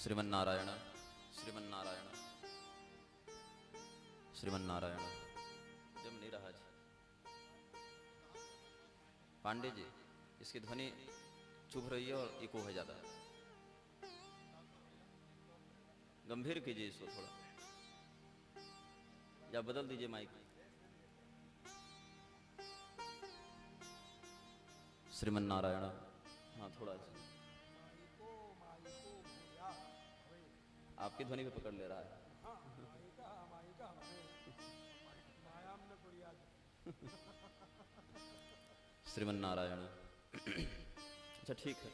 श्रीमन्नारायण श्रीमन्नारायण श्रीमन्नारायण। जब नहीं रहा जी पांडे जी, इसकी ध्वनि चुभ रही है और इको है ज्यादा। गंभीर कीजिए इसको थोड़ा, या बदल दीजिए माइक। श्रीमन्नारायण। हाँ थोड़ा सा आपकी ध्वनि पे पकड़ ले रहा है। श्रीमन्नारायण। अच्छा ठीक है। ठीक है।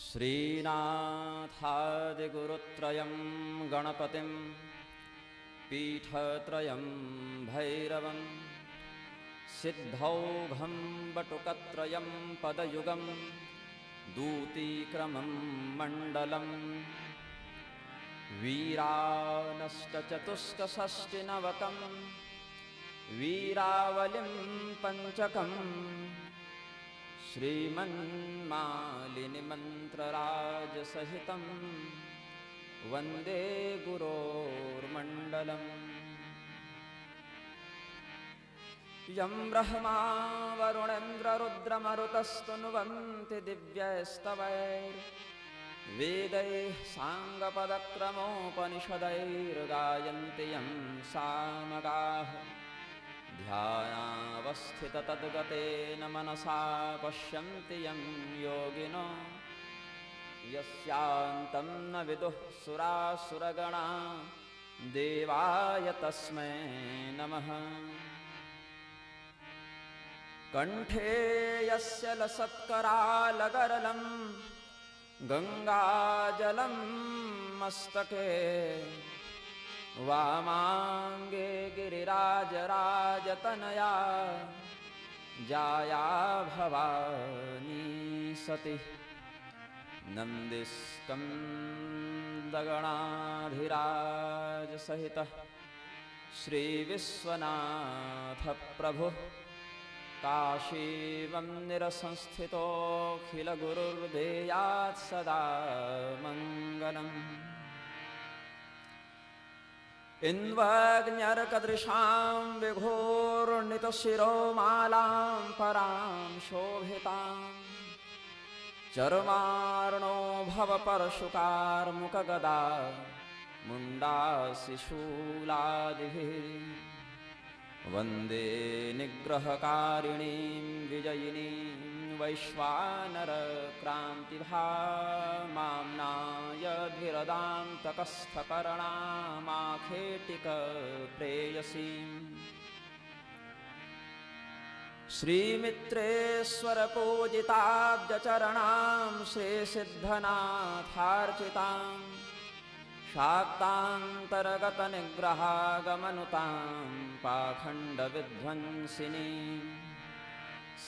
श्रीनाथादिगुरुत्रयं गणपतिं पीठत्रयं भैरवं सिद्धौघं बटुकत्रयं पदयुगं दूतीक्रमं मण्डलं वीरानष्टचतुष्कषष्टिनवकं वीरावलिं पञ्चकं श्रीमन्मालिनिमन्त्रराजसहितं वन्दे गुरोर्मण्डलम्। यं ब्रह्मा वरुणेन्द्ररुद्रमरुतस्तुनुवन्ति दिव्यैस्तवैर्वेदैः साङ्गपदक्रमोपनिषदैर्गायन्ति यं सामगाः। ध्यानावस्थिततद्गतेन मनसा पश्यन्ति यं योगिनो यस्यान्तं न विदुः सुरासुरगणा देवाय तस्मै नमः। कण्ठे यस्य लसत्करालगरलं गङ्गाजलं मस्तके वामाङ्गे गिरिराजराजतनया जाया भवानी सती। नन्दिस्कन्दगणाधिराजसहितः श्रीविश्वनाथप्रभुः काशीवन्निरसंस्थितोऽखिलगुरुर्देयात् सदा मङ्गलम्। इन्द्वग्न्यर्कदृशां विघोर्णितशिरोमालां परां शोभितां चर्मार्णो भवपरशुकार्मुकगदा मुण्डासिशूलादिभिः वन्दे निग्रहकारिणीं विजयिनीं वैश्वानरक्रान्तिभामाम्नायद्भिरदान्तकस्थकरणामाखेटिकप्रेयसीम्। श्रीमित्रेश्वरपूजिताब्जचरणां श्रीसिद्धनाथार्चितां शाक्तान्तर्गतनिग्रहागमनुतां पाखण्डविध्वंसिनीं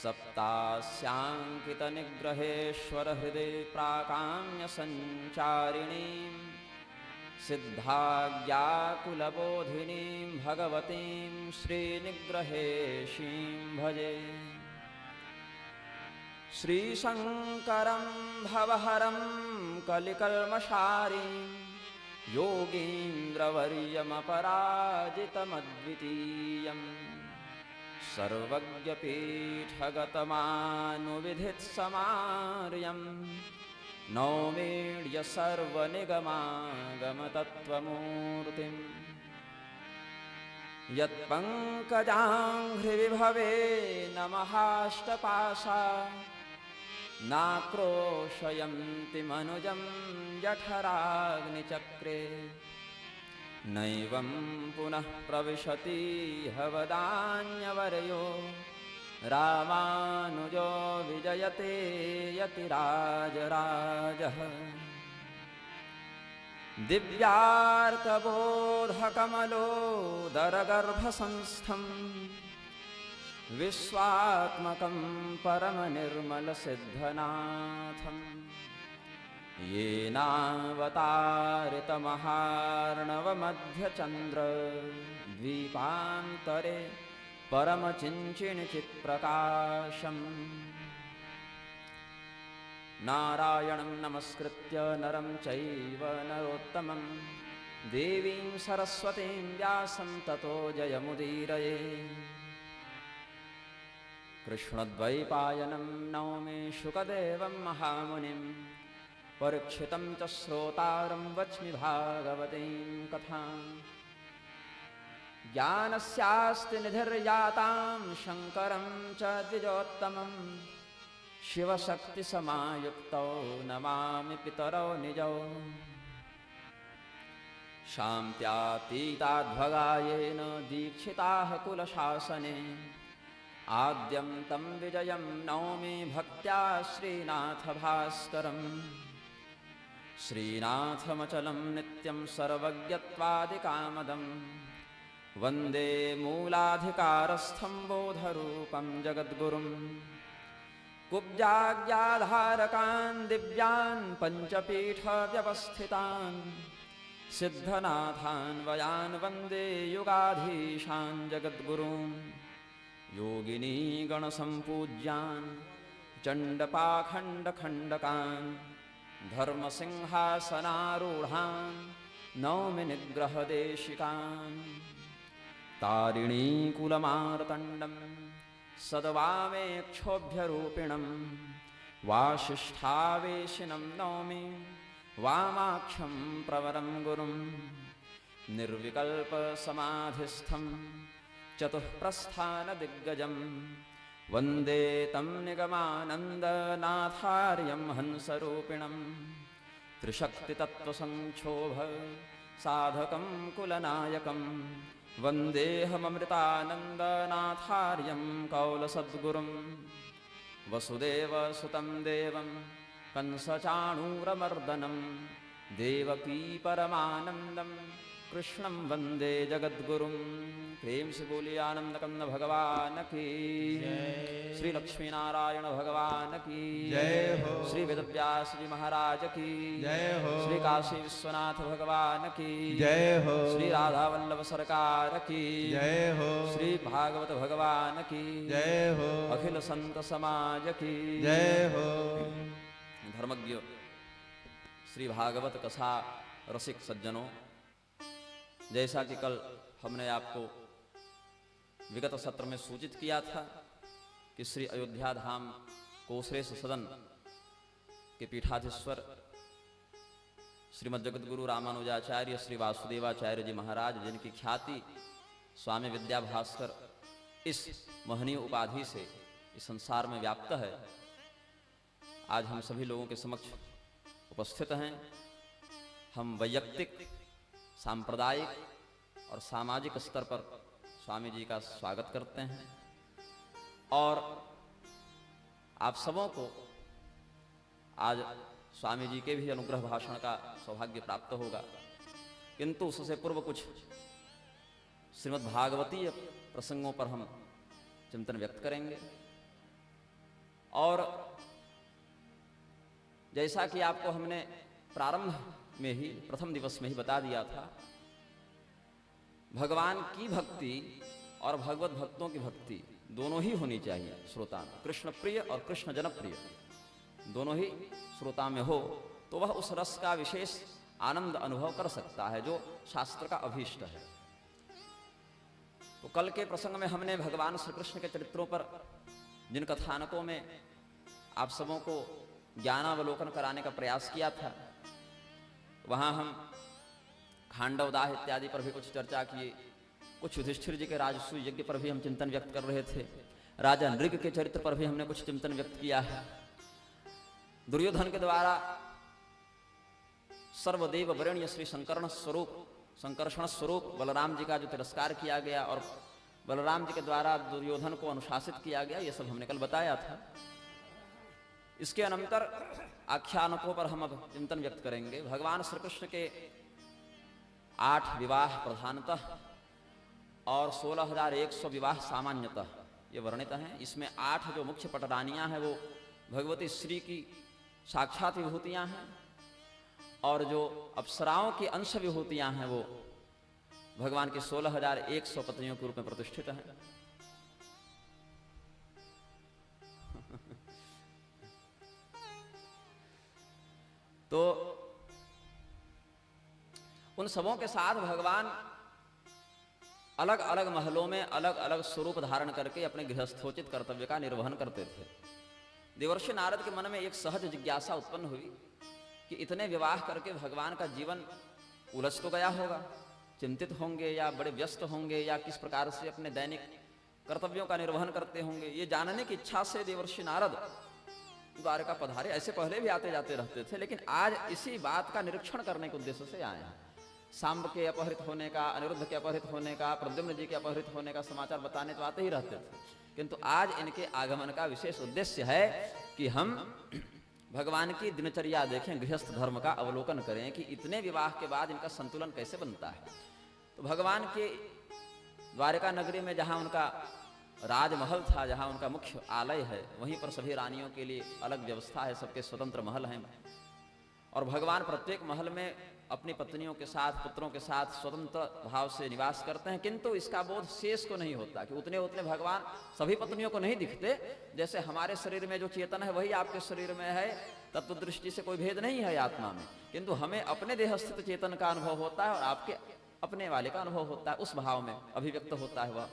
सप्तास्याङ्कितनिग्रहेश्वरहृदे प्राकाम्यसञ्चारिणीं सिद्धाज्ञाकुलबोधिनीं भगवतीं श्रीनिग्रहेशीं भजे। श्रीशङ्करं भवहरं कलिकल्मषारीं योगीन्द्रवर्यमपराजितमद्वितीयम् सर्वज्ञपीठगतमानुविधित्समार्यं नौमीड्य सर्वनिगमागमतत्त्वमूर्तिम्। यत्पङ्कजाङ्घ्रिविभवे नमहाष्टपाशा नाक्रोशयन्ति मनुजं जठराग्निचक्रे नैवं पुनः प्रविशति हवदान्यवर्यो रामानुजो विजयते यतिराजराजः। दिव्यार्कबोधकमलोदरगर्भसंस्थं विश्वात्मकं परमनिर्मलसिद्धनाथं येनावतारितमहार्णवमध्यचन्द्रद्वीपान्तरे परमचिञ्चिणचित्प्रकाशम् नारायणं नमस्कृत्य नरं चैव नरोत्तमं देवीं सरस्वतीं व्यासं ततो जयमुदीरये। कृष्णद्वैपायनं नौमि शुकदेवं महामुनिं परीक्षितं च श्रोतारं वच्मि भागवतीं कथाम्। ज्ञानस्यास्ति निधिर्यातां शङ्करं च द्विजोत्तमं शिवशक्तिसमायुक्तौ नमामि पितरौ निजौ। शान्त्यातीताद्भगायेन दीक्षिताः कुलशासने आद्यं तं विजयं नौमि भक्त्या श्रीनाथभास्करम्। श्रीनाथमचलं नित्यं सर्वज्ञत्वादिकामदं वन्दे मूलाधिकारस्थं बोधरूपं जगद्गुरुं। कुब्जाज्ञाधारकान् दिव्यान् पञ्चपीठव्यवस्थितान् सिद्धनाथान् वयान् वन्दे युगाधीशान् जगद्गुरून्। योगिनी गणसम्पूज्यान् चण्डपाखण्डखण्डकान् धर्मसिंहासनारूढान् नौमि निग्रहदेशिकान्। तारिणीकुलमार्तण्डं सद्वामेक्षोभ्यरूपिणं वासिष्ठावेशिनं नौमि वामाख्यं प्रवरं गुरुं। निर्विकल्पसमाधिस्थं चतुःप्रस्थानदिग्गजं वन्दे तं निगमानन्दनाथार्यं हंसरूपिणं। त्रिशक्तितत्त्वसंक्षोभ साधकं कुलनायकं वन्देऽहममृतानन्दनाथार्यं कौलसद्गुरुं। वसुदेवसुतं देवं कंसचाणूरमर्दनं देवकी परमानन्दं कृष्णं वन्दे जगद्गुरुं। प्रेम से बोलिए आनंद कंद भगवान की श्री लक्ष्मी नारायण भगवान की जय हो। श्री वेदव्यास जी महाराज की जय हो। श्री काशी विश्वनाथ भगवान की जय हो। श्री राधा वल्लभ सरकार की जय हो। श्री भागवत भगवान की जय हो। अखिल संत समाज की जय हो। धर्मज्ञ श्री भागवत कथा रसिक सज्जनों, जैसा कि कल हमने आपको विगत सत्र में सूचित किया था कि श्री अयोध्या धाम कोसरेश सदन के पीठाधीश्वर श्रीमद् जगद्गुरु रामानुजाचार्य श्री वासुदेवाचार्य जी महाराज, जिनकी ख्याति स्वामी विद्याभास्कर इस महनीय उपाधि से इस संसार में व्याप्त है, आज हम सभी लोगों के समक्ष उपस्थित हैं। हम वैयक्तिक, सांप्रदायिक और सामाजिक स्तर पर स्वामी जी का स्वागत करते हैं और आप सबों को आज स्वामी जी के भी अनुग्रह भाषण का सौभाग्य प्राप्त होगा, किंतु उससे पूर्व कुछ श्रीमद् भागवतीय प्रसंगों पर हम चिंतन व्यक्त करेंगे। और जैसा कि आपको हमने प्रारंभ में ही, प्रथम दिवस में ही बता दिया था, भगवान की भक्ति और भगवत भक्तों की भक्ति दोनों ही होनी चाहिए श्रोता में। कृष्ण प्रिय और कृष्ण जनप्रिय दोनों ही श्रोता में हो तो वह उस रस का विशेष आनंद अनुभव कर सकता है जो शास्त्र का अभीष्ट है। तो कल के प्रसंग में हमने भगवान श्री कृष्ण के चरित्रों पर जिन कथानकों में आप सबों को ज्ञानावलोकन कराने का प्रयास किया था, वहां हम खांडवदाह इत्यादि पर भी कुछ चर्चा किए, कुछ युधिष्ठिर जी के राजसूय यज्ञ पर भी हम चिंतन व्यक्त कर रहे थे, राजा नृग के चरित्र पर भी हमने कुछ चिंतन व्यक्त किया है। दुर्योधन के द्वारा सर्वदेव वरेण्य श्री संकर्षण स्वरूप बलराम जी का जो तिरस्कार किया गया और बलराम जी के द्वारा दुर्योधन को अनुशासित किया गया, ये सब हमने कल बताया था। इसके अनंतर आख्यानकों पर हम अब चिंतन व्यक्त करेंगे। भगवान श्री कृष्ण के 8 विवाह प्रधानतः और 16,100 विवाह सामान्यतः ये वर्णित हैं। इसमें 8 जो मुख्य पटरानियां हैं वो भगवती श्री की साक्षात विभूतियां हैं, और जो अप्सराओं की अंश विभूतियां हैं वो भगवान की 16,100 पत्नियों के रूप में प्रतिष्ठित हैं। तो उन सबों के साथ भगवान अलग अलग महलों में अलग अलग स्वरूप धारण करके अपने गृहस्थोचित कर्तव्य का निर्वहन करते थे। देवर्षि नारद के मन में एक सहज जिज्ञासा उत्पन्न हुई कि इतने विवाह करके भगवान का जीवन उलझ तो गया होगा, चिंतित होंगे या बड़े व्यस्त होंगे या किस प्रकार से अपने दैनिक कर्तव्यों का निर्वहन करते होंगे। ये जानने की इच्छा से देवर्षि नारद द्वारका पधारे। ऐसे पहले भी आते जाते रहते थे, लेकिन आज इसी बात का निरीक्षण करने के उद्देश्य से आए हैं। सांब के अपहृत होने का, अनिरुद्ध के अपहृत होने का, प्रद्युम्न जी के अपहृत होने का समाचार बताने तो आते ही रहते थे, किंतु आज इनके आगमन का विशेष उद्देश्य है कि हम भगवान की दिनचर्या देखें, गृहस्थ धर्म का अवलोकन करें कि इतने विवाह के बाद इनका संतुलन कैसे बनता है। तो भगवान के द्वारका नगरी में जहाँ उनका राजमहल था, जहाँ उनका मुख्य आलय है, वहीं पर सभी रानियों के लिए अलग व्यवस्था है, सबके स्वतंत्र महल हैं, और भगवान प्रत्येक महल में अपनी पत्नियों के साथ, पुत्रों के साथ स्वतंत्र भाव से निवास करते हैं। किंतु इसका बोध शेष को नहीं होता कि उतने उतने भगवान सभी पत्नियों को नहीं दिखते। जैसे हमारे शरीर में जो चेतन है वही आपके शरीर में है, तत्व दृष्टि से कोई भेद नहीं है आत्मा में, किंतु हमें अपने देह स्थित चेतन का अनुभव होता है और आपके अपने वाले का अनुभव होता है, उस भाव में अभिव्यक्त होता है वह।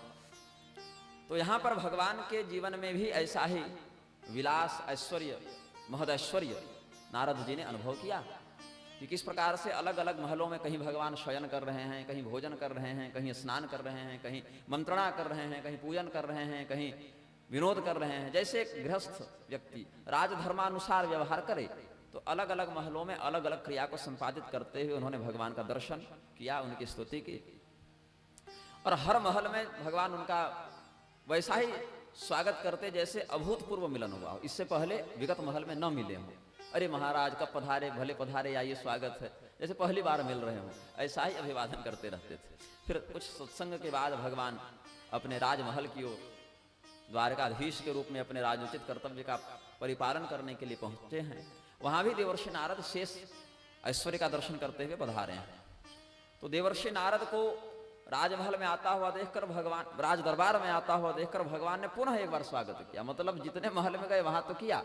तो यहाँ पर भगवान के जीवन में भी ऐसा ही विलास, ऐश्वर्य, महदैश्वर्य नारद जी ने अनुभव किया कि किस प्रकार से अलग अलग महलों में कहीं भगवान शयन कर रहे हैं, कहीं भोजन कर रहे हैं, कहीं स्नान कर रहे हैं, कहीं मंत्रणा कर रहे हैं, कहीं पूजन कर रहे हैं, कहीं विनोद कर रहे हैं। जैसे एक गृहस्थ व्यक्ति राजधर्मानुसार व्यवहार करे, तो अलग अलग महलों में अलग अलग क्रिया को संपादित करते हुए उन्होंने भगवान का दर्शन किया, उनकी स्तुति की, और हर महल में भगवान उनका वैसा ही स्वागत करते जैसे अभूतपूर्व मिलन हुआ हो, इससे पहले विगत महल में न मिले हों। अरे महाराज कब पधारे, भले पधारे, आइए स्वागत है, जैसे पहली बार मिल रहे हों, ऐसा ही अभिवादन करते रहते थे। फिर कुछ सत्संग के बाद भगवान अपने राजमहल की ओर द्वारकाधीश के रूप में अपने राजोचित कर्तव्य का परिपालन करने के लिए पहुंचे हैं। वहां भी देवर्षि नारद शेष ऐश्वर्य का दर्शन करते हुए पधारे हैं। तो देवर्षि नारद को राजमहल में आता हुआ देखकर भगवान, राज दरबार में आता हुआ देखकर भगवान ने पुनः एक बार स्वागत किया। मतलब जितने महल में गए वहां तो किया,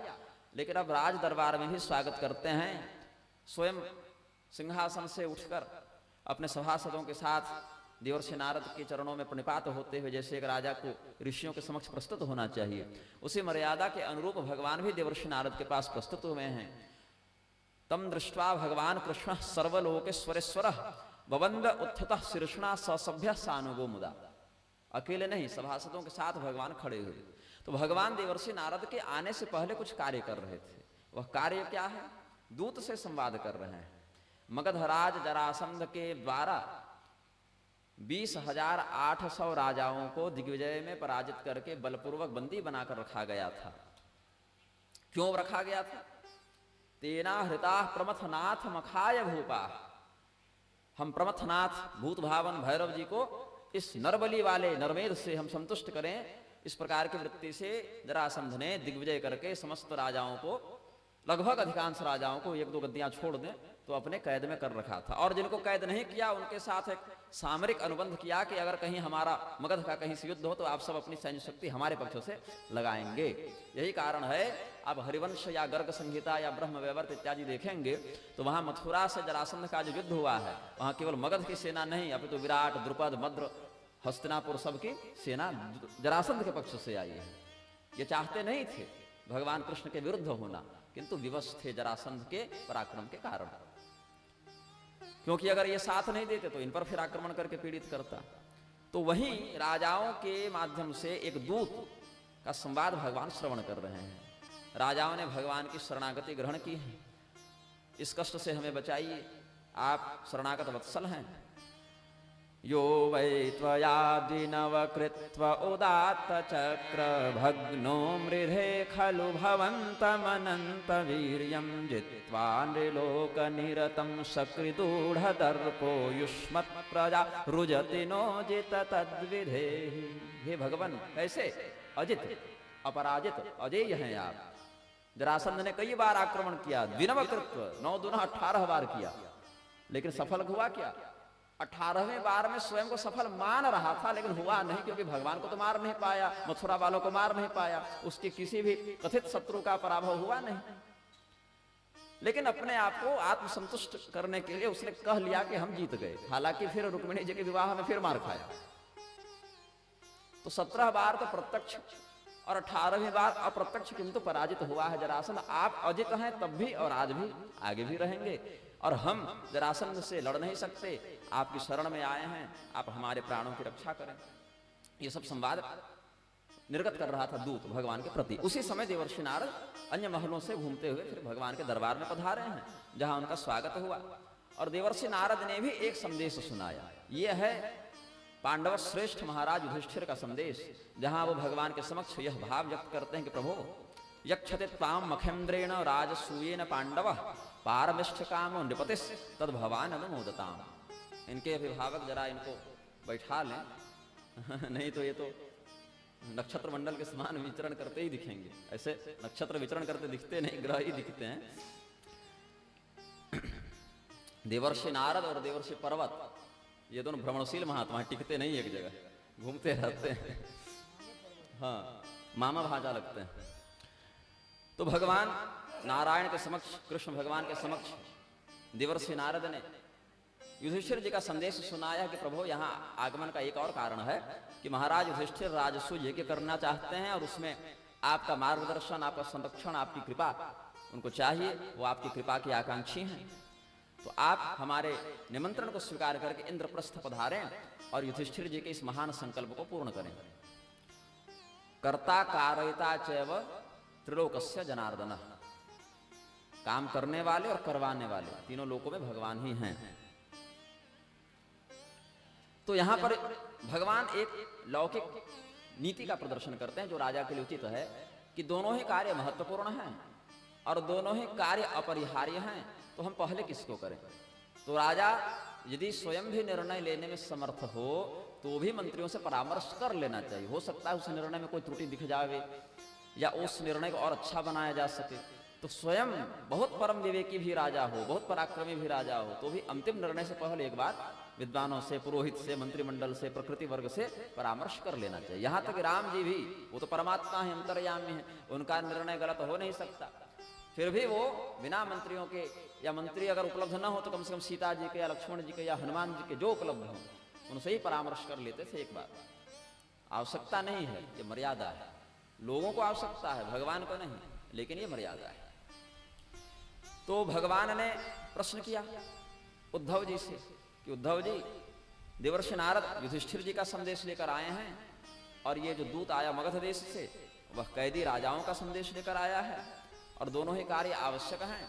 लेकिन अब राज दरबार में भी स्वागत करते हैं। स्वयं सिंहासन से उठकर अपने सभासदों के साथ देवर्षि नारद के चरणों में प्रणिपात होते हुए, जैसे एक राजा को ऋषियों के समक्ष प्रस्तुत होना चाहिए, उसी मर्यादा के अनुरूप भगवान भी देवर्षि नारद के पास प्रस्तुत हुए हैं। तम दृष्ट्वा भगवान कृष्ण सर्वलोकेश्वरेश्वरः बवंद उत्थितः शीर्षणा ससभ्य सानुगो मुदा। अकेले नहीं, सभासदों के साथ भगवान खड़े हुए। तो भगवान देवर्षि नारद के आने से पहले कुछ कार्य कर रहे थे। वह कार्य क्या है? दूत से संवाद कर रहे हैं। मगधराज जरासंध के द्वारा 20,800 राजाओं को दिग्विजय में पराजित करके बलपूर्वक बंदी बनाकर रखा गया था। क्यों रखा गया था? तेना हृता प्रमथनाथ मखाय भूपा। हम प्रमथनाथ भूत भावन भैरव जी को इस नरबली वाले नरमेध से हम संतुष्ट करें, इस प्रकार की वृत्ति से जरासंध ने दिग्विजय करके समस्त राजाओं को, लगभग अधिकांश राजाओं को, 1-2 गद्दियां छोड़ दें तो अपने कैद में कर रखा था। और जिनको कैद नहीं किया उनके साथ एक सामरिक अनुबंध किया कि अगर कहीं हमारा मगध का कहीं से युद्ध हो तो आप सब अपनी सैन्य शक्ति हमारे पक्ष से लगाएंगे। यही कारण है, आप हरिवंश या गर्ग संहिता या ब्रह्म वैवर्त इत्यादि देखेंगे तो वहां मथुरा से जरासंध का जो युद्ध हुआ है, वहां केवल मगध की सेना नहीं, अभी तो विराट, द्रुपद, मद्र, हस्तिनापुर सबकी सेना जरासंध के पक्ष से आई है। ये चाहते नहीं थे भगवान कृष्ण के विरुद्ध होना, किंतु विवश थे जरासंध के पराक्रम के कारण, क्योंकि अगर ये साथ नहीं देते तो इन पर फिर आक्रमण करके पीड़ित करता। तो वहीं राजाओं के माध्यम से एक दूत का संवाद भगवान श्रवण कर रहे हैं। राजाओं ने भगवान की शरणागति ग्रहण की है। इस कष्ट से हमें बचाइए, आप शरणागत वत्सल हैं। यो वै त्वयादिनव कृत्व उदात्त चक्र भग्नो मृधे खलु भवन्तमनन्त वीर्यं जित्वा नृलोक निरतं सकृदूढ दर्पो युष्मत् प्रजा रुजति नो जित तद्विधे। हे भगवान, कैसे अजित अपराजित अजेय हैं आप। जरासंध ने कई बार आक्रमण किया, द्विनवकृत्व 9 दूना 18 बार किया, लेकिन सफल हुआ क्या? 18वें बार में स्वयं को सफल मान रहा था, लेकिन हुआ नहीं, क्योंकि भगवान को तो मार नहीं पाया, मथुरा वालों को मार नहीं पाया, उसके किसी भी कथित शत्रु का पराभव हुआ नहीं। लेकिन अपने आप को आत्मसंतुष्ट करने के लिए उसने कह लिया कि हम जीत गए। हालांकि फिर रुक्मिणी जी के विवाह में फिर मार खाया। तो 17 बार तो प्रत्यक्ष और 18वीं बार अप्रत्यक्ष किंतु पराजित हुआ है जरासंध। आप अजित हैं तब भी और आज भी, आगे भी रहेंगे, और हम जरासंध से लड़ नहीं सकते। आपकी शरण में आए हैं, आप हमारे प्राणों की रक्षा करें। ये सब संवाद निर्गत कर रहा था दूत भगवान के प्रति। उसी समय देवर्षि नारद अन्य महलों से घूमते हुए फिर भगवान के दरबार में पधारे हैं, जहां उनका स्वागत हुआ। और देवर्षि नारद ने भी एक संदेश सुनाया। यह है पांडव श्रेष्ठ महाराज युधिष्ठिर का संदेश, जहां वो भगवान के समक्ष यह भाव व्यक्त करते हैं कि प्रभु यक्षते त्वाम मखेन्द्रेण राजसूयेन पांडव पारमिष्ठ कामो नृपतिस् तद भवान अनुमोदताम। इनके अभिभावक जरा इनको बैठा लें, नहीं तो ये तो नक्षत्र मंडल के समान विचरण करते ही दिखेंगे। ऐसे नक्षत्र विचरण करते दिखते नहीं, ग्रह ही दिखते हैं। देवर्षि नारद और देवर्षि पर्वत, ये दोनों भ्रमणशील महात्मा टिकते नहीं एक जगह, घूमते रहते हैं। हाँ, मामा भाजा लगते हैं। तो भगवान नारायण के समक्ष, कृष्ण भगवान के समक्ष देवर्षि नारद ने युधिष्ठिर जी का संदेश सुनाया कि प्रभु यहाँ आगमन का एक और कारण है कि महाराज युधिष्ठिर राजस्व यज्ञ करना चाहते हैं, और उसमें आपका मार्गदर्शन, आपका संरक्षण, आपकी कृपा उनको चाहिए। वो आपकी कृपा के आकांक्षी हैं। तो आप हमारे निमंत्रण को स्वीकार करके इंद्रप्रस्थ पधारें और युधिष्ठिर जी के इस महान संकल्प को पूर्ण करें। कर्ता कारयिता चैव त्रिलोकस्य जनार्दन, काम करने वाले और करवाने वाले तीनों लोकों में भगवान ही हैं। तो यहां पर भगवान एक लौकिक नीति का प्रदर्शन करते हैं जो राजा के लिए उचित है, कि दोनों ही कार्य महत्वपूर्ण हैं और दोनों ही कार्य अपरिहार्य हैं। तो हम पहले किसको करें? तो राजा यदि स्वयं भी निर्णय लेने में समर्थ हो तो भी मंत्रियों से परामर्श कर लेना चाहिए। हो सकता है उस निर्णय में कोई त्रुटि दिख जावे या उस निर्णय को और अच्छा बनाया जा सके। तो स्वयं बहुत परम विवेकी भी राजा हो, बहुत पराक्रमी भी राजा हो, तो भी अंतिम निर्णय से पहले एक बार विद्वानों से, पुरोहित से, मंत्रिमंडल से, प्रकृति वर्ग से परामर्श कर लेना चाहिए। यहाँ तक राम जी भी, वो तो परमात्मा है, अंतर्यामी है, उनका निर्णय गलत हो नहीं सकता। फिर भी वो बिना मंत्रियों के, या मंत्री अगर उपलब्ध न हो तो कम से कम सीता जी के या लक्ष्मण जी के या हनुमान जी के जो उपलब्ध हो उनसे ही परामर्श कर लेते थे एक बार। आवश्यकता नहीं है, ये मर्यादा है। लोगों को आवश्यकता है, भगवान को नहीं, लेकिन ये मर्यादा है। तो भगवान ने प्रश्न किया उद्धव जी से कि उद्धव जी, देवर्षि नारद युधिष्ठिर जी का संदेश लेकर आए हैं, और ये जो दूत आया मगध देश से वह कैदी राजाओं का संदेश लेकर आया है, और दोनों ही कार्य आवश्यक हैं।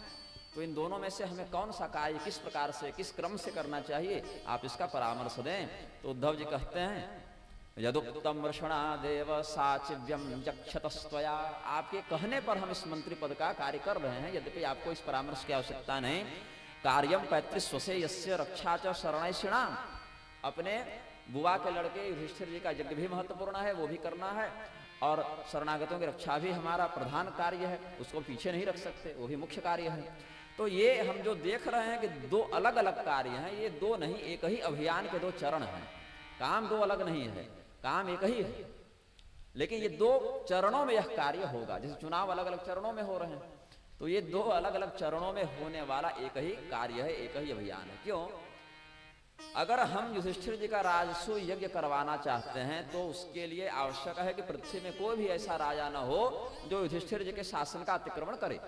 तो इन दोनों में से हमें कौन सा कार्य किस प्रकार से, किस क्रम से करना चाहिए, आप इसका परामर्श दें। तो उद्धव जी कहते हैं यदुक्तम वृषणादेव साचिव्यम जक्षतस्त्वया, आपके कहने पर हम इस मंत्री पद का कार्य कर रहे हैं, यद्यपि आपको इस परामर्श की आवश्यकता नहीं। कार्यम पैतृस्वसे यस्य रक्षा च शरणैषिणाम, अपने बुआ के लड़के युधिष्ठिर जी का यज्ञ भी महत्वपूर्ण है, वो भी करना है, और शरणागतों की रक्षा भी हमारा प्रधान कार्य है, उसको पीछे नहीं रख सकते, वो भी मुख्य कार्य है। तो ये हम जो देख रहे हैं कि दो अलग अलग कार्य हैं, ये दो नहीं, एक ही अभियान के दो चरण हैं। काम दो अलग नहीं है, काम एक ही है, लेकिन ये दो चरणों में यह कार्य होगा। जैसे चुनाव अलग अलग चरणों में हो रहे हैं, तो ये दो अलग अलग चरणों में होने वाला एक ही कार्य है, एक ही अभियान है। क्यों? अगर हम युधिष्ठिर जी का राजसूय यज्ञ करवाना चाहते हैं तो उसके लिए आवश्यक है कि पृथ्वी में कोई भी ऐसा राजा न हो जो युधिष्ठिर जी के शासन का अतिक्रमण करे।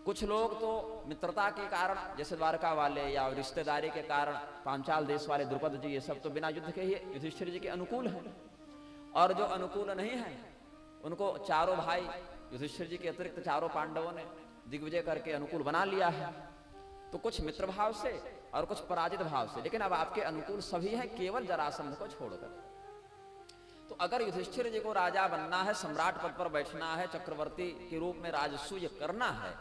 कुछ लोग तो मित्रता के कारण, जैसे द्वारका वाले, या रिश्तेदारी के कारण पांचाल देश वाले द्रुपद जी, ये सब तो बिना युद्ध के ही युधिष्ठिर जी के अनुकूल हैं, और जो अनुकूल नहीं है उनको चारों भाई युधिष्ठिर जी के अतिरिक्त चारों पांडवों ने दिग्विजय करके अनुकूल बना लिया है। तो कुछ मित्र भाव से और कुछ पराजित भाव से, लेकिन अब आपके अनुकूल सभी हैं केवल जरासंध को छोड़कर। तो अगर युधिष्ठिर जी को राजा बनना है, सम्राट पद पर बैठना है, चक्रवर्ती के रूप में राजसूय करना है,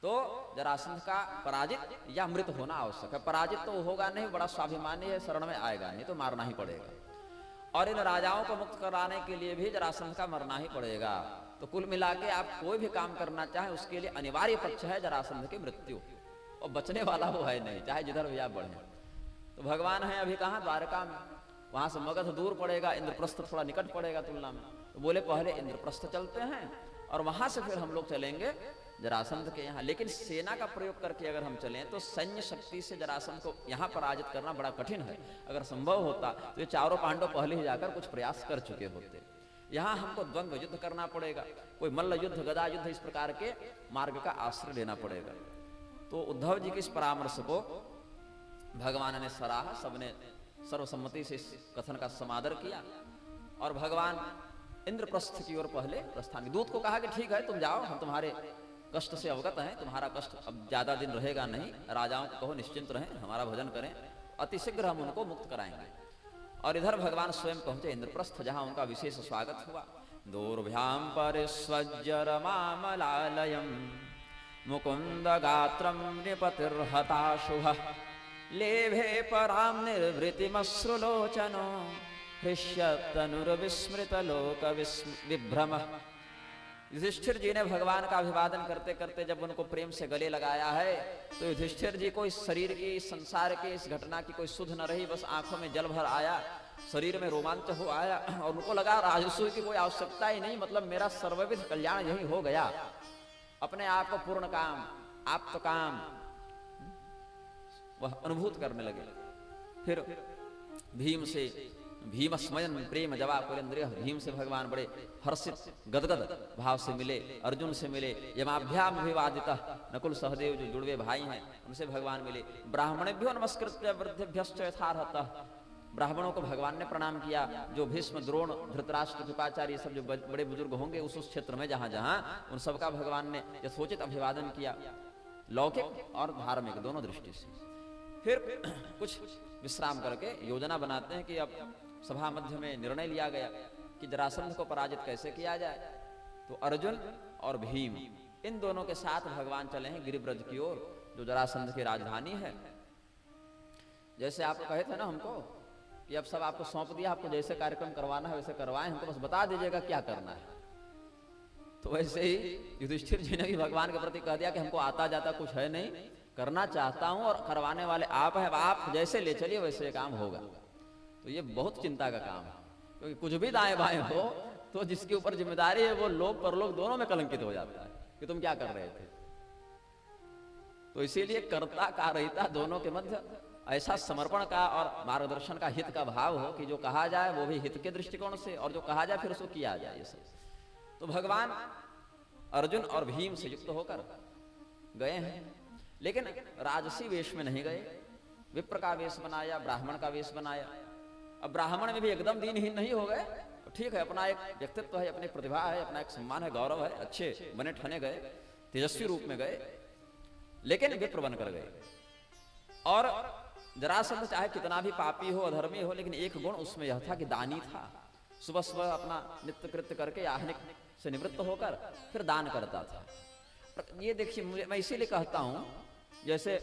तो जरासंध का पराजित या मृत होना आवश्यक है। पराजित तो होगा नहीं, बड़ा स्वाभिमानी है, शरण में आएगा नहीं, तो मारना ही पड़ेगा। और इन राजाओं को मुक्त कराने के लिए भी जरासंध का मरना ही पड़ेगा। तो कुल मिला के आप कोई भी काम करना चाहें उसके लिए अनिवार्य पक्ष है जरासंध की मृत्यु, और बचने वाला वो है नहीं, चाहे जिधर भी आप बढ़े। तो भगवान है अभी कहाँ? द्वारका में। वहां से मगध दूर पड़ेगा, इंद्रप्रस्थ थोड़ा निकट पड़ेगा तुलना में। तो बोले पहले इंद्रप्रस्थ चलते हैं और वहां से फिर हम लोग चलेंगे जरासंध के यहाँ। लेकिन सेना का प्रयोग करके अगर हम चलें तो सैन्य शक्ति से जरासंध को यहाँ पराजित करना बड़ा कठिन है। अगर संभव होता तो ये चारों पांडव पहले ही जाकर कुछ प्रयास कर चुके होते। यहाँ हमको द्वंद्व युद्ध करना पड़ेगा, कोई मल्ल युद्ध, गदा युद्ध, इस प्रकार के मार्ग का आश्रय लेना पड़ेगा। तो उद्धव जी के इस परामर्श को भगवान ने सराहा, सबने सर्वसम्मति से इस कथन का समादर किया और भगवान इंद्रप्रस्थ की ओर पहले प्रस्थान। दूत को कहा कि ठीक है तुम जाओ, हम तुम्हारे कष्ट से अवगत हैं, तुम्हारा कष्ट अब ज्यादा दिन रहेगा नहीं, राजाओं को कहो निश्चिंत रहें, हमारा भजन करें, अतिशीघ्र हम उनको मुक्त कराएंगे। और इधर भगवान स्वयं पहुंचे इंद्रप्रस्थ, जहां उनका विशेष स्वागत हुआ। दूरभ्याम परिस्वज्जरमामलालयम् मुकुंद गात्रम नृपतिर्हताशुभः लेभे पराम निर्वृतिमश्रुलोचनो हृष्यतनुर्विस्मृतलोक विभ्रमः। युधिष्ठिर जी ने भगवान का अभिवादन करते करते जब उनको प्रेम से गले लगाया है तो युधिष्ठिर जी को इस शरीर की, इस संसार की, इस घटना की कोई सुध न रही, बस आंखों में जल भर आया, शरीर में रोमांच हो आया और उनको लगा राजसूय की कोई आवश्यकता ही नहीं, मतलब मेरा सर्वविध कल्याण यही हो गया। अपने आप को पूर्ण काम, आप तो काम वह अनुभूत करने लगे। फिर भीम से, भीमस्मयन प्रेम जवा पुरेंद्रिय, भीम से भगवान बड़े हर्षित गदगद भाव से मिले, अर्जुन से मिले, यमाभ्याम अभिवादितः, नकुल सहदेव जो जुड़वे भाई हैं उनसे भगवान मिले। ब्राह्मणेभ्यो नमस्कृत्य वृद्धेभ्यश्च यथार्हतः, ब्राह्मणों को भगवान ने प्रणाम किया, जो भीष्म, द्रोण, धृतराष्ट्र, कृपाचार्य सब जो बड़े बुजुर्ग होंगे उस क्षेत्र में जहां जहां, उन सबका भगवान ने यथोचित अभिवादन किया, लौकिक और धार्मिक दोनों दृष्टि से। फिर कुछ विश्राम करके योजना बनाते हैं कि अब सभा मध्य में निर्णय लिया गया कि जरासंध को पराजित कैसे किया जाए। तो अर्जुन और भीम इन दोनों के साथ भगवान चले हैं गिरिब्रज की ओर, जो जरासंध की राजधानी है। जैसे आप कहे थे ना हमको कि अब सब आपको सौंप दिया, आपको जैसे कार्यक्रम करवाना है वैसे करवाएं, हमको बस बता दीजिएगा क्या करना है। तो वैसे ही युधिष्ठिर जी ने भी भगवान के प्रति कह दिया कि हमको आता जाता कुछ है नहीं, करना चाहता हूं और करवाने वाले आप हैं, आप जैसे ले चलिए वैसे काम होगा। तो ये बहुत चिंता का काम है, क्योंकि कुछ भी दाएं बाएं हो तो जिसके ऊपर जिम्मेदारी है वो लोक परलोक दोनों में कलंकित हो जाता है कि तुम क्या कर रहे थे। तो इसीलिए कर्ता कार्यता दोनों के मध्य ऐसा समर्पण का और मार्गदर्शन का, हित का भाव हो कि जो कहा जाए वो भी हित के दृष्टिकोण से, और जो कहा जाए फिर उसको किया जाए। ये सब तो भगवान अर्जुन और भीम से युक्त होकर गए हैं, लेकिन राजसी वेश में नहीं गए, विप्र का वेश बनाया, ब्राह्मण का वेश बनाया। अब ब्राह्मण में भी एकदम दीनहीन नहीं हो गए, तो ठीक है, अपना एक व्यक्तित्व है, अपनी प्रतिभा है, अपना एक सम्मान है, गौरव है, अच्छे बने ठने गए, तेजस्वी रूप में गए, लेकिन विप्र बनकर गए। और जरासंध चाहे कितना भी पापी हो, अधर्मी हो, लेकिन एक गुण उसमें यह था कि दानी था। सुबह सुबह अपना नित्य कृत्य करके आहनिक से निवृत्त होकर फिर दान करता था। ये देखिए, मैं इसीलिए कहता हूं, जैसे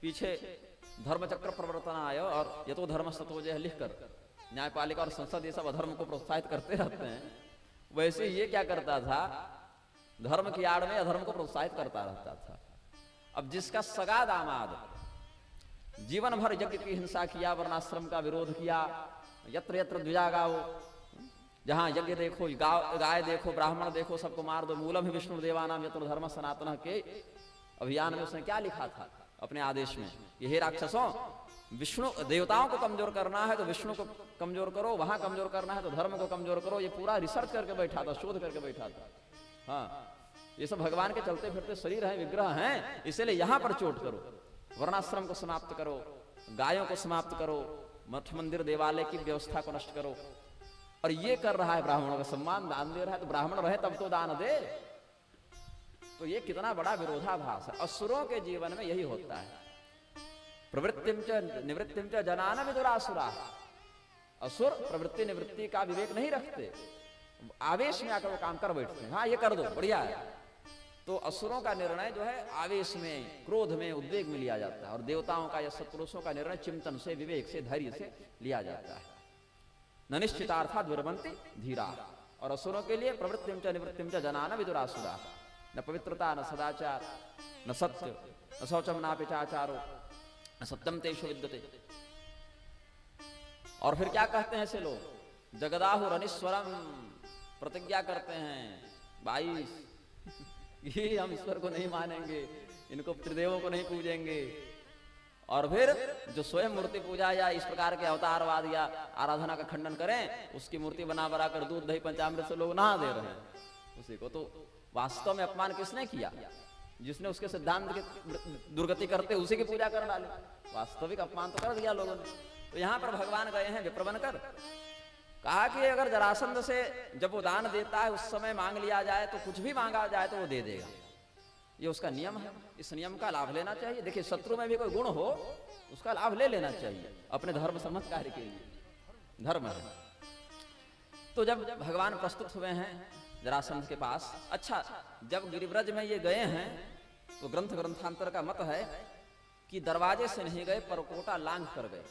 पीछे धर्मचक्र प्रवर्तन आया और यतो धर्म सतोजय लिखकर न्यायपालिका और संसद ये सब अधर्म को प्रोत्साहित करते रहते हैं, वैसे ये क्या करता था, धर्म की आड़ में अधर्म को प्रोत्साहित करता रहता था। अब जिसका सगा दामाद जीवन भर यज्ञ की हिंसा किया, वर्णाश्रम का विरोध किया, यत्र यत्र द्विजा गाओ, जहां यज्ञ देखो, गाय देखो, ब्राह्मण देखो, सबको मार दो, मूलम ही विष्णु देवानाम यत्र धर्म सनातन के अभियान में उसने क्या लिखा था अपने आदेश में कि हे राक्षसों, विष्णु देवताओं को कमजोर करना है तो विष्णु को कमजोर करो, वहां कमजोर करना है तो धर्म को कमजोर करो। ये पूरा रिसर्च करके बैठा था, शोध करके बैठा था। हाँ, ये सब भगवान के चलते फिरते शरीर हैं, विग्रह हैं, इसलिए यहां पर चोट करो, वर्णाश्रम को समाप्त करो, गायों को समाप्त करो, मठ मंदिर देवालय की व्यवस्था को नष्ट करो। और ये कर रहा है, ब्राह्मणों का सम्मान, दान दे रहा है, तो ब्राह्मण रहे तब तो दान दे। तो ये कितना बड़ा विरोधाभास है। असुरों के जीवन में यही होता है, प्रवृत्तिम च निवृत्तिम च जनान विदुरासुरा। असुर प्रवृत्ति निवृत्ति का विवेक नहीं रखते, आवेश में आकर वो काम कर बैठते हैं, हाँ ये कर दो बढ़िया है। तो असुरों का निर्णय जो है आवेश में, क्रोध में, उद्वेग में लिया जाता है, और देवताओं का या सत्पुरुषों का निर्णय चिंतन से, विवेक से, धैर्य से लिया जाता है। न निश्चितार्थात् विरमन्ति धीरा। और असुरों के लिए प्रवृत्तिम च निवृत्तिम च जना न विदुरासुरा। न पवित्रता, न सदाचार, न सत्य, न शौचम, नापि चाचारो, न सत्यम तेषु विद्यते। और फिर क्या कहते हैं ऐसे लोग? जगदाहु रनीश्वरम, प्रतिज्ञा करते हैं 22 ये हम ईश्वर को नहीं मानेंगे, इनको त्रिदेवों को नहीं पूजेंगे। और फिर जो स्वयं मूर्ति पूजा या इस प्रकार के अवतारवाद या आराधना का खंडन करें, उसकी मूर्ति बना बना कर दूध दही पंचामृत से लोग नहा दे रहे हैं उसी को। तो वास्तव में अपमान किसने किया? जिसने उसके सिद्धांत की दुर्गति करते उसी की पूजा कर डाले। वास्तविक अपमान तो कर दिया लोगों ने। तो यहाँ पर भगवान गए हैं विप्र बनकर, कहा कि अगर जरासंध से जब वो दान देता है उस समय मांग लिया जाए तो कुछ भी मांगा जाए तो वो दे देगा, ये उसका नियम है। इस नियम का लाभ लेना चाहिए। देखिए, शत्रु में भी कोई गुण हो उसका लाभ ले लेना चाहिए अपने धर्म सम्मत कार्य के लिए, धर्म है। तो जब भगवान प्रस्तुत हुए हैं जरासंध के पास, अच्छा जब गिरिव्रज में ये गए हैं तो ग्रंथांतर का मत है कि दरवाजे से नहीं गए, परकोटा लांघ कर गए।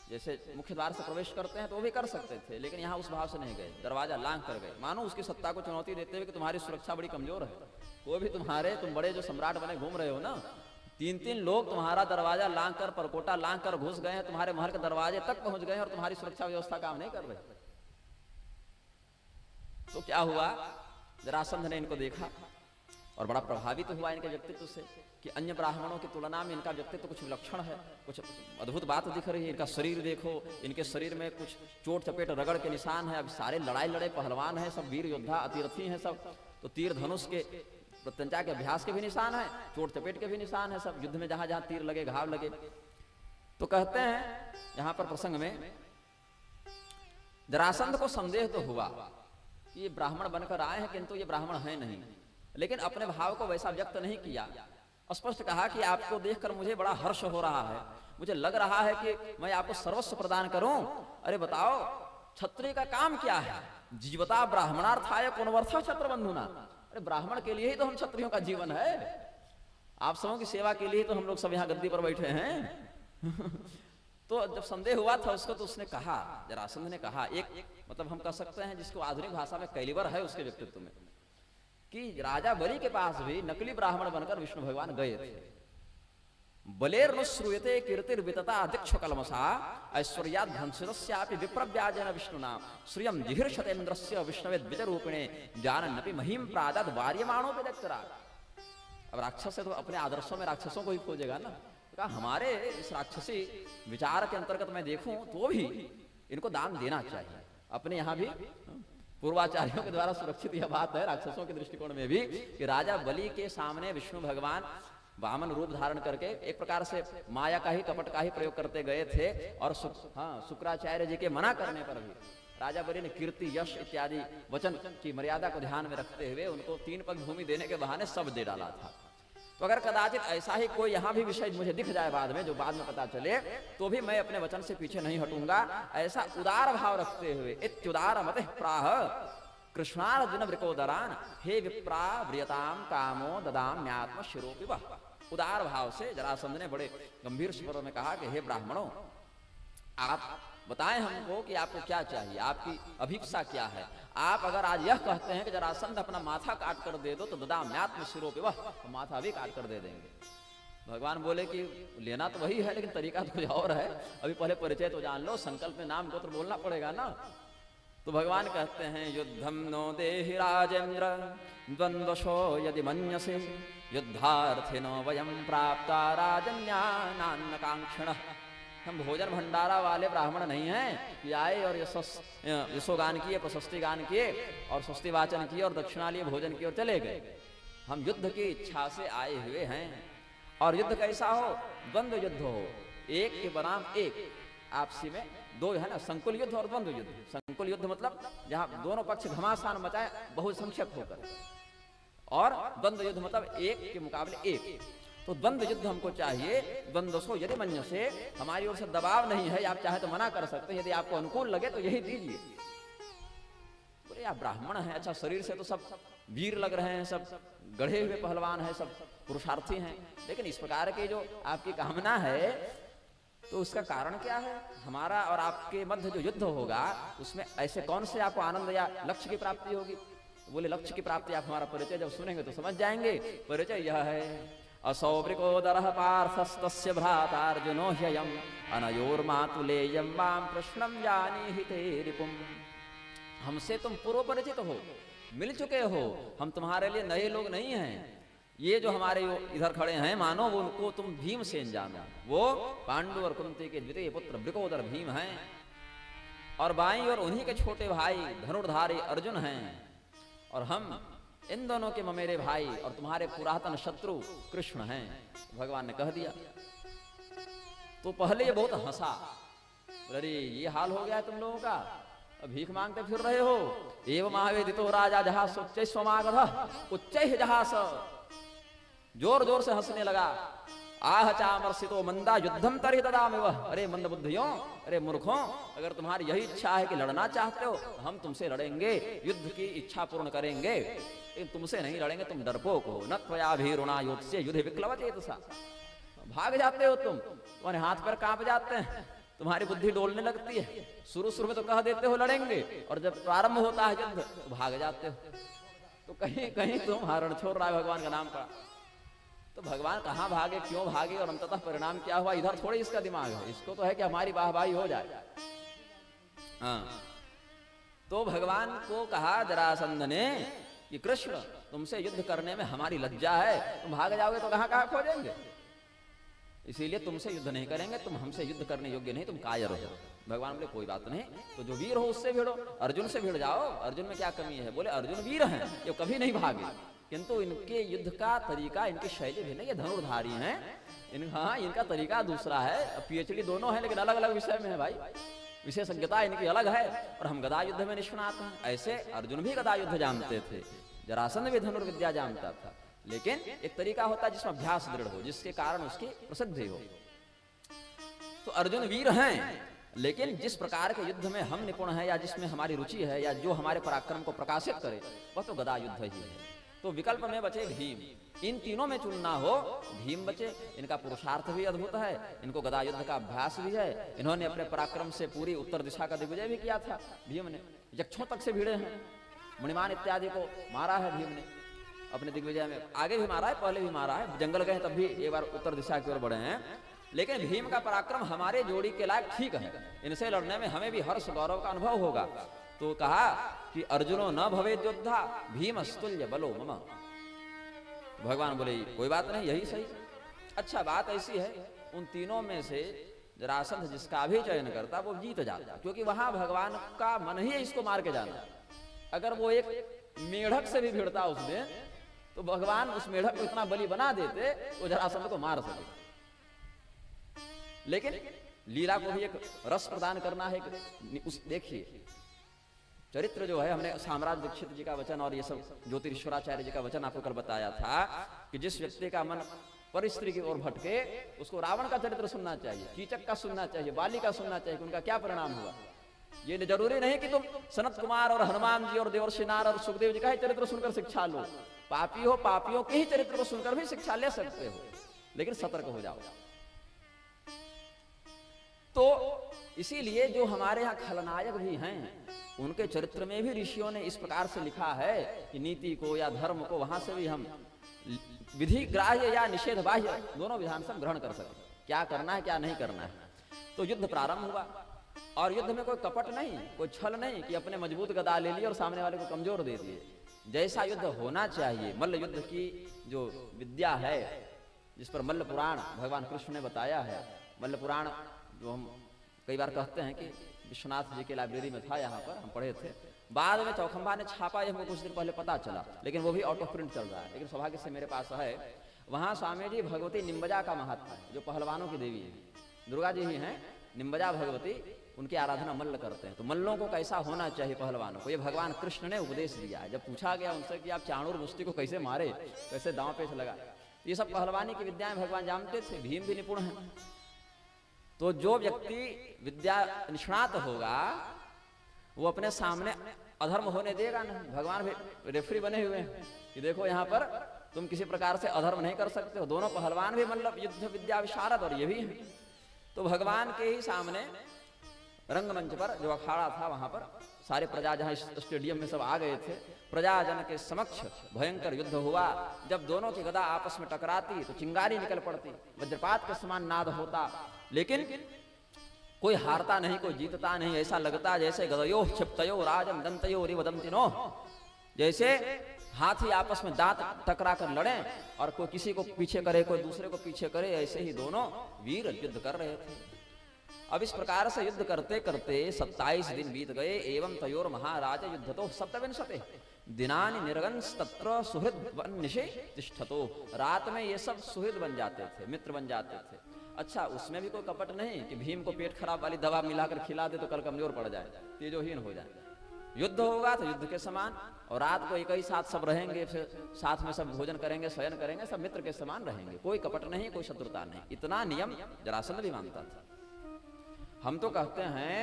जैसे मुख्य द्वार से प्रवेश करते हैं तो वो भी कर सकते थे, लेकिन यहाँ उस भाव से नहीं गए, दरवाजा लांघ कर गए। मानो उसकी सत्ता को चुनौती देते हुए कि तुम्हारी सुरक्षा बड़ी कमजोर है, कोई भी तुम बड़े जो सम्राट बने घूम रहे हो ना, 3-3 लोग तुम्हारा दरवाजा लांघ कर, परकोटा लांघ कर घुस गए हैं, तुम्हारे महल के दरवाजे तक पहुंच गए हैं और तुम्हारी सुरक्षा व्यवस्था काम नहीं कर रही। तो क्या हुआ, जरासंध ने इनको देखा और बड़ा प्रभावित हुआ इनके व्यक्तित्व से कि अन्य ब्राह्मणों की तुलना में इनका व्यक्तित्व कुछ विलक्षण है, कुछ अद्भुत बात दिख रही है। इनका शरीर देखो, इनके शरीर में कुछ चोट चपेट रगड़ के निशान है। अब सारे लड़ाई लड़े पहलवान हैं, सब वीर योद्धा अतिरथी हैं सब। तो तीर धनुष के प्रत्यंचा के अभ्यास के भी निशान है, चोट चपेट के भी निशान है सब, युद्ध में जहां जहां तीर लगे, घाव लगे। तो कहते हैं यहां पर प्रसंग में जरासंध को संदेह तो हुआ कि ये ब्राह्मण बनकर आए हैं, किंतु ये ब्राह्मण है नहीं, लेकिन अपने भाव को वैसा व्यक्त नहीं किया। स्पष्ट कहा कि आपको देखकर मुझे बड़ा हर्ष हो रहा है, मुझे लग रहा है कि मैं आपको सर्वस्व प्रदान करूं। अरे बताओ, क्षत्रिय का काम क्या है? जीवता ब्राह्मणार्थाय पुनर्वर्थ क्षत्रबंधुना। अरे ब्राह्मण के लिए ही तो हम क्षत्रियों का जीवन है, आप सबों की सेवा के लिए तो हम लोग सब यहाँ गद्दी पर बैठे हैं। तो जब संदेह हुआ था उसको, तो उसने कहा, जरासंध ने कहा, एक मतलब हम कह सकते हैं जिसको आधुनिक भाषा में कैलिबर है उसके व्यक्तित्व में, कि राजा बलि के पास भी नकली ब्राह्मण बनकर विष्णु भगवान गए थे। बलेर श्रूयते कीर्तिर्वितता अध्यक्ष कलमसा ऐश्वर्याद धनसुरस्यापि विप्रव्याजेन विष्णुना श्रियम जिघीर्षतेन्द्रस्य विष्णवे द्विजरूपिणे जानन्नपि महिम प्रादाद वार्यमाणोपि दक्षरा। अब राक्षस है तो अपने आदर्शों में राक्षसों को ही खोजेगा ना। तो कहा हमारे इस राक्षसी विचार के अंतर्गत मैं देखूं तो भी इनको दान देना चाहिए। अपने यहाँ भी पूर्वाचार्यों के द्वारा सुरक्षित यह बात है राक्षसों के दृष्टिकोण में भी कि राजा बलि के सामने विष्णु भगवान वामन रूप धारण करके एक प्रकार से माया का ही, कपट का ही प्रयोग करते गए थे। और शुक्राचार्य जी के मना करने पर भी राजा बलि ने कीर्ति, यश इत्यादि वचन की मर्यादा को ध्यान में रखते हुए उनको 3 पग भूमि देने के बहाने सब दे डाला था। तो अगर कदाचित ऐसा ही कोई यहाँ भी विषय मुझे दिख जाए बाद में, जो बाद में पता चले, तो भी मैं अपने वचन से पीछे नहीं हटूंगा। ऐसा उदार भाव रखते हुए इत्युदार मते प्राह कृष्णार्जुन वृकोदरान हे विप्रा व्रियताम कामो ददाम न्यात्म शिरोपि वह। उदार भाव से जरासंध ने बड़े गंभीर स्वर में कहा कि हे ब्राह्मणों, आप बताएं हमको कि आपको क्या चाहिए, आपकी अभिप्सा क्या है। आप अगर आज यह कहते हैं कि जरासंध अपना माथा काट कर दे दो तो ददाम्यात्म शिरोपि वह, तो माथा भी काट कर दे देंगे। भगवान बोले कि लेना तो वही है, लेकिन तरीका तो कुछ और है। अभी पहले परिचय तो जान लो, संकल्प में नाम गोत्र बोलना पड़ेगा ना। तो भगवान कहते हैं युद्धम नो देहि राजेंद्र द्वंद्वशो यदि मन्यसे युद्धार्थिनो वयं प्राप्ता राजन्यानान्न कांक्षिणः। हम भोजन भंडारा वाले ब्राह्मण नहीं हैं कि आए और यशोगान किए, प्रशस्ति गान किए और स्वस्ति वाचन किए और दक्षिणा लिए भोजन किए और चले गए। हम युद्ध की इच्छा से आए हुए हैं। और युद्ध कैसा हो? द्वंद्व युद्ध हो, एक के बनाम एक, आपसी में दो है ना, संकुल युद्ध और द्वंद्व युद्ध। संकुल युद्ध मतलब जहां दोनों पक्ष घमासान मचाए बहुसंख्यक होकर, और द्वंद्व युद्ध मतलब एक के मुकाबले एक। तो द्वंद्व युद्ध हमको चाहिए। द्वंद्वसो यदि मन्यसे, हमारी ओर से दबाव नहीं है, आप चाहे तो मना कर सकते हैं, यदि आपको अनुकूल लगे तो यही दीजिए। बोले आप ब्राह्मण हैं, अच्छा शरीर से तो सब वीर लग रहे हैं, सब गढ़े हुए पहलवान हैं, सब पुरुषार्थी हैं, लेकिन इस प्रकार की जो आपकी कामना है तो उसका कारण क्या है? हमारा और आपके मध्य जो युद्ध होगा उसमें ऐसे कौन से आपको आनंद या लक्ष्य की प्राप्ति होगी? तो बोले लक्ष्य की प्राप्ति आप हमारा परिचय जब सुनेंगे तो समझ जाएंगे। परिचय यह है, असौवृकोदरः पार्थस्तस्य भ्रातार्जुनो ह्ययम् अनयोर्मातुलेयं मां कृष्णं जानीहि ते रिपुम्। हमसे तुम पूर्व परिचित हो, मिल चुके हो, हम तुम्हारे लिए नए लोग नहीं हैं। ये जो हमारे इधर खड़े हैं मानो वो उनको तुम भीमसेन जानो, वो पांडु और कुंती के द्वितीय पुत्र वृकोदर भीम हैं, और बाईं और उन्हीं के छोटे भाई धनुर्धारी अर्जुन हैं, और हम इन दोनों के ममेरे भाई और तुम्हारे पुरातन शत्रु कृष्ण हैं। भगवान ने कह दिया। तो पहले ये बहुत हंसा, अरे ये हाल हो गया है तुम लोगों का, भीख मांगते फिर रहे हो। एवं महावेदितो राजा जहास उच्च स्वमागध उच्च जहास, जोर जोर से हंसने लगा। आह चामर्षितो मंदा युद्धम तरि ददामिव। अरे मंद बुद्धियों, अरे मूर्खों, अगर तुम्हारी यही इच्छा है कि लड़ना चाहते हो तो हम तुमसे लड़ेंगे, युद्ध की इच्छा पूर्ण करेंगे, लेकिन तुमसे नहीं लड़ेंगे, तुम डरपोक हो। न त्वया भीरुणा योत्स्य युद्ध विक्लवचेतसा, भाग जाते हो तुम, तुम्हारे हाथ पैर कांप जाते हैं, तुम्हारी बुद्धि डोलने लगती है। शुरू में तो कह देते हो लड़ेंगे, और जब प्रारंभ होता है युद्ध तो भाग जाते हो। तो कहीं कहीं तुम हरण छोड़ रहा है भगवान का नाम पड़ा। तो भगवान कहाँ भागे, क्यों भागे, और अंततः परिणाम क्या हुआ, इधर थोड़ी इसका दिमाग है। इसको तो है कि हमारी वाहवाही हो जाए। हाँ, तो भगवान को कहा जरासंध ने कि कृष्ण तुमसे युद्ध करने में हमारी लज्जा है, तुम भाग जाओगे तो कहाँ कहाँ खोजेंगे, इसीलिए तुमसे युद्ध नहीं करेंगे, तुम हमसे युद्ध करने योग्य नहीं, तुम कायर हो। भगवान बोले कोई बात नहीं, तो जो वीर हो उससे भिड़ो, अर्जुन से भिड़ जाओ, अर्जुन में क्या कमी है। बोले अर्जुन वीर हैं, ये कभी नहीं भागे, किंतु इनके युद्ध का तरीका, इनकी शैली भिन्न, ये धनुर्धारी हैं, हाँ इनका तरीका दूसरा है। पीएचडी दोनों है लेकिन अलग अलग विषय में है भाई, विशेषज्ञता इनकी अलग है, और हम गदा युद्ध में निष्णात हैं। ऐसे अर्जुन भी गदा युद्ध जानते थे, जरासंध भी धनुर्विद्या जानता था, लेकिन एक तरीका होता है जिसमें अभ्यास दृढ़ हो, जिसके कारण उसकी प्रसिद्धि हो। तो अर्जुन वीर हैं, लेकिन जिस प्रकार के युद्ध में हम निपुण हैं, या जिसमें हमारी रुचि है, या जो हमारे पराक्रम को प्रकाशित करे, वह तो गदा युद्ध ही है। तो विकल्प में बचे भीम, इन तीनों में चुनना हो, भीम बचे। इनका पुरुषार्थ भी अद्भुत है, इनको गदा युद्ध का अभ्यास भी है, इन्होंने अपने पराक्रम से पूरी उत्तर दिशा का दिग्विजय भी किया था। भीम ने यक्षों तक से भिड़े हैं, मुनिमान इत्यादि को मारा है भीम ने अपने दिग्विजय में, आगे भी मारा है, पहले भी मारा है, जंगल गए तब भी एक बार उत्तर दिशा की ओर बढ़े हैं। लेकिन भीम का पराक्रम हमारे जोड़ी के लायक ठीक है, इनसे लड़ने में हमें भी हर्ष गौरव का अनुभव होगा। तो कहा कि अर्जुनो न भवे योद्धा भीम स्तुल्य बलो मम। भगवान बोले कोई बात नहीं, यही सही। अच्छा बात ऐसी है, उन तीनों में से जरासंध जिसका भी चयन करता वो जीत जाता, क्योंकि वहां भगवान का मन ही है इसको मार के जाना। अगर वो एक मेढक से भी भिड़ता उस दिन, तो भगवान उस मेढक को इतना बलि बना देते वो जरासंध को मार सके। लेकिन लीला को भी एक रस प्रदान करना है। उस देखिए चरित्र जो है, हमने साम्राज दीक्षित जी का वचन और ये सब ज्योतिरीश्वराचार्य जी का वचन आपको कल बताया था कि जिस व्यक्ति का मन परिस्त्री की ओर भटके उसको रावण का चरित्र सुनना चाहिए, कीचक का सुनना चाहिए, बाली का सुनना चाहिए कि उनका क्या परिणाम हुआ। ये जरूरी नहीं कि तुम सनत कुमार और हनुमान जी और देवर्षि नारद और सुखदेव जी का ही चरित्र सुनकर शिक्षा लो। पापी हो, पापियों के ही चरित्र को सुनकर भी शिक्षा ले सकते हो, लेकिन सतर्क हो जाओ। तो इसीलिए जो हमारे यहाँ खलनायक भी हैं, उनके चरित्र में भी ऋषियों ने इस प्रकार से लिखा है कि नीति को या धर्म को वहां से भी हम विधि ग्राह्य या निषेध बाह्य दोनों विधान से ग्रहण कर सकते, क्या करना है क्या नहीं करना है। तो युद्ध प्रारंभ हुआ, और युद्ध में कोई कपट नहीं, कोई छल नहीं कि अपने मजबूत गदा ले लिए और सामने वाले को कमजोर दे दिए। जैसा युद्ध होना चाहिए, मल्ल युद्ध की जो विद्या है, जिस पर मल्ल पुराण भगवान कृष्ण ने बताया है। मल्ल पुराण जो हम कई बार कहते हैं कि विश्वनाथ जी के लाइब्रेरी में था, यहाँ पर हम पढ़े थे, बाद में चौखंबा ने छापा, हमको कुछ दिन पहले पता चला, लेकिन वो भी आउट ऑफ प्रिंट चल रहा है। लेकिन सौभाग्य से मेरे पास है, वहाँ स्वामी जी भगवती निम्बजा का महत्व है, जो पहलवानों की देवी है, दुर्गा जी ही हैं, निम्बजा भगवती, उनकी आराधना मल्ल करते हैं। तो मल्लों को कैसा होना चाहिए पहलवानों को, ये भगवान कृष्ण ने उपदेश दिया है। जब पूछा गया उनसे कि आप चाणूर मुष्टि को कैसे मारे, कैसे दांव पेच लगा, ये सब पहलवानी की विद्याएं भगवान जानते थे, भीम भी निपुण है। तो जो व्यक्ति विद्या निष्णात होगा वो अपने सामने अधर्म होने देगा नहीं। भगवान भी रेफरी बने हुए हैं कि देखो यहाँ पर तुम किसी प्रकार से अधर्म नहीं कर सकते हो। दोनों पहलवान भी मतलब युद्ध विद्या विशारद, और ये भी है। तो भगवान के ही सामने रंगमंच पर जो अखाड़ा था वहां पर सारे प्रजा जहां स्टेडियम में सब आ गए थे, प्रजाजन के समक्ष भयंकर युद्ध हुआ। जब दोनों की गदा आपस में टकराती तो चिंगारी निकल पड़ती, वज्रपात के समान नाद होता, लेकिन कोई हारता नहीं, कोई जीतता नहीं। ऐसा लगता जैसे गदयो क्षिप्तयो राजम दंतयो रिवदंतिनो, जैसे हाथी आपस में दांत टकरा कर लड़े और कोई किसी को पीछे करे, कोई दूसरे को पीछे करे, ऐसे ही दोनों वीर युद्ध कर रहे थे। अब इस प्रकार से युद्ध करते करते 27 दिन बीत गए। एवं तयोर महाराज युद्ध तो सप्तविंशते दिनानि निर्गंस तत्र सुहृद वन्निशे तिष्ठतो। रात में ये सब सुहृद बन जाते थे, मित्र बन जाते थे। अच्छा, उसमें भी कोई कपट नहीं कि भीम को पेट खराब वाली दवा मिलाकर खिला दे तो कल कमजोर पड़ जाए, तेजोहीन हो जाए। युद्ध होगा तो युद्ध के समान, और रात को एक ही साथ सब रहेंगे, फिर साथ में सब भोजन करेंगे, शयन करेंगे, सब मित्र के समान रहेंगे, कोई कपट नहीं, कोई शत्रुता नहीं। इतना नियम जरासंध भी मानता था। हम तो कहते हैं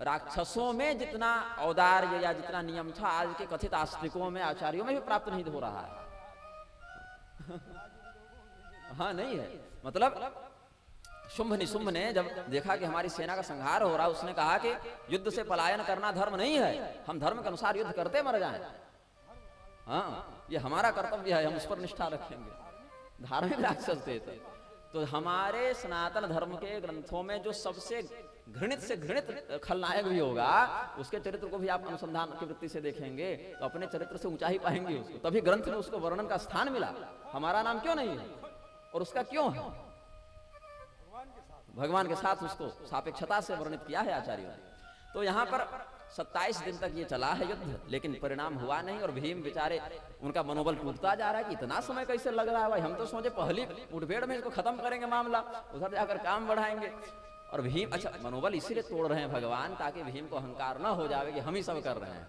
राक्षसों में जितना औदार्य या जितना नियम था आज के कथित आस्तिकों में, आचार्यों में भी प्राप्त नहीं हो रहा है। हाँ, नहीं है। मतलब शुंभ निशुंभ ने जब देखा कि हमारी सेना का संहार हो रहा, उसने कहा कि युद्ध से पलायन करना धर्म नहीं है, हम धर्म के अनुसार युद्ध करते मर जाएं। हाँ, ये हमारा कर्तव्य है, हम उस पर निष्ठा रखेंगे। धार्मिक राक्षस थे तो हमारे सनातन धर्म के ग्रंथों में जो सबसे घृणित से घृणित खलनायक भी होगा, उसके चरित्र को भी आप अनुसंधान की वृत्ति से देखेंगे तो अपने चरित्र से ऊंचा ही पाएंगे उसको। तभी ग्रंथ में उसको वर्णन का स्थान मिला। हमारा नाम क्यों नहीं है और उसका क्यों है? भगवान के साथ उसको सापेक्षता से वर्णित किया है आचार्यों ने। तो यहाँ पर 27 दिन तक ये चला है युद्ध, लेकिन परिणाम हुआ नहीं। और भीम बेचारे, उनका मनोबल टूटता जा रहा है कि इतना समय कैसे लग रहा है भाई, हम तो सोचे पहली मुठभेड़ में इसको खत्म करेंगे मामला, उधर जाकर काम बढ़ाएंगे। और भीम, अच्छा, मनोबल इसीलिए तोड़ रहे हैं भगवान ताकि भीम को अहंकार न हो जाए कि हम ही सब कर रहे हैं।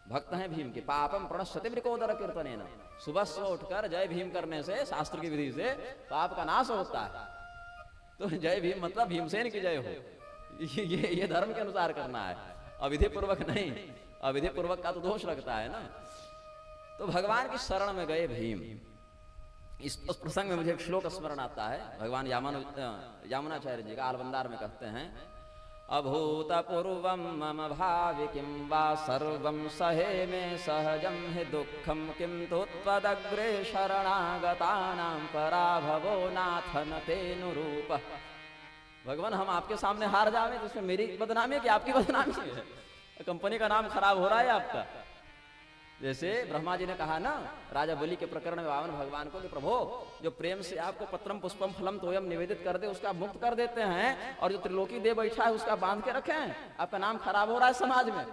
भक्त हैं भीम के, पापम प्रणश्यति वृकोदर कीर्तनेन, सुबह से उठकर जय भीम करने से, शास्त्र की विधि से पाप का नाश होता है। तो जय भीम मतलब भीमसेन की जय हो, ये धर्म के अनुसार करना है, अविधि पूर्वक नहीं। अविधि पूर्वक का तो दोष लगता है ना। तो भगवान की शरण में गए भीम। इस प्रसंग में मुझे एक श्लोक स्मरण आता है, भगवान यामुनाचार्य जी का आलवंदार में कहते हैं, अभूतपूर्वं मम भावि किं वा सर्वं सहे मे सहजं हि दुःखं किन्तु त्वदग्रे शरणागतानां पराभवो नाथ न तेनुरूपः। भगवान, हम आपके सामने हार जावे तो उसमें मेरी बदनामी है कि आपकी बदनामी है? कंपनी का नाम खराब हो रहा है आपका। जैसे ब्रह्मा जी ने कहा ना राजा बलि के प्रकरण में वामन भगवान को कि प्रभु, जो प्रेम से आपको पत्रम पुष्पम फलम तोयम निवेदित कर दे उसका मुक्त कर देते हैं, और जो त्रिलोकी दे बैठा है उसका बांध के रखें, आपका नाम खराब हो रहा है समाज में।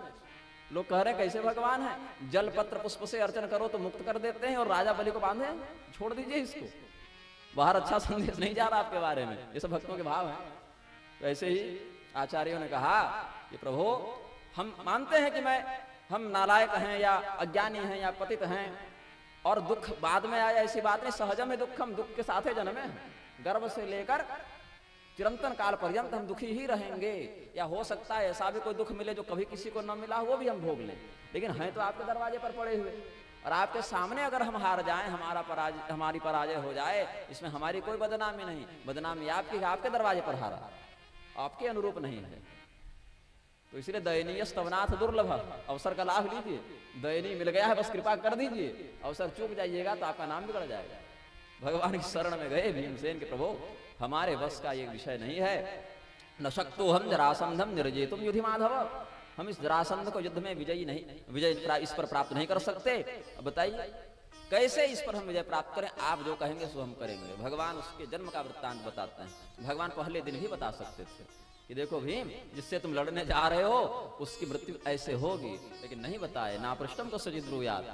लोग कह रहे हैं कैसे भगवान है, जल पत्र पुष्प से अर्चन करो तो मुक्त कर देते हैं और राजा बलि को बांधे, छोड़ दीजिए इसको, बाहर अच्छा संदेश नहीं जा रहा आपके बारे में। ये सब भक्तों के भाव है। तो ऐसे ही आचार्यों ने कहा कि प्रभु, हम मानते हैं कि हम नालायक हैं या अज्ञानी हैं या पतित हैं, और दुख बाद में आया ऐसी बात नहीं। सहजम है दुखम, दुख के साथ है जन्मे, गर्भ से लेकर चिरंतन काल पर्यंत हम दुखी ही रहेंगे। या हो सकता है ऐसा भी कोई दुख मिले जो कभी किसी को न मिला, वो भी हम भोग लें, लेकिन हैं तो आपके दरवाजे पर पड़े हुए। और आपके सामने अगर हम हार जाएं, हमारी पराजय हो जाए, इसमें हमारी कोई बदनामी नहीं। बदनामी आपकी, आपके दरवाजे पर हारा, आपके अनुरूप नहीं है। तो इसलिए दयनीय स्तवनाथ दुर्लभ, अवसर का लाभ लीजिए। दयनीय मिल गया है, बस कृपा कर दीजिए, अवसर चूक जाइएगा तो आपका नाम बिगड़ जाएगा। भगवान की शरण में गए भीमसेन के, प्रभु हमारे बस का ये विषय नहीं है। न शक्तो हम जरासंधम निर्जेतुम युधि माधव, हम इस जरासंध को युद्ध में विजय इस पर प्राप्त नहीं कर सकते। अब बताइए कैसे इस पर हम विजय प्राप्त करें? आप जो कहेंगे सो हम करेंगे। भगवान उसके जन्म का वृत्तांत बताते हैं। भगवान पहले दिन ही बता सकते थे कि देखो भीम, जिससे तुम लड़ने जा रहे हो उसकी मृत्यु ऐसे होगी, लेकिन नहीं बताए। ना पृष्ठम को सजिद्रु याद,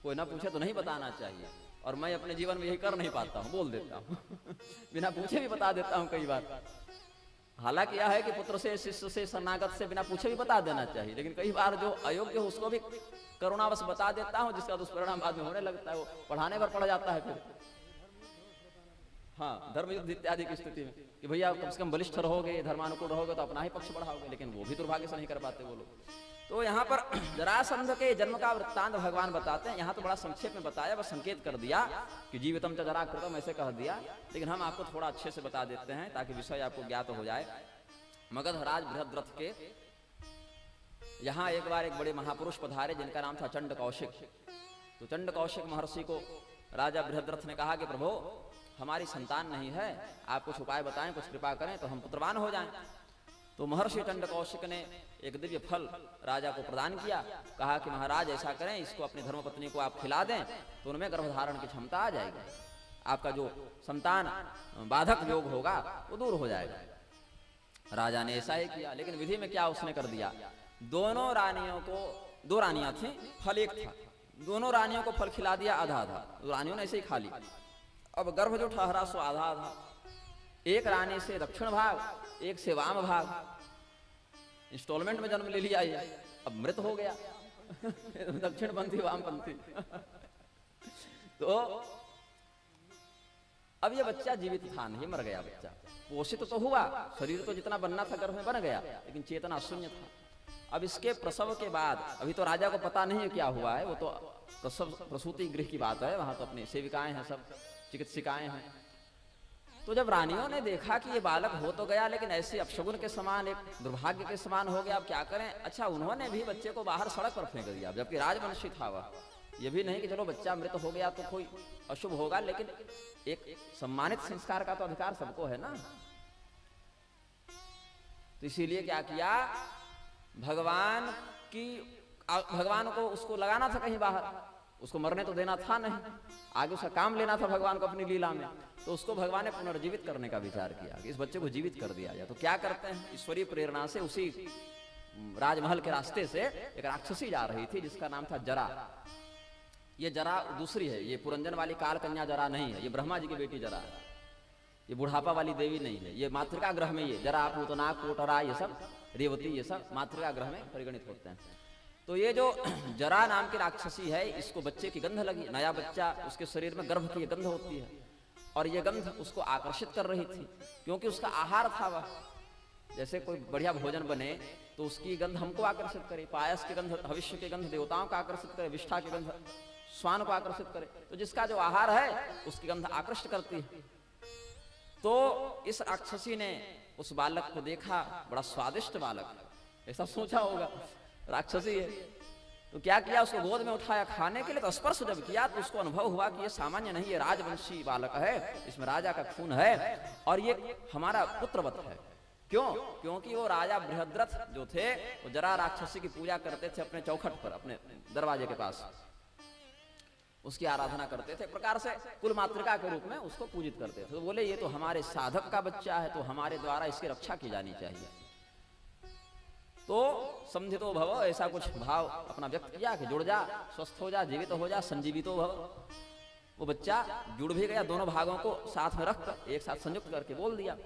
कोई ना पूछे तो नहीं बताना चाहिए। और मैं अपने जीवन में यही कर नहीं पाता हूँ, बोल देता हूँ बिना पूछे भी बता देता हूँ कई बार। हालांकि यह है कि पुत्र से, शिष्य से, शरणागत से बिना पूछे भी बता देना चाहिए, लेकिन कई बार जो अयोग्य हो उसको भी करुणावश बता देता हूँ, जिसका दुष्परिणाम बाद में होने लगता है। वो पढ़ाने पर पड़ जाता है फिर। हाँ, धर्म युद्ध इत्यादि की स्थिति में कि भैया कम से कम बलिष्ठ रहोगे, धर्मानुकूल रहोगे तो अपना ही पक्ष बढ़ाओगे, लेकिन वो भी दुर्भाग्य से नहीं कर पाते वो लोग। तो यहाँ पर जरासंध के जन्म का वृत्तांत भगवान बताते हैं। यहाँ तो बड़ा संक्षेप में बताया, बस संकेत कर दिया कि जीवितम च जराकृतम ऐसे कह दिया, लेकिन हम आपको थोड़ा अच्छे से बता देते हैं ताकि विषय आपको ज्ञात हो जाए। मगधराज बृहद्रथ के यहाँ एक बार एक बड़े महापुरुष पधारे जिनका नाम था चंड कौशिक। तो चंड कौशिक महर्षि को राजा बृहद्रथ ने कहा कि प्रभु हमारी संतान नहीं है, आप कुछ उपाय बताएं, कुछ कृपा करें तो हम पुत्रवान हो जाएं। तो महर्षि चंड कौशिक ने एक दिव्य फल राजा को प्रदान किया, कहा कि महाराज ऐसा करें, इसको अपनी धर्मपत्नी को आप खिला दें तो उनमें गर्भधारण की क्षमता आ जाएगी, आपका जो संतान बाधक योग होगा वो दूर हो जाएगा। राजा ने ऐसा ही किया, लेकिन विधि में क्या उसने कर दिया, दोनों रानियों को, 2 रानियां थी, फल एक था, दोनों रानियों को फल खिला दिया आधा आधा, रानियों ने ऐसे ही खा ली। अब गर्भ जो ठहरा सो आधा आधा, एक रानी से दक्षिण भाग, एक से वाम भाग, इंस्टॉलमेंट में जन्म ले लिया ये, अब मृत हो गया दक्षिण पंथी वाम पंथी तो अब ये बच्चा जीवित था नहीं, मर गया बच्चा। पोषित तो हुआ, शरीर तो जितना बनना था गर्भ में बन गया, लेकिन चेतना शून्य था। अब इसके प्रसव के बाद, अभी तो राजा को पता नहीं है क्या हुआ है, वो तो प्रसूति गृह की बात है, वहां तो अपनी सेविकाएं हैं, सब चिकित्सिकाएं हैं। तो जब रानियों ने देखा कि ये बालक हो तो गया, लेकिन ऐसे अपशगुन के समान, एक दुर्भाग्य के समान हो गया, अब क्या करें। अच्छा, उन्होंने भी बच्चे को बाहर सड़क पर फेंक दिया, जबकि राजवंशी था वह। ये भी नहीं कि चलो बच्चा मृत हो गया तो कोई अशुभ होगा, लेकिन एक सम्मानित संस्कार का तो अधिकार सबको है ना। तो इसीलिए क्या किया, भगवान को उसको लगाना था कहीं बाहर, उसको मरने तो देना था नहीं, आगे उसका काम लेना था भगवान को अपनी लीला में। तो उसको भगवान ने पुनर्जीवित करने का विचार किया कि इस बच्चे को जीवित कर दिया जाए। तो क्या करते हैं, ईश्वरीय प्रेरणा से उसी राजमहल के रास्ते से एक राक्षसी जा रही थी जिसका नाम था जरा। ये जरा दूसरी है, ये पुरंजन वाली काल कन्या जरा नहीं है, ये ब्रह्मा जी की बेटी जरा है, ये बुढ़ापा वाली देवी नहीं है, ये मातृका ग्रह में, ये जरा, पूतना, कोटरा, ये सब रेवती, ये सब मातृका ग्रह में परिगणित होते हैं। तो ये जो जरा नाम की राक्षसी है, इसको बच्चे की गंध लगी, नया बच्चा, उसके शरीर में गर्भ की गंध होती है, और ये गंध उसको आकर्षित कर रही थी, क्योंकि उसका आहार था वह। जैसे कोई बढ़िया भोजन बने तो उसकी गंध हमको आकर्षित करे, पायस की गंध, भविष्य की गंध देवताओं को आकर्षित करे, विष्ठा की गंध स्वान को आकर्षित करे। तो जिसका जो आहार है उसकी गंध आकर्षित करती है। तो इस राक्षसी ने उस बालक को देखा, बड़ा स्वादिष्ट बालक, ऐसा सोचा होगा, राक्षसी है। तो क्या किया, उसको गोद में उठाया खाने के लिए। तो स्पर्श जब किया तो उसको अनुभव हुआ कि ये सामान्य नहीं, ये राजवंशी बालक है, इसमें राजा का खून है, और ये हमारा पुत्रवत है। क्यों? क्योंकि वो राजा बृहद्रथ जो थे, वो जरा राक्षसी की पूजा करते थे अपने चौखट पर, अपने दरवाजे के पास, उसकी आराधना करते थे। एक प्रकार से कुल मातृका के रूप में उसको पूजित करते थे। तो बोले ये तो हमारे साधक का बच्चा है, तो हमारे द्वारा इसकी रक्षा की जानी चाहिए। तो समझितो भव, ऐसा कुछ भाव अपना व्यक्त किया कि जुड़ जा, स्वस्थ हो जा, जीवित हो जा, संजीवितो भव। वो बच्चा जुड़ भी गया, दोनों भागों को साथ में रख कर एक साथ संयुक्त करके बोल दिया।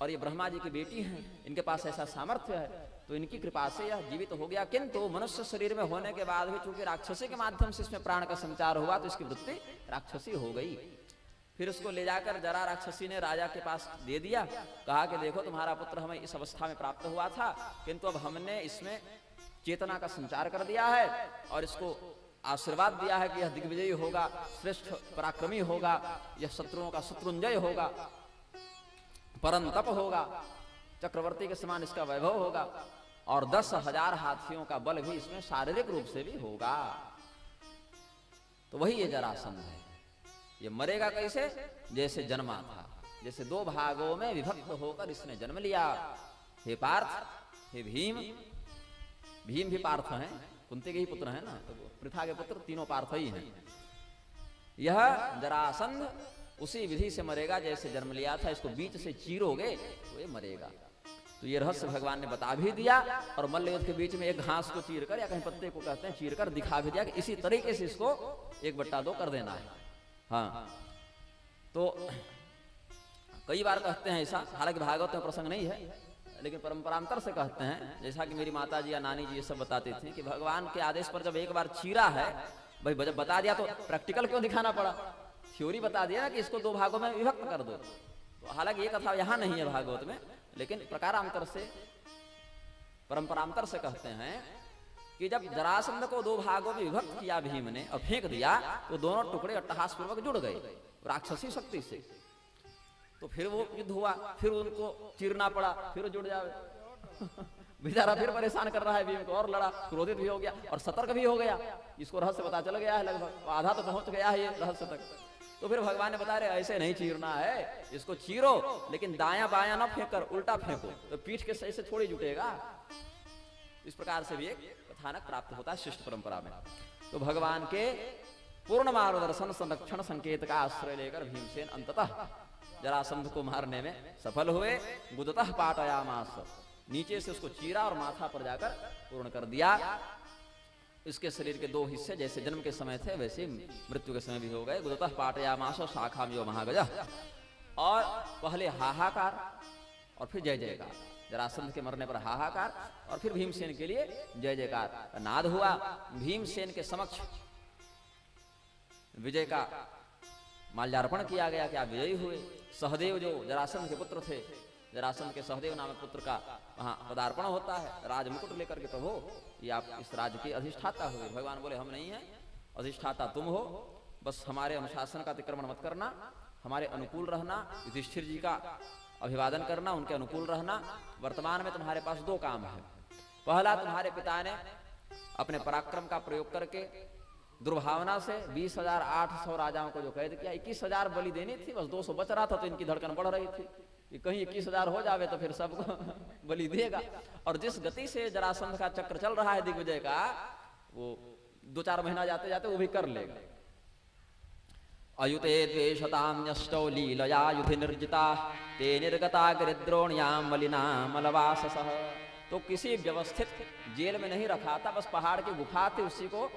और ये ब्रह्मा जी की बेटी हैं, इनके पास ऐसा सामर्थ्य है, तो इनकी कृपा से यह जीवित हो गया। किंतु मनुष्य शरीर में होने के बाद भी चूंकि राक्षसी के माध्यम से इसमें प्राण का संचार हुआ, तो इसकी वृत्ति राक्षसी हो गई। फिर उसको ले जाकर जरा राक्षसी ने राजा के पास दे दिया, कहा कि देखो तुम्हारा पुत्र हमें इस अवस्था में प्राप्त हुआ था, किंतु अब हमने इसमें चेतना का संचार कर दिया है और इसको आशीर्वाद दिया है कि यह दिग्विजयी होगा, श्रेष्ठ पराक्रमी होगा, यह शत्रुओं का शत्रुंजय होगा, परम तप होगा, चक्रवर्ती के समान इसका वैभव होगा, और 10,000 हाथियों का बल भी इसमें शारीरिक रूप से भी होगा। तो वही ये जरासंध है। ये मरेगा कैसे? जैसे जन्मा था, जैसे 2 भागों में विभक्त होकर इसने जन्म लिया। हे पार्थ, हे भीम, भीम भी पार्थ हैं, कुंती के ही पुत्र हैं ना, तो पृथा के पुत्र तीनों पार्थ ही हैं। यह जरासंध उसी विधि से मरेगा जैसे जन्म लिया था। इसको बीच से चीरोगे तो ये मरेगा। तो ये रहस्य भगवान ने बता भी दिया, और मल्ल युद्ध के बीच में एक घास को चीर कर, या कहीं पत्ते को कहते हैं, चीर कर दिखा भी दिया कि इसी तरीके से इसको 1/2 कर देना है। हाँ, तो कई बार कहते हैं ऐसा, हालांकि भागवत में प्रसंग नहीं है, लेकिन परंपरांतर से कहते हैं, जैसा कि मेरी माता जी या नानी जी ये सब बताते थे कि भगवान के आदेश पर जब एक बार चीरा है, भाई जब बता दिया तो प्रैक्टिकल क्यों दिखाना पड़ा, थ्योरी बता दिया कि इसको 2 भागों में विभक्त कर दो। तो हालांकि ये कथा यहाँ नहीं है भागवत में, लेकिन प्रकारांतर से, परंपरांतर से कहते हैं कि जब जरासंध को दो भागों में विभक्त किया भीम ने और फेंक दिया तो दोनों टुकड़े अट्टहास पूर्वक जुड़ गए राक्षसी शक्ति से। तो फिर वो युद्ध हुआ, फिर उनको चीरना पड़ा, फिर जुड़ जावे। बेचारा फिर परेशान कर रहा है भीम को, और लड़ा, क्रोधित भी हो गया और सतर्क भी हो गया। इसको रहस्य पता चल गया है, लगभग आधा तो पहुंच गया है ये रहस्य तक। तो फिर भगवान ने बता रहे ऐसे नहीं चीरना है, इसको चीरो लेकिन दाया बाया ना फेंक कर उल्टा फेंको, तो पीठ के सही से थोड़ी जुटेगा। इस प्रकार से भी एक कथानक प्राप्त होता है शिष्ट परंपरा में। तो भगवान के पूर्ण मार्गदर्शन संरक्षण संकेत का आश्रय लेकर भीमसेन अंततः जरासंध को मारने में सफल हुए। गुदतः पाटयामास, नीचे से उसको चीरा और माथा पर जाकर पूर्ण कर दिया। इसके शरीर के दो हिस्से जैसे जन्म के समय थे वैसे मृत्यु के समय भी हो गए। गुदतः पाटयामास शाखामियो महागज, और पहले हाहाकार और फिर जय जयकार। जरासंध के मरने पर हाहाकार और फिर भीमसेन के लिए जय जयकार नाद हुआ। भीमसेन के समक्ष विजय का माल्यार्पण किया गया कि आप विजयी हुए। सहदेव जो जरासंध के पुत्र थे, जरासंध के सहदेव नामक पुत्र का वहां पदार्पण होता है राजमुकुट लेकर के, प्रभु ये आप इस राज्य के अधिष्ठाता हुए। भगवान बोले हम नहीं हैं, अधिष्ठाता तुम हो, बस हमारे अनुशासन का अतिक्रमण मत करना, हमारे अनुकूल रहना, युधिष्ठिर जी का अभिवादन करना, उनके अनुकूल रहना। वर्तमान में तुम्हारे पास दो काम है। पहला, तुम्हारे पिता ने अपने पराक्रम का प्रयोग करके दुर्भावना से 20,800 राजाओं को जो कैद किया, 21,000 बलि देनी थी, बस 200 बच रहा था तो इनकी धड़कन बढ़ रही थी कि कहीं 21,000 हो जावे तो फिर सबको बलि देगा। और जिस गति से जरासंध का चक्र चल रहा है दिग्विजय का, वो 2-4 महीना जाते जाते वो भी कर लेगा। अयुते द्वेषतां न्यष्टौ लीलया युधि निर्जिता ते निर्गता गिरिद्रोण्यां मलिना मलवाससः। तो किसी व्यवस्थित जेल में नहीं रखा था, बस पहाड़ की गुफा थी, उसी को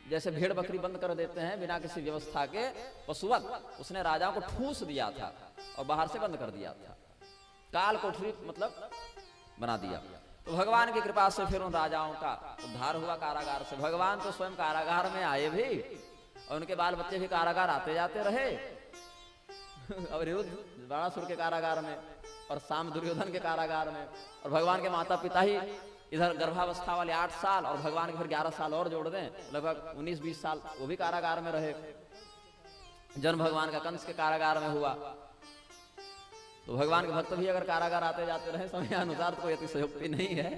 जैसे भेड़ बकरी बंद कर देते हैं बिना किसी व्यवस्था के, पशुवत उसने राजाओं को ठूस दिया था और बाहर से बंद कर दिया था। काल कोठरी मतलब बना दिया। तो भगवान की कृपा से फिर उन राजाओं का उद्धार हुआ कारागार से। भगवान तो स्वयं कारागार में आए भी और उनके बाल बच्चे भी कारागार आते जाते रहे। और युद्ध बाणासुर के कारागार में और साम दुर्योधन के कारागार में, और भगवान के माता पिता ही इधर गर्भावस्था वाले 8 साल और भगवान के फिर 11 साल और जोड़ दें, लगभग 19-20 साल वो भी कारागार में रहे। जन्म भगवान का कंस के कारागार में हुआ। तो भगवान के भक्त भी अगर कारागार आते जाते रहे समय अनुसार तो कोई अतिशयोक्ति नहीं है।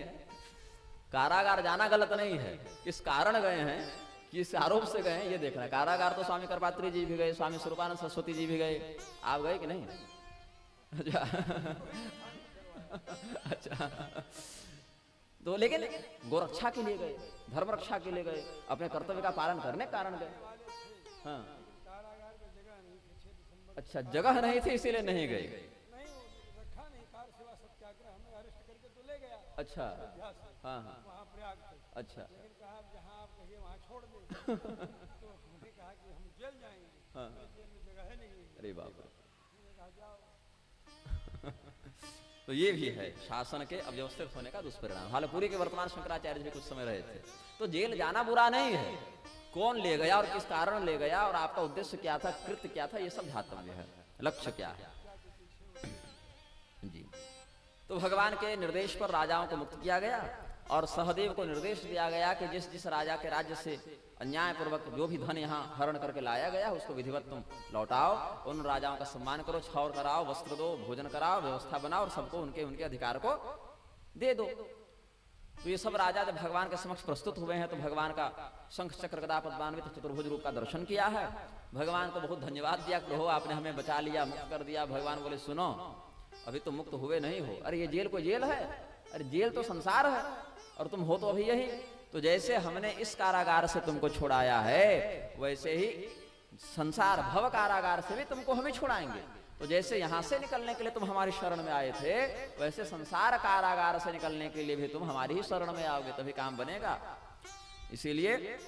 कारागार जाना गलत नहीं है, किस कारण गए हैं, किस आरोप से गए हैं ये देखना है। कारागार तो स्वामी करपात्री जी भी गए, स्वामी स्वरूपानंद सरस्वती जी भी गए, आप गए कि नहीं? अच्छा तो लेकिन गोरक्षा के लिए गए, धर्म रक्षा के लिए गए, अपने कर्तव्य का पालन करने के कारण गए। हाँ अच्छा, जगह नहीं थी इसीलिए नहीं गए। अच्छा हाँ हाँ अच्छा हाँ अरे बाप रे। तो ये भी है शासन के अव्यवस्थित होने का दुष्परिणाम। हालांकि के वर्तमान शंकराचार्य भी कुछ समय रहे थे। तो जेल जाना बुरा नहीं है, कौन ले गया और किस कारण ले गया और आपका उद्देश्य क्या था, कृत्य क्या था, ये सब ध्यातव्य है, लक्ष्य क्या है जी। तो भगवान के निर्देश पर राजाओं को मुक्त किया गया और सहदेव को निर्देश दिया गया कि जिस जिस राजा के राज्य से अन्याय पूर्वक जो भी धन यहाँ हरण करके लाया गया उसको विधिवत तुम लौटाओ, उन राजाओं का सम्मान करो, छावर कराओ, वस्त्र दो, भोजन कराओ, व्यवस्था बनाओ और सबको उनके उनके अधिकार को दे दो। तो ये सब राजा जब भगवान के समक्ष प्रस्तुत हुए हैं तो भगवान का शंख चक्र गदा पद्मान्वित चतुर्भुज रूप का दर्शन किया है। भगवान को बहुत धन्यवाद दिया, प्रभु आपने हमें बचा लिया, मुक्त कर दिया। भगवान बोले सुनो अभी तुम मुक्त हुए नहीं हो। अरे ये जेल कोई जेल है? अरे जेल तो संसार है और तुम हो तो अभी यही। तो जैसे हमने इस कारागार से तुमको छुड़ाया है वैसे ही संसार भव कारागार से भी तुमको हमें छुड़ाएंगे। तो जैसे यहाँ से निकलने के लिए तुम हमारी शरण में आए थे वैसे संसार कारागार से निकलने के लिए भी तुम हमारी ही शरण में आओगे, तभी काम बनेगा। इसीलिए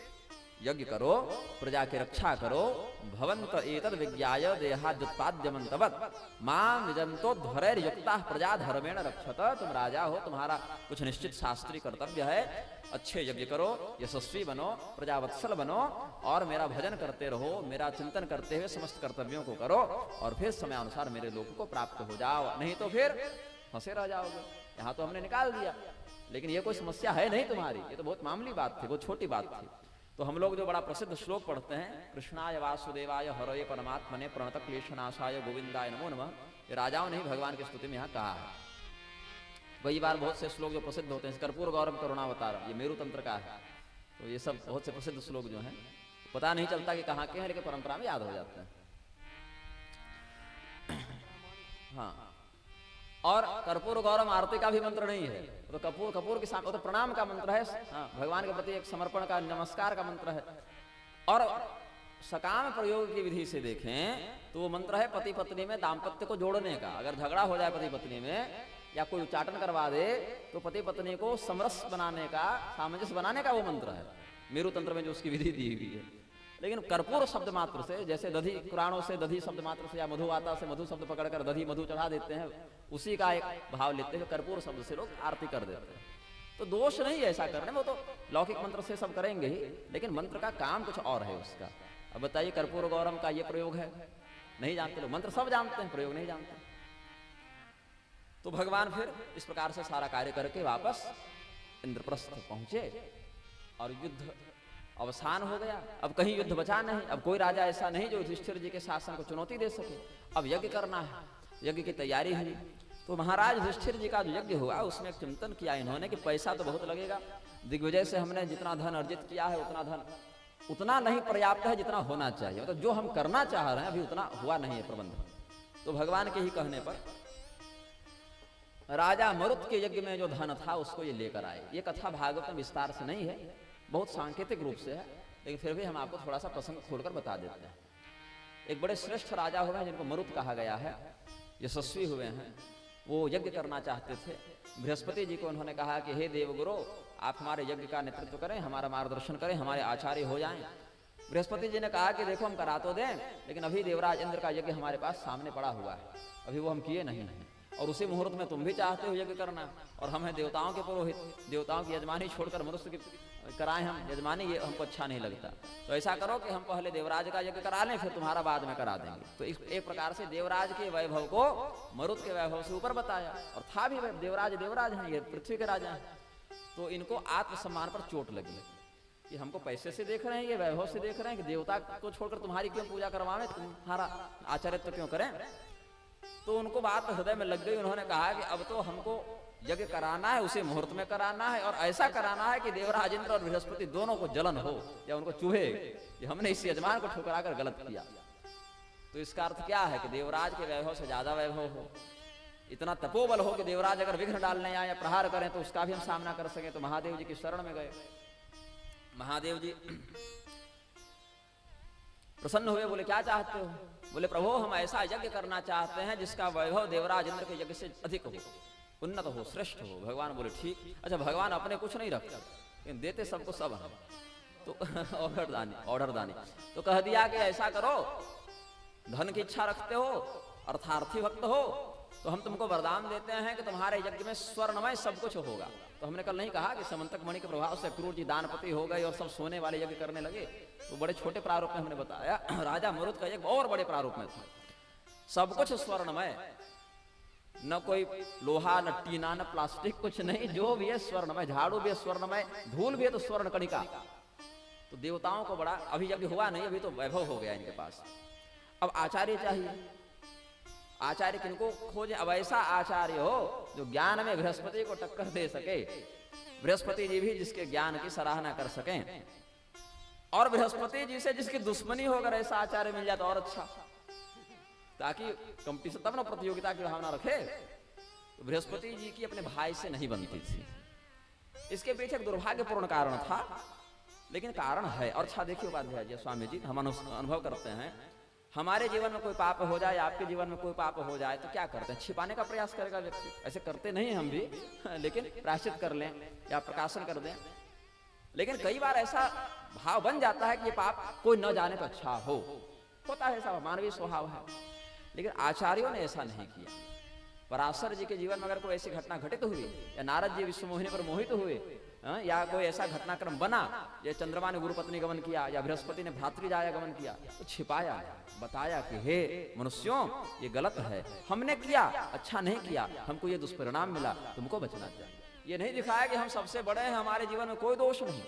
यज्ञ करो, प्रजा की रक्षा करो। भवंत एतद् विज्ञाय देहाद्युत्पाद्यमन्तवत् मां निजंतो ध्वरैर्युक्ताः प्रजा धर्मेण रक्षत। तुम राजा हो, तुम्हारा कुछ निश्चित शास्त्रीय कर्तव्य है। अच्छे यज्ञ करो, यशस्वी बनो, प्रजावत्सल बनो और मेरा भजन करते रहो, मेरा चिंतन करते हुए समस्त कर्तव्यों को करो और फिर समय अनुसार मेरे लोक को प्राप्त हो जाओ। नहीं तो फिर फंसे रह जाओगे। यहाँ तो हमने निकाल दिया लेकिन ये कोई समस्या है नहीं तुम्हारी, ये तो बहुत मामूली बात थी, बहुत छोटी बात थी। तो हम लोग जो बड़ा प्रसिद्ध श्लोक पढ़ते हैं, कृष्णाय वासुदेवाय हरये परमात्मने प्रणत क्लेशनाशाय गोविंदाय नमो नमः, ये राजाओं ने ही भगवान की स्तुति में यहाँ कहा है। वही बार बहुत से श्लोक जो प्रसिद्ध होते हैं, कर्पूर गौरम करुणावतारम, ये मेरु तंत्र का है। तो ये सब बहुत से प्रसिद्ध श्लोक जो हैं पता नहीं चलता कि कहाँ के हैं, लेकिन परंपरा में याद हो जाते हैं। हाँ, और कर्पूर गौरम आरती का भी मंत्र नहीं है, तो कपूर के सामने तो प्रणाम का मंत्र है। हाँ, भगवान के प्रति एक समर्पण का, नमस्कार का मंत्र है। और सकाम प्रयोग की विधि से देखें तो वो मंत्र है पति पत्नी में दाम्पत्य को जोड़ने का। अगर झगड़ा हो जाए पति पत्नी में या कोई उच्चाटन करवा दे तो पति पत्नी को समरस बनाने का, सामंजस्य बनाने का वो मंत्र है। मेरु तंत्र में जो उसकी विधि दी हुई है। लेकिन कर्पूर शब्द मात्र से, जैसे दधी कुरानों से दधी शब्द मात्र से या मधुवाता से मधु शब्द पकड़कर दधी मधु चढ़ा देते हैं, उसी का एक भाव लेते हैं। कर्पूर शब्द से लोग आरती कर देते हैं। तो दोष नहीं है ऐसा करने में, वो तो लौकिक मंत्र से सब करेंगे ही, लेकिन मंत्र का काम कुछ और है उसका। अब बताइए, कर्पूर गौरम का ये प्रयोग है, नहीं जानते लोग। मंत्र सब जानते हैं, प्रयोग नहीं जानते। तो भगवान फिर इस प्रकार से सारा कार्य करके वापस इंद्रप्रस्थ पहुंचे और युद्ध अवसान हो गया। अब कहीं युद्ध बचा नहीं। अब कोई राजा ऐसा नहीं जो युधिष्ठिर जी के शासन को चुनौती दे सके। अब यज्ञ करना है, यज्ञ की तैयारी हुई। तो महाराज युधिष्ठिर जी का जो यज्ञ हुआ उसमें एक चिंतन किया इन्होंने कि पैसा तो बहुत लगेगा, दिग्विजय से हमने जितना धन अर्जित किया है उतना धन उतना नहीं पर्याप्त है जितना होना चाहिए। मतलब जो हम करना चाह रहे हैं अभी उतना हुआ नहीं है प्रबंध। तो भगवान के ही कहने पर राजा मरुत के यज्ञ में जो धन था उसको ये लेकर आए। ये कथा भागवत में विस्तार से नहीं है, बहुत सांकेतिक रूप से है, लेकिन फिर भी हम आपको थोड़ा सा प्रसंग खोलकर बता देते हैं। एक बड़े श्रेष्ठ राजा हुए हैं जिनको मरुत कहा गया है, यशस्वी हुए हैं। वो यज्ञ करना चाहते थे। बृहस्पति जी को उन्होंने कहा कि हे देवगुरु, आप हमारे यज्ञ का नेतृत्व करें, हमारा मार्गदर्शन करें, हमारे आचार्य हो जाएं। बृहस्पति जी ने कहा कि देखो हम करा तो दें, लेकिन अभी देवराज इंद्र का यज्ञ हमारे पास सामने पड़ा हुआ है, अभी वो हम किए नहीं हैं। और उसी मुहूर्त में तुम भी चाहते हो यज्ञ करना, और हम हैं देवताओं के पुरोहित, देवताओं की यजमानी छोड़कर मनुष्य की कराएं हम यजमानी, ये हमको अच्छा नहीं लगता। तो ऐसा करो कि हम पहले देवराज का यज्ञ करा लें, फिर तुम्हारा बाद में करा देंगे। तो एक प्रकार से देवराज के वैभव को मरुत के वैभव से ऊपर बताया। और था भी देवराज देवराज हैं, ये पृथ्वी के राजा हैं। तो इनको आत्मसम्मान पर चोट लगी कि हमको पैसे से देख रहे हैं, ये वैभव से देख रहे हैं कि देवता को छोड़कर तुम्हारी क्यों पूजा करवाएं, तुम्हारा आचार्यत्व क्यों करें। तो उनको बात हृदय में लग गई। उन्होंने कहा कि अब तो हमको यज्ञ कराना है, उसी मुहूर्त में कराना है, और ऐसा कराना है कि देवराज इंद्र और बृहस्पति दोनों को जलन हो या उनको चुभे कि हमने इस यजमान को ठुकराकर गलत किया। तो इसका अर्थ क्या है कि देवराज के वैभव से ज्यादा वैभव हो, इतना तपोबल हो कि देवराज अगर विघ्न डालने आए या प्रहार करें तो उसका भी हम सामना कर सके। तो महादेव जी की शरण में गए। महादेव जी प्रसन्न हुए, बोले क्या चाहते हो। बोले प्रभु हम ऐसा यज्ञ करना चाहते हैं जिसका वैभव देवराज इंद्र के यज्ञ से अधिक हो, उन्नत हो, श्रेष्ठ हो। भगवान बोले ठीक। अच्छा, भगवान अपने कुछ नहीं रखते, लेकिन देते सबको सब हम। तो ऑर्डर दानी तो कह दिया कि ऐसा करो, धन की इच्छा रखते हो, अर्थार्थी भक्त हो, तो हम तुमको वरदान देते हैं कि तुम्हारे यज्ञ में स्वर्णमय सब कुछ होगा। तो हमने कल नहीं कहा कि समंतक मणि के प्रभाव से क्रूर जी दानपति हो गए और सब सोने वाले यज्ञ करने लगे। तो बड़े छोटे प्रारूप में हमने बताया, राजा मरुत का यज्ञ और बड़े प्रारूप में था। सब कुछ स्वर्णमय, न कोई लोहा, न टीना, न प्लास्टिक, कुछ नहीं, जो भी है स्वर्णमय। झाड़ू भी है स्वर्णमय, धूल भी है तो स्वर्ण कणिका। तो देवताओं को बड़ा, अभी यज्ञ हुआ नहीं, अभी तो वैभव हो गया इनके पास। अब आचार्य चाहिए। आचार्य किनको खोजे। अब ऐसा आचार्य हो जो ज्ञान में बृहस्पति को टक्कर दे सके, बृहस्पति जी भी जिसके ज्ञान की सराहना कर सकें, और बृहस्पति जी से जिसकी दुश्मनी हो, अगर ऐसा आचार्य मिल जाए तो और अच्छा, ताकि कंपटीशन, तब ना प्रतियोगिता की भावना रखे। तो बृहस्पति जी की अपने भाई से नहीं बनती थी। इसके पीछे एक दुर्भाग्यपूर्ण कारण था, लेकिन कारण है। और अच्छा देखिए उपाध्याय जी, स्वामी जी, हम अनुभव करते हैं, हमारे जीवन में कोई पाप हो जाए, आपके जीवन में कोई पाप हो जाए तो क्या करते हैं, छिपाने का प्रयास करेगा व्यक्ति। ऐसे करते नहीं हम भी, लेकिन प्रायश्चित कर लें या प्रकाशन कर दें। लेकिन कई बार ऐसा भाव बन जाता है कि ये पाप कोई न जाने तो अच्छा हो, होता है, ऐसा मानवीय स्वभाव है। लेकिन आचार्यों ने ऐसा नहीं किया। पराशर जी के जीवन में अगर कोई ऐसी घटना घटित हुई, या नारद जी विश्व मोहिनी पर मोहित हुए, या कोई ऐसा घटनाक्रम बना, या चंद्रमा ने गुरु पत्नी गमन किया, या बृहस्पति ने भ्रातृजाया गमन किया, तो छिपाया, बताया कि हे मनुष्यों ये गलत है, हमने किया, अच्छा नहीं किया, हमको ये दुष्परिणाम मिला, तुमको बचना चाहिए। ये नहीं दिखाया कि हम सबसे बड़े हैं, हमारे जीवन में कोई दोष नहीं।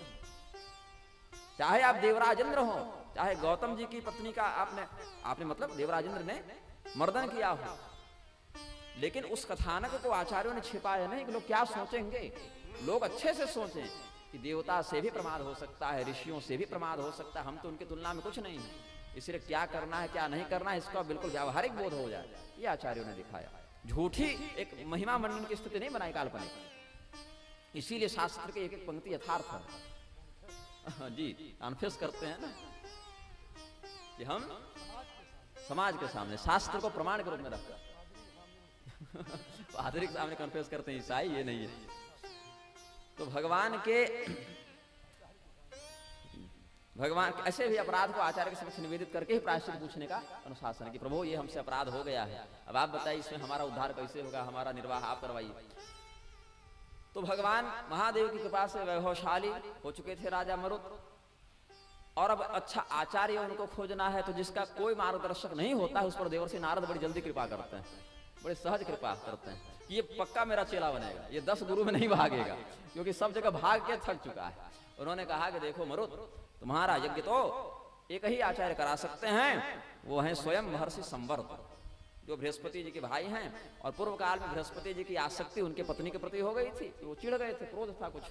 चाहे आप देवराज इंद्र हो, चाहे गौतम जी की पत्नी का आपने मतलब देवराज इंद्र ने मर्दन किया हो, लेकिन उस कथानक को आचार्यों ने छिपाया नहीं कि लोग क्या सोचेंगे। लोग अच्छे से सोचें कि देवता से भी प्रमाद हो सकता है, ऋषियों से भी प्रमाद हो सकता है, हम तो उनकी तुलना में कुछ नहीं है, इसलिए क्या करना है क्या नहीं करना है इसका बिल्कुल व्यावहारिक बोध हो जाए। ये आचार्यों ने दिखाया, झूठी एक महिमा मंडन की स्थिति नहीं बनाई काल्पनिक। इसीलिए शास्त्र के एक एक पंक्ति यथार्थ है जी, कन्फेस करते हैं ना कि हम समाज के सामने शास्त्र को प्रमाण के रूप में रखते हैं पादरी के सामने कन्फेस करते हैं ईसाई, ये नहीं है। तो भगवान ऐसे भी अपराध को आचार्य के समक्ष निवेदित करके ही प्रायश्चित पूछने का अनुशासन है कि प्रभु ये हमसे अपराध हो गया है, अब आप बताइए इसमें हमारा उद्धार कैसे होगा, हमारा निर्वाह आप करवाइए। तो भगवान महादेव की कृपा से वैभवशाली हो चुके थे राजा मरुत, और अब अच्छा आचार्य उनको खोजना है, तो जिसका कोई मार्गदर्शक नहीं होता है उस पर देवर्षि नारद बड़ी जल्दी कृपा करते हैं, बड़े सहज कृपा करते हैं कि ये पक्का मेरा चेला बनेगा, ये 10 गुरु में नहीं भागेगा, क्योंकि सब जगह भाग के थक चुका है। उन्होंने कहा कि देखो मरुत, तुम्हारा यज्ञ तो एक ही आचार्य करा सकते हैं, वो हैं स्वयं महर्षि संवर्त, जो बृहस्पति जी के भाई हैं, और पूर्व काल में बृहस्पति जी की आसक्ति उनके पत्नी के प्रति हो गई थी, वो चिढ़ गए थे, क्रोध था कुछ।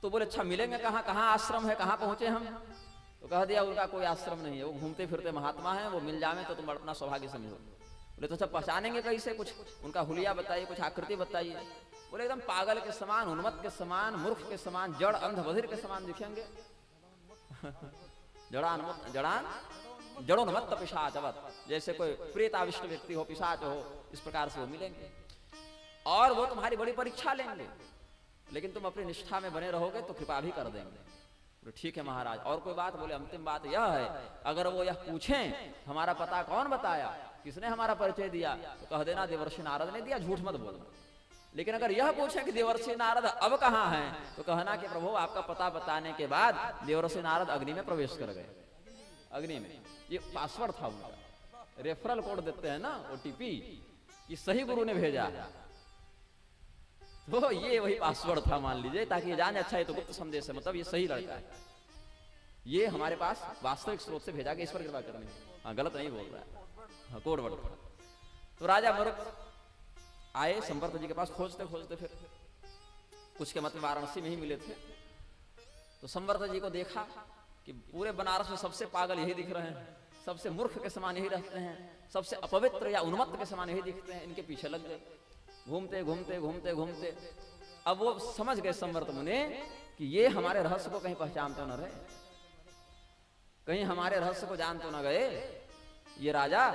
तो बोले अच्छा मिलेंगे कहाँ, कहाँ आश्रम है, कहाँ पहुंचे हम? तो कह दिया उनका कोई आश्रम नहीं है, वो घूमते फिरते महात्मा है, वो मिल जावे तो तुम अपना सौभाग्य समझो। बोले तो सब पहचानेंगे कैसे, कुछ उनका हुलिया बताइए, कुछ आकृति बताइए। बोले एकदम पागल के समान, उन्मत्त के समान, मूर्ख के समान, जड़ अंध बधिर के समान दिखेंगे जड़ोन्मत्त पिशाचवत, जैसे कोई प्रेताविष्ट व्यक्ति हो, पिशाच हो, इस प्रकार से वो मिलेंगे, और वो तुम्हारी बड़ी परीक्षा लेंगे, लेकिन तुम अपनी निष्ठा में बने रहोगे तो कृपा भी कर देंगे। तो ठीक है महाराज, और कोई बात? बोले अंतिम बात यह है, अगर वो यह पूछें हमारा पता कौन बताया, किसने हमारा परिचय दिया, तो कह देना देवर्षि नारद ने दिया, झूठ मत बोलना। लेकिन अगर यह पूछे कि देवर्षि नारद अब कहाँ हैं, तो कहना कि प्रभु आपका पता बताने के बाद देवर्षि नारद अग्नि में प्रवेश कर गए। अग्नि में, ये पासवर्ड था उनका, रेफरल कोड देते हैं ना, OTP, कि सही गुरु ने भेजा है, तो ये वही पासवर्ड था मान लीजिए, ताकि ये जाने अच्छा ये तो गुप्त संदेश है, मतलब ये सही लड़का है, ये हमारे पास वास्तविक स्रोत से भेजा गया, इस पर कृपा करनी। हाँ, गलत नहीं बोल रहा है, हाँ, कोड वर्ड। तो राजा मरुत आए संवर्त जी के पास, खोजते खोजते फिर कुछ के मत में वाराणसी में ही मिले थे। तो संवर्त जी को देखा कि पूरे बनारस में सबसे पागल यही दिख रहे हैं, सबसे मूर्ख के समान यही रहते हैं, सबसे अपवित्र या उन्मत्त के समान यही दिखते हैं, इनके पीछे लग गए, घूमते घूमते घूमते घूमते। अब वो समझ गए संवर्त मुनि कि ये हमारे रहस्य को कहीं पहचान तो न रहे, कहीं हमारे रहस्य को जान तो न गए ये राजा,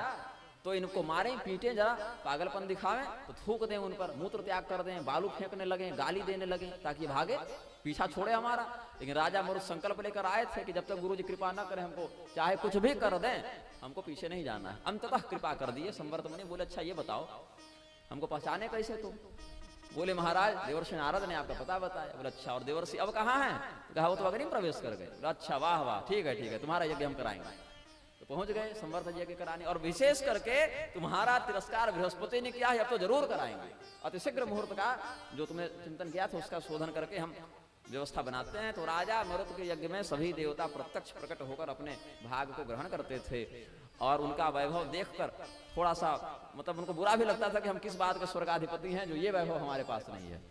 तो इनको मारें, पीटें, जरा पागलपन दिखावें, तो थूक दें उन पर, मूत्र त्याग कर दें, बालू फेंकने लगे, गाली देने लगे, ताकि भागे, पीछा छोड़े हमारा। लेकिन राजा मरुत संकल्प लेकर आए थे कि जब तक गुरु जी कृपा न करें हमको, चाहे कुछ भी कर दें, हमको पीछे नहीं जाना है। अंततः कृपा कर दिए संवर्त मुनि। बोले अच्छा ये बताओ हमको पहचाने कैसे तुम? बोले महाराज देवर्षि नारद ने आपका पता बताया। बोले अच्छा, और देवर्षि अब कहाँ हैं? कहा वो तो अग्नि में प्रवेश कर गए। अच्छा वाह वाह, ठीक है, तुम्हारा यज्ञ हम कराएंगे। तो पहुंच गए संवर्त यज्ञ कराने, और विशेष करके तुम्हारा तिरस्कार बृहस्पति ने किया है, अब तो जरूर कराएंगे। अतिशीघ्र मुहूर्त का जो तुमने चिंतन किया था उसका शोधन करके हम व्यवस्था बनाते हैं। तो राजा मरुत के यज्ञ में सभी देवता प्रत्यक्ष प्रकट होकर अपने भाग को ग्रहण करते थे, और उनका वैभव देखकर थोड़ा सा मतलब उनको बुरा भी लगता था कि हम किस बात के स्वर्गाधिपति हैं जो ये वैभव हमारे पास नहीं है।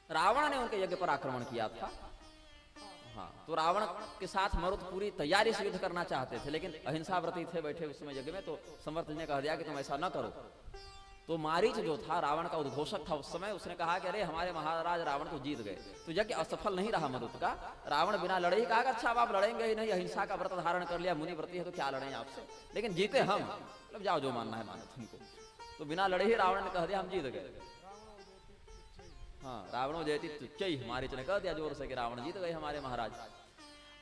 रावण ने उनके यज्ञ पर आक्रमण किया था। हाँ, तो रावण के साथ मरुत पूरी तैयारी से युद्ध करना चाहते थे, लेकिन अहिंसा व्रती थे बैठे उस समय यज्ञ में। तो संवर्त ने कह दिया कि तुम ऐसा न करो। तो मारीच जो था रावण का उद्घोषक था उस समय, उसने कहा कि अरे हमारे महाराज रावण तो जीत गए। तो यज्ञ असफल नहीं रहा मरुत का, रावण बिना लड़े ही कहा अच्छा अब आप लड़ेंगे ही नहीं, अहिंसा का व्रत धारण कर लिया, मुनि व्रती है तो क्या लड़ें आपसे, लेकिन जीते हम, मतलब जाओ जो मानना है मानो तुमको। तो बिना लड़े ही रावण ने कह दिया हम जीत गए। हाँ, रावणों जयती तुच्चई, मारीच ने कह दिया जोर से कि रावण जीत गए हमारे महाराज।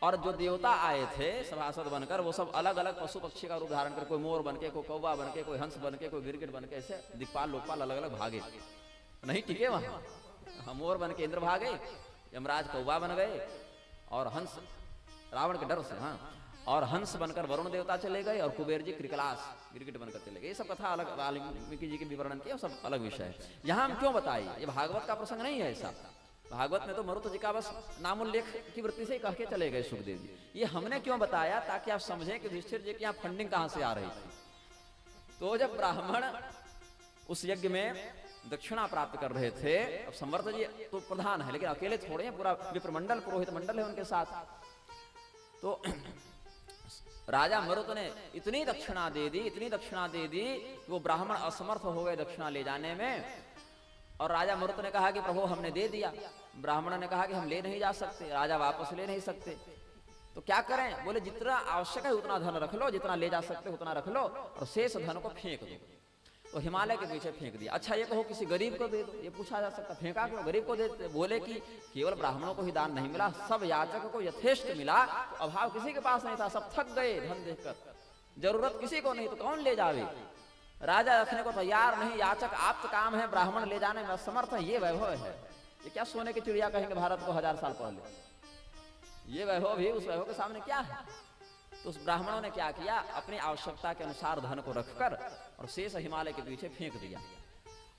और जो देवता आए थे सभासद बनकर, वो सब अलग अलग पशु पक्षी का रूप धारण कर, कोई मोर बनके, कोई कौवा बनके, कोई हंस बनके, कोई गिरगिट बनके, ऐसे दिक्पाल लोकपाल अलग अलग भागे, नहीं टिके वहां। मोर बनके इंद्र भागे, यमराज कौवा बन गए, और हंस रावण के डर से, हाँ, और हंस बनकर वरुण देवता चले गए, और कुबेर जी क्रिकलास गिरगिट बनकर चले गए। ये सब कथा अलग वाल्मीकि जी के विवरण किया, सब अलग विषय है। यहाँ हम क्यों बताइए, ये भागवत का प्रसंग नहीं है ऐसा। भागवत में तो मरुत जी का बस नाम उल्लेख की वृत्ति से कह के चले गए सुखदेव जी। ये हमने क्यों बताया, ताकि आप समझें कि युधिष्ठिर जी की यहाँ फंडिंग कहाँ से आ रही थी। तो जब ब्राह्मण उस यज्ञ में दक्षिणा प्राप्त कर रहे थे, अब संवर्त जी तो प्रधान है, लेकिन अकेले थोड़े हैं, पूरा विप्रमंडल पुरोहित मंडल है उनके साथ। तो राजा मरुत ने इतनी दक्षिणा दे दी, इतनी दक्षिणा दे दी कि वो ब्राह्मण असमर्थ हो गए दक्षिणा ले जाने में। और राजा मरुत ने कहा कि प्रभु हमने दे दिया। ब्राह्मण ने कहा कि हम ले नहीं जा सकते, राजा वापस ले नहीं सकते, तो क्या करें। बोले जितना आवश्यक है उतना धन रख लो, जितना ले जा सकते उतना रख लो, और शेष धन को फेंक दो। तो हिमालय के पीछे फेंक दिया। अच्छा ये कहो किसी गरीब को दे दो, ये पूछा जा सकता, फेंका क्यों, गरीब को देते। बोले कि केवल ब्राह्मणों को ही दान नहीं मिला, सब याचक को यथेष्ट मिला। तो अभाव किसी के पास नहीं था, सब थक गए धन देखकर, जरूरत किसी को नहीं, तो कौन ले जावे। राजा रखने को तैयार नहीं, याचक आप्त काम है, ब्राह्मण ले जाने में असमर्थ है। ये वैभव है, ये क्या सोने की चिड़िया कहेंगे भारत को 1000 साल पहले। ये वैभव भी उस वैभव के सामने क्या है। तो उस ब्राह्मणों ने क्या किया, अपनी आवश्यकता के अनुसार धन को रखकर और शेष हिमालय के पीछे फेंक दिया।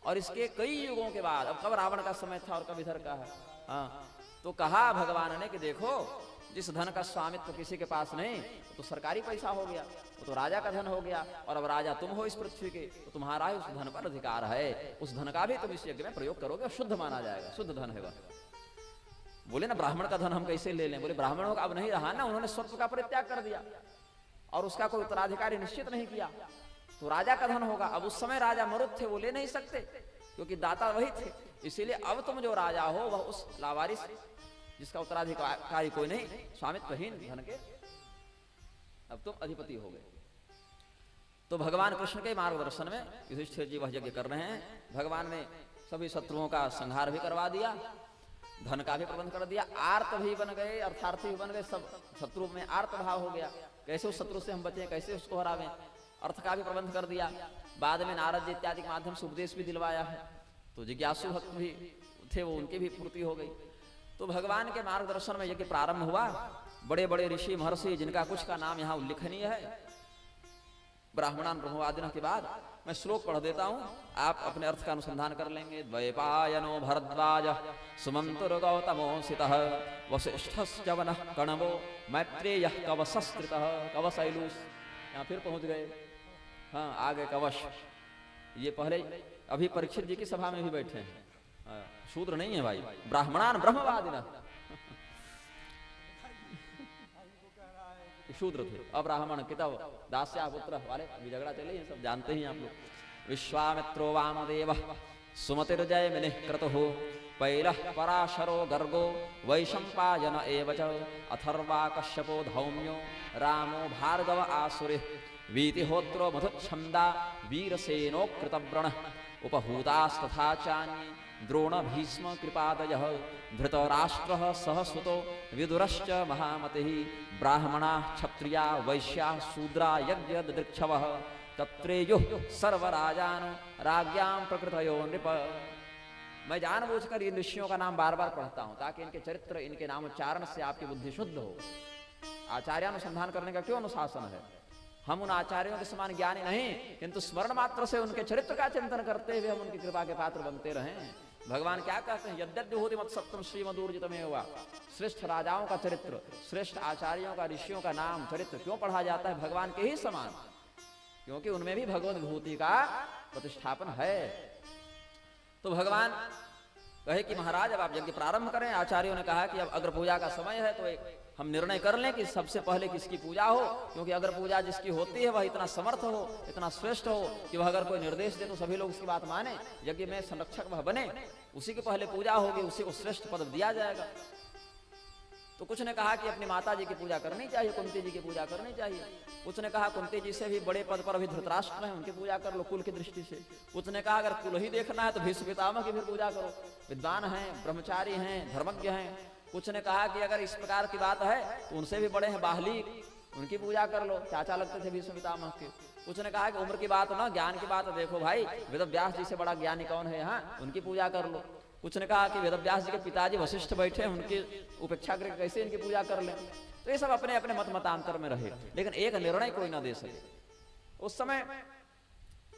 और इसके कई युगों के बाद, अब कब रावण का समय था और कब इधर का है, हाँ, तो कहा भगवान ने कि देखो जिस धन का स्वामित्व किसी के पास नहीं, तो सरकारी पैसा हो गया, वो तो राजा का धन हो गया। और अब राजा तुम हो इस पृथ्वी के, तो तुम्हारा ही उस धन पर अधिकार है। उस धन का भी तुम इस यज्ञ में प्रयोग करोगे, शुद्ध माना जाएगा, शुद्ध धन है वह। बोले ना ब्राह्मण का धन हम कैसे ले लें। बोले ब्राह्मणों का अब नहीं रहा ना, उन्होंने स्वत्व का परित्याग कर दिया और उसका कोई उत्तराधिकारी निश्चित नहीं किया, तो राजा का धन होगा। अब उस समय राजा मरुत थे, वो ले नहीं सकते क्योंकि दाता वही थे। इसीलिए अब तुम जो राजा हो वह उस लावारिस जिसका उत्तराधिकारी कोई नहीं, स्वामित्वहीन धन के अब तुम अधिपति हो गए। तो भगवान कृष्ण के मार्गदर्शन में युधिष्ठिर जी वह यज्ञ कर रहे हैं। भगवान ने सभी शत्रुओं का संहार भी करवा दिया, धन का भी प्रबंध कर दिया, आर्त भी बन गए, अर्थार्थी भी बन गए, सब शत्रु में आर्त भाव हो गया। कैसे उस शत्रु से हम बचें, कैसे उसको हरावें, अर्थ का भी प्रबंध कर दिया। बाद में नारद जी इत्यादि के माध्यम से उपदेश भी दिलवाया है। तो जिज्ञासु भक्त भी थे, वो उनकी भी पूर्ति हो गई। तो भगवान के मार्गदर्शन में यज्ञ प्रारंभ हुआ। बड़े बड़े ऋषि महर्षि जिनका कुछ का नाम यहाँ उल्लेखनीय है, ब्राह्मणान ब्रह्मवादिनों के बाद मैं श्लोक पढ़ देता हूँ, आप अपने अर्थ का अनुसंधान कर लेंगे। द्वैपायनो भरद्वाज सुमंतुर गौतमोऽसितः वसिष्ठश्च वनः कणवो मैत्रेयः कवशस्त्रितः। कवशैलूस, यहाँ फिर पहुँच गए, हाँ आ गए कवश। ये पहले अभी परीक्षित जी की सभा में भी बैठे हैं, शूद्र नहीं है भाई, ब्राह्मणान ब्रह्मवादिनः शूद्र थे। अब्राह्मण कितव दास्या पुत्र वाले अभी झगड़ा चले, ये सब जानते ही आप लोग। विश्वामित्रो वामदेव सुमतिर्जय मुनिः क्रतुः पैलः पराशरो गर्गो वैशंपायन एव च अथर्वा कश्यपो धौम्यो रामो भार्गव आसुरिः वीतिहोत्रो मधुच्छन्दा वीरसेनो कृतव्रणः उपहूतास्तथा चान्ये द्रोण भीष्म कृपादयः धृतराष्ट्रः सहसुतो विदुरश्च महामतिः ब्राह्मणाः क्षत्रिया वैश्याः शूद्रा यज्ञदृक्षवः तत्रेयुः सर्वराजानो राज्ञां प्रकृतयो नृप। मैं जानबूझकर इन ऋषियों का नाम बार बार पढ़ता हूँ ताकि इनके चरित्र, इनके नामोच्चारण से आपकी बुद्धि शुद्ध हो। आचार्यानुसंधान करने का क्यों अनुशासन है। हम उन आचार्यों के समान ज्ञानी नहीं, किंतु स्मरण मात्र से उनके चरित्र का चिंतन करते हुए हम उनकी कृपा के पात्र बनते रहें। भगवान क्या कहते हैं, यद्यद्विभूति मत सप्तम श्रीमदूर्जितमेव। श्रेष्ठ राजाओं का चरित्र, श्रेष्ठ आचार्यों का, ऋषियों का नाम चरित्र क्यों पढ़ा जाता है, भगवान के ही समान, क्योंकि उनमें भी भगवत विभूति का प्रतिष्ठापन है। तो भगवान कहे कि महाराज अब आप यज्ञ प्रारंभ करें। आचार्यों ने कहा कि अब अग्र पूजा का समय है, तो एक हम निर्णय कर लें कि सबसे पहले किसकी पूजा हो, क्योंकि अगर पूजा जिसकी होती है वह इतना समर्थ हो, इतना श्रेष्ठ हो कि वह अगर कोई निर्देश दे तो सभी लोग उसकी बात माने, यज्ञ में संरक्षक वह बने, उसी की पहले पूजा होगी, उसी को श्रेष्ठ पद दिया जाएगा। तो कुछ ने कहा कि अपनी माता जी की पूजा करनी चाहिए, कुंती जी की पूजा करनी चाहिए। कुछ ने कहा कुंती जी से भी बड़े पद पर अभी धृतराष्ट्र हैं, उनकी पूजा कर लो कुल की दृष्टि से। कुछ ने कहा अगर कुल ही देखना है तो भीष्म पितामह की भी पूजा करो, विद्वान हैं, ब्रह्मचारी हैं, धर्मज्ञ हैं। कुछ ने कहा कि अगर इस प्रकार की बात है तो उनसे भी बड़े हैं बाहली, उनकी पूजा कर लो, चाचा लगते थे भीष्म पितामह के। कुछ ने कहा कि उम्र की बात ना, ज्ञान की बात देखो भाई, वेदव्यास जी से बड़ा ज्ञानी कौन है यहाँ, उनकी पूजा कर लो। कुछ ने कहा कि वेदव्यास जी के पिताजी वशिष्ठ बैठे हैं, उनकी उपेक्षा करके कैसे इनकी पूजा कर लें। तो ये सब अपने अपने मत मतांतर में रहे, लेकिन एक निर्णय कोई ना दे सके। उस समय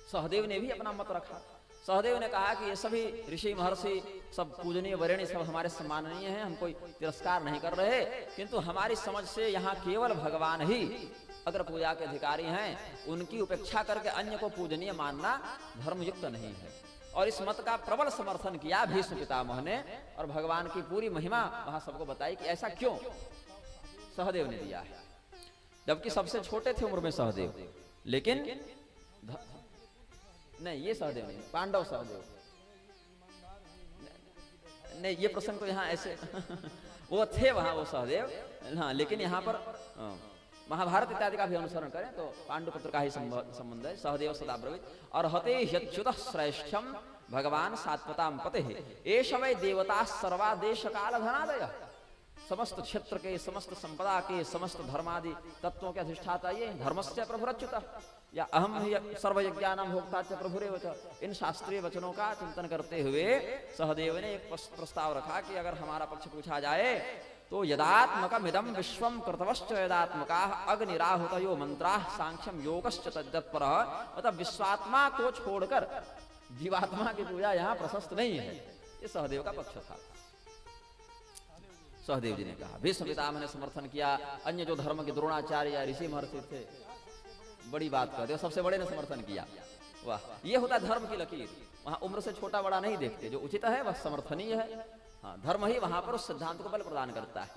सहदेव ने भी अपना मत रखा। सहदेव ने कहा कि ये सभी ऋषि महर्षि सब पूजनीय वरेण्य सब हमारे सम्माननीय हैं, हम कोई तिरस्कार नहीं कर रहे, किंतु हमारी समझ से यहाँ केवल भगवान ही अगर पूजा के अधिकारी हैं, उनकी उपेक्षा करके अन्य को पूजनीय मानना धर्मयुक्त नहीं है। और इस मत का प्रबल समर्थन किया भीष्म पितामह ने, और भगवान की पूरी महिमा वहां सबको बताई कि ऐसा क्यों सहदेव ने दिया है, जबकि सबसे छोटे थे उम्र में सहदेव। लेकिन नहीं, ये सहदेव नहीं, पांडव सहदेव नहीं, ये प्रसंग तो यहाँ ऐसे वो थे वहां वो सहदेव, हाँ, लेकिन यहाँ पर महाभारत इत्यादि का भी अनुसरण करें तो पांडुपुत्र का ही संबंध है। सहदेव सदा ब्रवीत और हते ह्यच्युतः श्रेष्ठम भगवान सात्वताम पते एष वै देवता सर्वा देश काल धनादय। समस्त क्षेत्र के, समस्त संपदा के, समस्त धर्मादि तत्वों के अधिष्ठाता ये धर्मस्य प्रभुरच्युतः या अहम ही सर्वयज्ञानां भोक्ता च प्रभुरेव च। इन शास्त्रीय वचनों का चिंतन करते हुए सहदेव ने एक प्रस्ताव रखा कि अगर हमारा पक्ष पूछा जाए तो यदात्मकमिदं विश्वं कृतवश्च यदात्मकाः अग्निराहुतयो मंत्राः सांख्यम योगश्च तद्तत्परः। मतलब विश्वात्मा को छोड़कर जीवात्मा की पूजा यहाँ प्रशस्त नहीं है। ये सहदेव का पक्ष था। सहदेव जी ने कहा, भीष्म पितामह ने समर्थन किया, अन्य जो धर्म के द्रोणाचार्य या ऋषि महर्षि थे, बड़ी बात कर दे, सबसे बड़े ने समर्थन किया। वाह, ये होता है धर्म की लकीर। वहां उम्र से छोटा बड़ा नहीं देखते, जो उचित है वह समर्थनीय है। हाँ, धर्म ही वहां पर उस सिद्धांत को बल प्रदान करता है।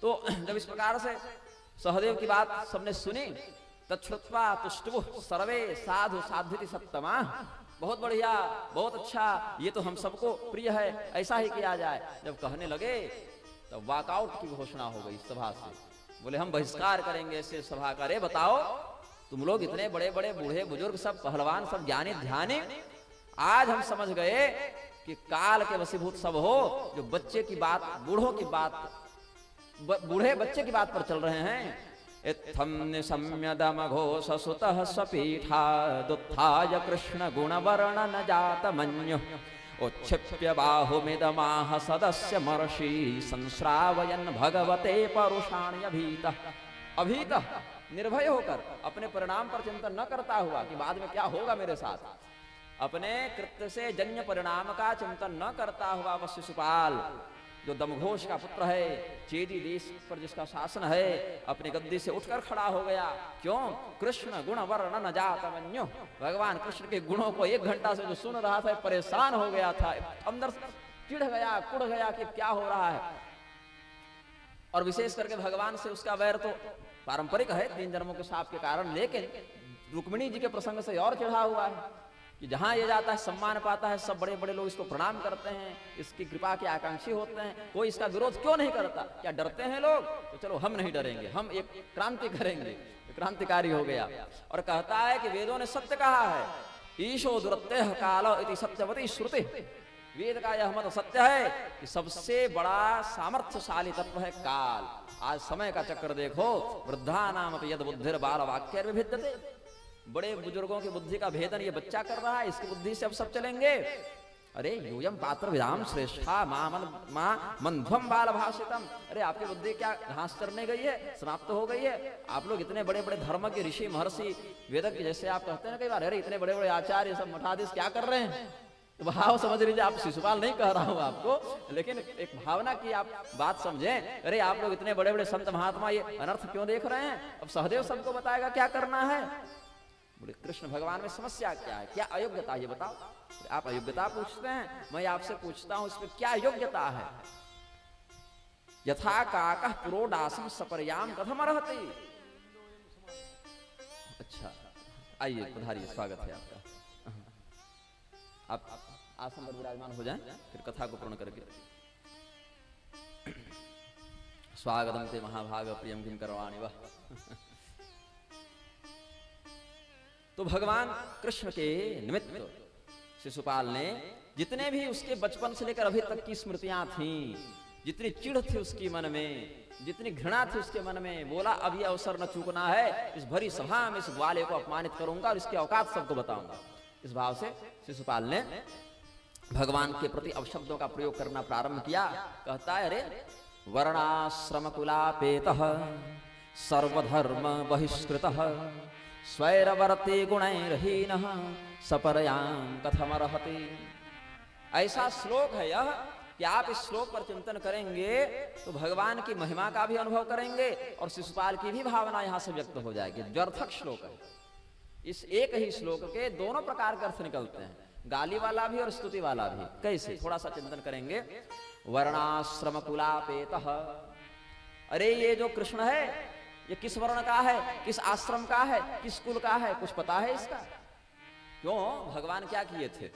तो जब इस प्रकार से सहदेव की बात सबने सुनी, तच्छ्रुत्वा तुष्टुः सर्वे साधु साध्विति सत्तमा। बहुत बढ़िया, बहुत अच्छा, ये तो हम सबको प्रिय है, ऐसा ही किया जाए। जब कहने लगे तो वॉकआउट की घोषणा हो गई सभा से। बोले हम बहिष्कार करेंगे ऐसे सभा का। रे बताओ, तुम लोग इतने बड़े बड़े बूढ़े बुजुर्ग सब पहलवान सब ज्ञानी ध्यानी, आज हम समझ गए कि काल के वशीभूत सब हो, जो बच्चे की बात, बूढ़ों की बात, बूढ़े बच्चे की बात पर चल रहे हैं। इत्थं निशम्यदमघोष सुतः स्वपीठा दुत्थाय कृष्ण गुणवर्णन जातमन्युः उच्छिप्य बाहुमिदमाह सदस्य महर्षि संश्रावयन् भगवते परुषाण्यभीतः। अभीतः, निर्भय होकर, अपने परिणाम पर चिंतन न करता हुआ कि बाद में क्या होगा मेरे साथ, अपने कृत्य से जन्य परिणाम का चिंतन न करता हुआ वह शिशुपाल, जो दमघोष का पुत्र है, चेदी देश पर जिसका शासन है, अपनी गद्दी से उठकर खड़ा हो गया। क्यों? कृष्ण गुण वर्णन जातमन्युः। भगवान कृष्ण के गुणों को 1 घंटा से जो सुन रहा था परेशान हो गया था, अंदर चिढ़ गया, कुढ़ गया कि क्या हो रहा है। और विशेष करके भगवान से उसका वैर तो पारंपरिक है 3 जन्मों के शाप के कारण, लेकिन रुक्मिणी जी के प्रसंग से और चिढ़ा हुआ है कि जहां ये जाता है सम्मान पाता है, सब बड़े बड़े लोग इसको प्रणाम करते हैं, इसकी कृपा के आकांक्षी होते हैं, कोई इसका विरोध क्यों नहीं करता? क्या डरते हैं लोग? तो चलो हम नहीं डरेंगे, हम एक क्रांति करेंगे। क्रांतिकारी हो गया और कहता है कि वेदों ने सत्य कहा है, ईशो दुरत्यः काल इति सत्यवती श्रुति। वेद का यह मत सत्य है कि सबसे बड़ा सामर्थ्यशाली तत्व है काल। आज समय का चक्र देखो, वृद्धा नाम यद बुद्धिर बाल वाक्य विभिद्यते। बड़े बुजुर्गों की बुद्धि का भेदन ये बच्चा कर रहा है, इसकी बुद्धि से अब सब चलेंगे। अरे यूयम पात्र विदाम श्रेष्ठा मां मंध्वम बाल भाषितम। अरे आपकी बुद्धि क्या घास चरने गई है, समाप्त हो गई है? आप लोग इतने बड़े बड़े धर्म के ऋषि महर्षि वेदज्ञ जैसे आप कहते हैं कई बार, अरे इतने बड़े बड़े आचार्य सब मठाधीश क्या कर रहे हैं? तो भाव समझ लीजिए, आप शिशुपाल नहीं कह रहा हूं आपको, लेकिन एक भावना की आप बात समझें। अरे आप लोग इतने बड़े बड़े संत महात्मा ये अनर्थ क्यों देख रहे हैं? अब सहदेव सबको बताएगा क्या करना है। बोले कृष्ण भगवान में समस्या क्या है, क्या अयोग्यता ये बताओ। आप अयोग्यता पूछते हैं, मैं आपसे पूछता हूं इसमें क्या योग्यता है। यथा काकः पुरोडासं सपर्याम कथम अर्हति। अच्छा आइए, पधारिए, स्वागत है आपका। आप आसन पर विराजमान हो जाएं, फिर कथा को पूर्ण करके। स्वागतम ते महाभाग प्रियम किम करवाणि वह। तो भगवान कृष्ण के निमित्त शिशुपाल ने जितने भी उसके बचपन से लेकर अभी तक की स्मृतियां थीं, जितनी चिढ़ थी उसकी मन में, जितनी घृणा थी उसके मन में, बोला अब ये अवसर न चूकना है, इस भरी सभा में इस ग्वाले को अपमानित करूंगा और इसके औकात सबको बताऊंगा। इस भाव से शिशुपाल ने भगवान के प्रति अपशब्दों का प्रयोग करना प्रारंभ किया। कहता है, अरे वर्णाश्रम कुलापेतः सर्वधर्म बहिष्कृतः स्वैरवर्ते गुणैर्हीनः सपरयां कथमर्हति। ऐसा श्लोक है यह कि आप इस श्लोक पर चिंतन करेंगे तो भगवान की महिमा का भी अनुभव करेंगे और शिशुपाल की भी भावना यहां से व्यक्त हो जाएगी। व्यर्थक श्लोक है। इस एक ही श्लोक के दोनों प्रकार के अर्थ निकलते हैं, गाली वाला भी और स्तुति वाला भी। कैसे, थोड़ा सा चिंतन करेंगे। वर्णाश्रम कुलापेतः, अरे ये जो कृष्ण है ये किस वर्ण का है, किस आश्रम का है, किस कुल का है, कुछ पता है इसका? क्यों, भगवान क्या किए थे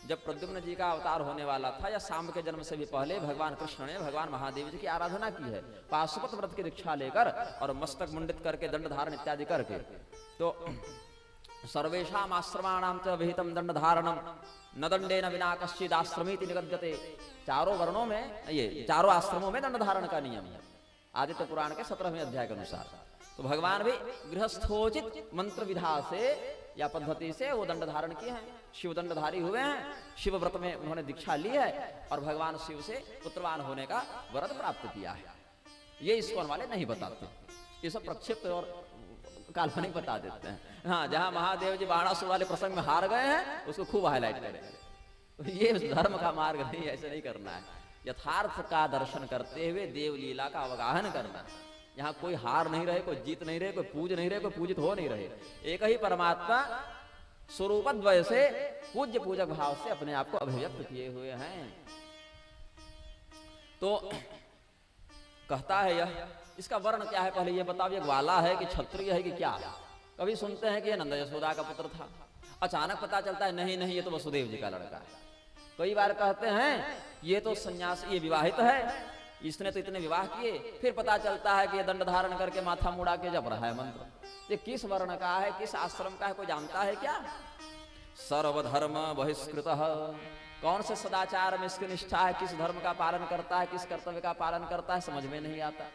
जब प्रद्युम्न जी का अवतार होने वाला था, या शाम के जन्म से भी पहले भगवान कृष्ण ने भगवान महादेव जी की आराधना की है, पाशुपत व्रत की दीक्षा लेकर और मस्तक मुंडित करके दंड धारण इत्यादि करके। तो सर्वेषाम आश्रमाणाम च विहितम दंड धारणम न दंडेन विना कश्चिद आश्रमीति निगद्यते। चारों वर्णों में, ये चारों आश्रमों में दंड धारण का नियम है आदित्य पुराण के 17वें अध्याय के अनुसार। तो भगवान भी गृहस्थोचित मंत्र विधा से या पद्धति से वो दंड धारण किए हैं, शिव दंडधारी हुए हैं, शिव व्रत में उन्होंने दीक्षा ली है और भगवान शिव से पुत्रवान होने का व्रत प्राप्त किया है। ये इस्कॉन वाले नहीं बताते, ये सब प्रक्षिप्त और काल्पनिक बता देते हैं। हाँ, जहां महादेव जी बाणासुर वाले प्रसंग में हार गए हैं उसको खूब हाईलाइट करेंगे। तो ये धर्म का मार्ग नहीं, ऐसे नहीं करना है। यथार्थ का दर्शन करते हुए देव लीला का अवगाहन करना। यहाँ कोई हार नहीं रहे, कोई जीत नहीं रहे, कोई पूज नहीं रहे, कोई पूजित हो नहीं रहे। एक ही परमात्मा स्वरूपद्वय से पूज्य पूजक भाव से अपने आप को अभिव्यक्त किए हुए हैं। तो कहता है यह, इसका वर्ण क्या है पहले ये बताओ, ये ग्वाला है कि क्षत्रिय है कि क्या? कभी सुनते हैं कि ये नंद यशोदा का पुत्र था, अचानक पता चलता है नहीं नहीं ये तो वसुदेव जी का लड़का है। कई बार कहते हैं ये तो सन्यासी, ये विवाहित है, इसने तो इतने विवाह किए, फिर पता चलता है कि ये दंड धारण करके माथा मुड़ा के जप रहा है मंत्र। ये किस वर्ण का है, किस आश्रम का है, कोई जानता है क्या? सर्वधर्म बहिष्कृतः, कौन से सदाचार में इसकी निष्ठा है, किस धर्म का पालन करता है, किस कर्तव्य का पालन करता है, समझ में नहीं आता।